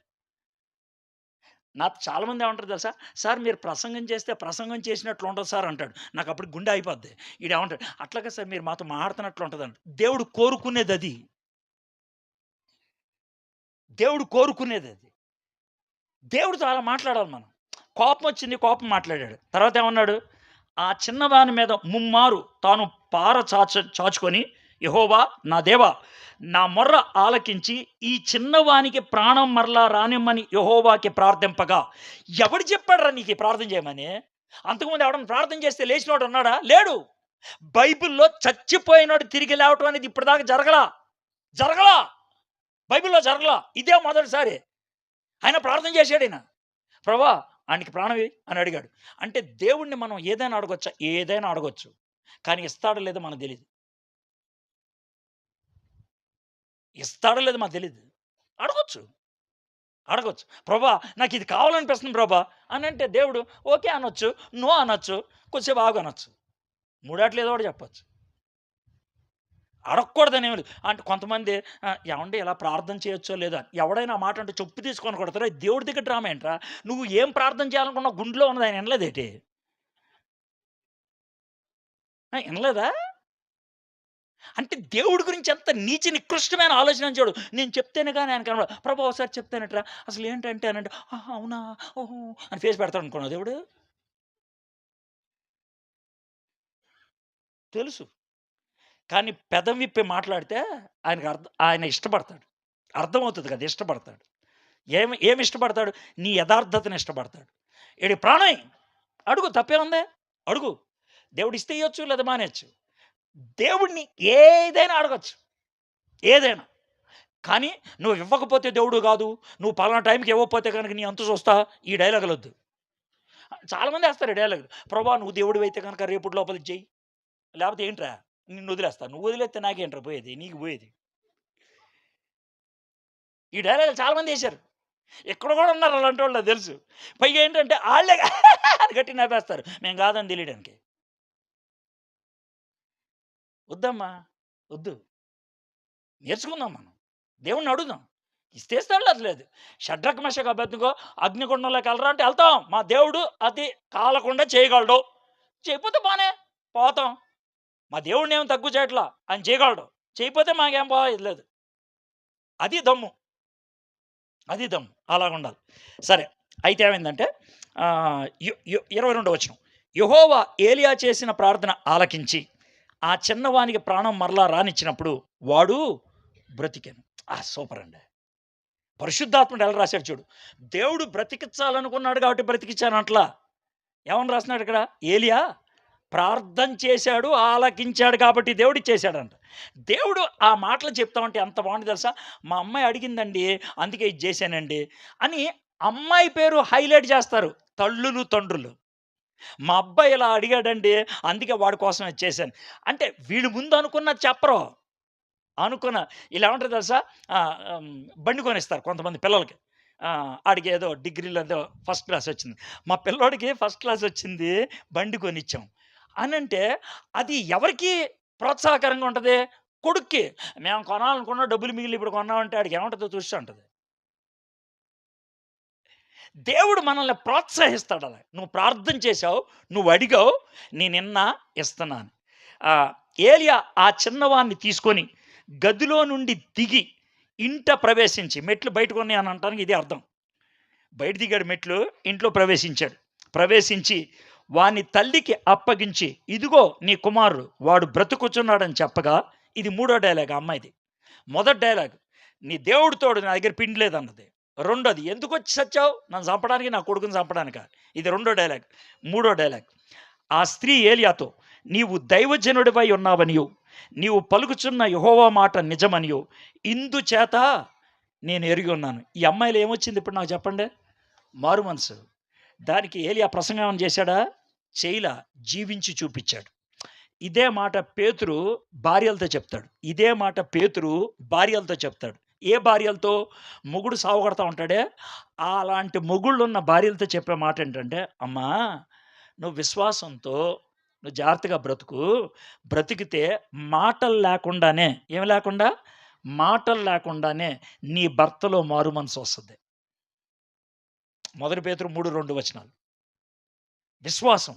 నాకు చాలామంది ఏమంటారు తెలుసా? సార్ మీరు ప్రసంగం చేస్తే ప్రసంగం చేసినట్లు ఉంటది సార్ అంటాడు. నాకు అప్పుడు గుండె అయిపోద్ది. ఈడేమంటాడు అట్లాగా సార్ మీరు మాతో మాట్లాడుతున్నట్లు ఉంటదంట. దేవుడు కోరుకునేదది. దేవుడు కోరుకునేదది. దేవుడితో అలా మాట్లాడాలి మనం. కోపం వచ్చింది, కోపం మాట్లాడాడు. తర్వాత ఏమన్నాడు? ఆ చిన్నదాని మీద ముమ్మారు తాను చాచుకొని, యెహోవా నా దేవా, నా మొర్ర ఆలకించి ఈ చిన్నవానికి ప్రాణం మరలా రానిమ్మని యెహోవాకి ప్రార్థింపగా, ఎవడు చెప్పాడురా నీకు ఈ ప్రార్థన చేయమని? అంతకుముందు ఎవడన్నా ప్రార్థన చేస్తే లేచినోడు ఉన్నాడా? లేడు. బైబిల్‌లో చచ్చిపోయినోడు తిరిగి లేవటం అనేది ఇప్పటిదాకా జరగలా. బైబిల్‌లో జరగలా. ఇదే మొదటిసారి. ఆయన ప్రార్థన చేశాడాయన. ప్రభువా ఆనికి ప్రాణం ఇయ్యి అని అడిగాడు. అంటే దేవుడిని మనం ఏదైనా అడగొచ్చా? ఏదైనా అడగొచ్చు. కానీ ఇస్తాడో లేదో మనకు తెలీదు. ఇస్తాడో లేదో మనకు తెలీదు. అడగొచ్చు. అడగొచ్చు. ప్రభా నాకు ఇది కావాలనిపిస్తుంది ప్రభా అని అంటే దేవుడు ఓకే అనొచ్చు, నో అనొచ్చు, కొద్దిసేపు ఆగు అనొచ్చు. మూడాట్లో ఏదో ఒకటి చెప్పొచ్చు. అడగకూడదని ఏమి లేదు. అంటే కొంతమంది ఏవండీ ఇలా ప్రార్థన చేయొచ్చో లేదో అని. ఎవడైనా ఆ మాట అంటే చెప్పు తీసుకొని కొడతారా? దేవుడి దగ్గర డ్రామా ఏంట్రా? నువ్వు ఏం ప్రార్థన చేయాలనుకున్నావు గుండెలో ఉన్నది ఆయన వినలేదేటి? వినలేదా? అంటే దేవుడి గురించి ఎంత నీచ నికృష్టమైన ఆలోచన చూడు. నేను చెప్తేనే గాని ఆయన కనపడదు. ప్రభు ఒకసారి చెప్తానట్రా అసలు ఏంటంటే అనంటే, ఆహా! అవునా? ఓహో! అని ఫేస్ పెడతాడు అనుకున్నావా దేవుడు? తెలుసు. కానీ పెదవి విప్పి మాట్లాడితే ఆయన ఇష్టపడతాడు. అర్థమవుతది కదా! ఇష్టపడతాడు. ఏమి ఇష్టపడతాడు? నీ యథార్థతను ఇష్టపడతాడు. ఈడి ప్రాణం అడుగు తప్పేముంది? అడుగు. దేవుడిస్తే ఇయ్యొచ్చు లేదా మానేయొచ్చు. దేవుడిని ఏదైనా అడగొచ్చు. ఏదైనా. కానీ నువ్వు ఇవ్వకపోతే దేవుడు గాదు. నువ్వు పలానా టైంకి ఇవ్వకపోతే గనుక నీ అంతు చూస్తా. ఈ డైలాగులొద్దు. చాలామంది ఏస్తారు ఈ డైలాగులు. ప్రభా నువ్వు దేవుడివైతే గనుక రేపటి లోపల ఇది చెయ్యి. లేపోతే ఏంట్రా నిన్నొదిలేస్తా. నువ్వు వదిలేస్తే నాకేంట్రా పోయేది? నీకు పోయేది. ఈ డైలాగులు చాలామంది ఏశారు. ఇక్కడ గూడా ఉన్నారు అలాంటోళ్ళు నాకు తెలుసు. పైగా ఏంటంటే ఆళ్ళే అని గట్టిగా నవ్వేస్తారు. మేము కాదని తెలియడానికి. వద్దమ్మా! వద్దు. నేర్చుకుందాం మనం. దేవుడిని అడుగుదాం. ఇస్తే ఇస్తాడు లేతే లేదు. షడ్రక్, మెషక్, అబేద్నెగో అగ్నిగుండంలోకి ఎళ్ళరా అంటే ఎళ్తాం. మా దేవుడు అది కాలకుండా చేయగలడు. చేయకపోతే బానే పోతాం. మా దేవుడినేమి తక్కువ చేయట్లా. ఆయన చేయగలడు. చేయకపోతే మాకేం పోయేది లేదు. అది దమ్ము. అది దమ్ము. అలాగుండాలి. సరే. అయితే ఏమైందంటే 22వ వచనం. యెహోవా ఏలీయా చేసిన ప్రార్థన ఆలకించి, ఆ చిన్నవానికి ప్రాణం మరలా రానిచ్చినప్పుడు వాడు బ్రతికెను. సూపరండి. పరిశుద్ధాత్ముడు ఎలా రాశాడు చూడు. దేవుడు బ్రతికించాలనుకున్నాడు కాబట్టి బ్రతికించానట్లా. ఏమని రాస్తున్నాడు ఇక్కడ? ఏలీయా ప్రార్థన చేశాడు, ఆలకించాడు కాబట్టి దేవుడిచ్చేసాడంట. దేవుడు ఆ మాటలు చెప్తా ఉంటే ఎంత బాగుంది తెలుసా? మా అమ్మాయి అడిగిందండి, అందుకే ఇది చేశానండి అని అమ్మాయి పేరు హైలైట్ చేస్తారు తల్లులు, తండ్రులు. మా అబ్బాయి ఇలా అడిగాడండి, అందుకే వాడి కోసం ఇది చేశాను. అంటే వీళ్ళు ముందు అనుకున్నది చెప్పరు. అనుకున్న ఈళ్ళేమంటారో తెలుసా? బండి కొనిస్తారు కొంతమంది పిల్లలకి. ఆడికేదో డిగ్రీలో ఏదో ఫస్ట్ క్లాస్ వచ్చింది. మా పిల్లోడికి ఫస్ట్ క్లాస్ వచ్చింది, బండి కొనిచ్చాం. అనంటే అది ఎవరికి ప్రోత్సాహకరంగా ఉంటది? కొడుక్కి. మేము కొనాలనుకున్న డబ్బులు మిగిలి ఇప్పుడు కొన్నామంటే ఆడికి ఏముంటదో చూస్తూ ఉంటది. దేవుడు మనల్ని ప్రోత్సహిస్తాడు అలా. నువ్వు ప్రార్థన చేశావు, నువ్వు అడిగావు, నేనిన్నా ఇస్తున్నాను. ఆహ్, ఏలియా ఆ చిన్నవాడిని తీసుకొని గదిలో నుండి దిగి ఇంట ప్రవేశించి మెట్లు బయటకున్నాయి అని అనటానికి ఇదే అర్థం. బయట దిగాడు మెట్లు, ఇంట్లో ప్రవేశించాడు. ప్రవేశించి వాని తల్లికి అప్పగించి, ఇదిగో నీ కుమారుడు వాడు బ్రతుకుచున్నాడని చెప్పగా, ఇది మూడో డైలాగ్ ఆ అమ్మాయిది. మొదటి డైలాగ్ నీ దేవుడు తోడు నా దగ్గర పిండి లేదన్నది. రెండోది ఎందుకొచ్చి సచ్చావు? నన్ను చంపడానికి, నా కొడుకుని చంపడానికా? ఇది రెండో డైలాగ్. మూడో డైలాగ్ ఆ స్త్రీ ఏలియాతో, నీవు దైవజనుడివై ఉన్నావనియు, నీవు పలుకుచున్న యెహోవా మాట నిజమనియు ఇందుచేత నేను ఎరిగి ఉన్నాను. ఈ అమ్మాయిలో ఏమొచ్చింది ఇప్పుడు నాకు చెప్పండి? మారు మనసు. దానికి ఏలియా ప్రసంగం ఏమన్నా చేశాడా? చేయలా. జీవించి చూపిచ్చాడు. ఇదే మాట పేతురు భార్యలతో చెప్తాడు. ఇదే మాట పేతురు భార్యలతో చెప్తాడు. ఏ భార్యలతో? మొగుడు సావగొడతా ఉంటాడే, అలాంటి మొగుళ్ళున్న భార్యలతో చెప్పే మాట ఏంటంటే, అమ్మా నువ్వు విశ్వాసంతో నువ్వు జాగ్రత్తగా బ్రతుకు. బ్రతికితే మాటలు లేకుండానే ఏమి లేకుండా? మాటలు లేకుండానే నీ భర్తలో మారు మనసొస్తది. మొదటి పేతురు 3:2 వచనాలు. విశ్వాసం.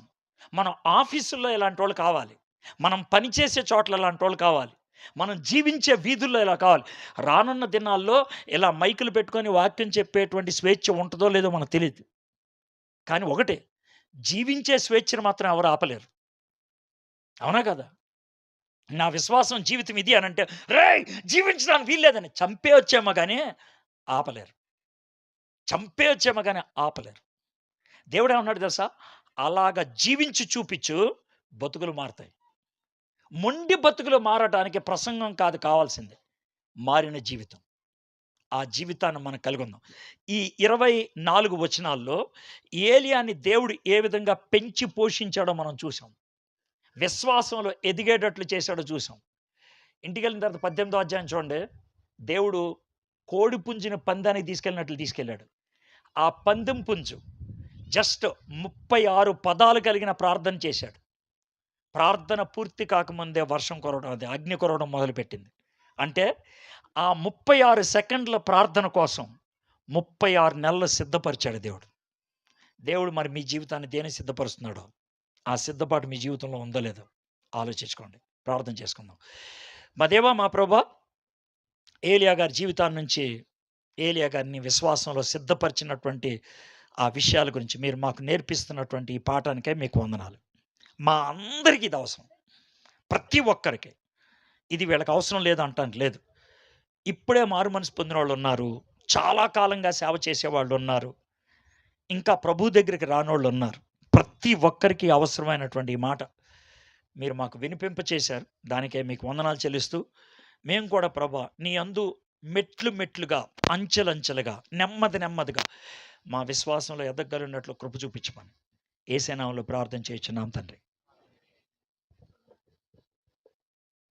మనం ఆఫీసుల్లో ఇలాంటోళ్ళు కావాలి. మనం పనిచేసే చోట్ల ఇలాంటోళ్ళు కావాలి. మనం జీవించే వీధుల్లో ఇలా కావాలి. రానున్న దినాల్లో ఇలా మైకులు పెట్టుకొని వాక్యం చెప్పేటువంటి స్వేచ్ఛ ఉంటదో లేదో మనకు తెలీదు. కానీ ఒకటే, జీవించే స్వేచ్ఛను మాత్రం ఎవరు ఆపలేరు. అవునా కదా? నా విశ్వాసం జీవితం ఇది అనంటే, రేయ్! జీవించడానికి వీల్లేదని చంపేయొచ్చేమో గానీ ఆపలేరు. చంపేయొచ్చేమో గానీ ఆపలేరు. దేవుడేమన్నాడో తెలుసా? అలాగ జీవించి చూపిచ్చు బతుకులు మారతాయి. మొండి బతుకులు మారటానికి ప్రసంగం కాదు కావాల్సింది. మారిన జీవితం. ఆ జీవితాన్ని మనం కలిగుందాం. ఈ 24 వచనాల్లో ఏలియాని దేవుడు ఏ విధంగా పెంచి పోషించాడో మనం చూసాం. విశ్వాసంలో ఎదిగేటట్లు చేశాడో చూసాం. ఇంటికెళ్ళిన తర్వాత 18వ అధ్యాయం చూడండి. దేవుడు కోడి పుంజుని పందానికి తీసుకెళ్ళినట్లు తీసుకెళ్ళాడు. ఆ పందెం పుంజు జస్ట్ 36 పదాలు కలిగిన ప్రార్థన చేశాడు. ప్రార్థన పూర్తి కాకముందే వర్షం కురవడం, అది అగ్ని కురవడం మొదలుపెట్టింది. అంటే ఆ 36 సెకండ్ల ప్రార్థన కోసం 36 నెలలు సిద్ధపరిచాడు దేవుడు. దేవుడు మరి మీ జీవితాన్ని దేనికి సిద్ధపరుస్తున్నాడో, ఆ సిద్ధపాటు మీ జీవితంలో ఉందో లేదో ఆలోచించుకోండి. ప్రార్థన చేసుకుందాం. మా దేవా, మా ప్రభువా, ఏలియా గారి జీవితాన్ని నుంచి ఏలియా గారిని విశ్వాసంలో సిద్ధపరిచినటువంటి ఆ విషయాల గురించి మీరు మాకు నేర్పిస్తున్నటువంటి ఈ పాఠానికే మీకు వందనాలు. మా అందరికీ ఇది అవసరం. ప్రతి ఒక్కరికి ఇది వీళ్ళకి అవసరం లేదు అంటానికి లేదు. ఇప్పుడే మారు మనసు పొందిన వాళ్ళు ఉన్నారు, చాలా కాలంగా సేవ చేసేవాళ్ళు ఉన్నారు, ఇంకా ప్రభు దగ్గరికి రానోళ్ళు ఉన్నారు. ప్రతి ఒక్కరికి అవసరమైనటువంటి ఈ మాట మీరు మాకు వినిపింప చేశారు. దానికే మీకు వందనాలు చెల్లిస్తూ, మేము కూడా ప్రభా నీ యందు మెట్లు మెట్లుగా, అంచెలంచెలుగా, నెమ్మది నెమ్మదిగా మా విశ్వాసంలో ఎదగలిగినట్లు కృప చూపించమని యేసు నామములో ప్రార్థన చేయుచున్నాం తండ్రి.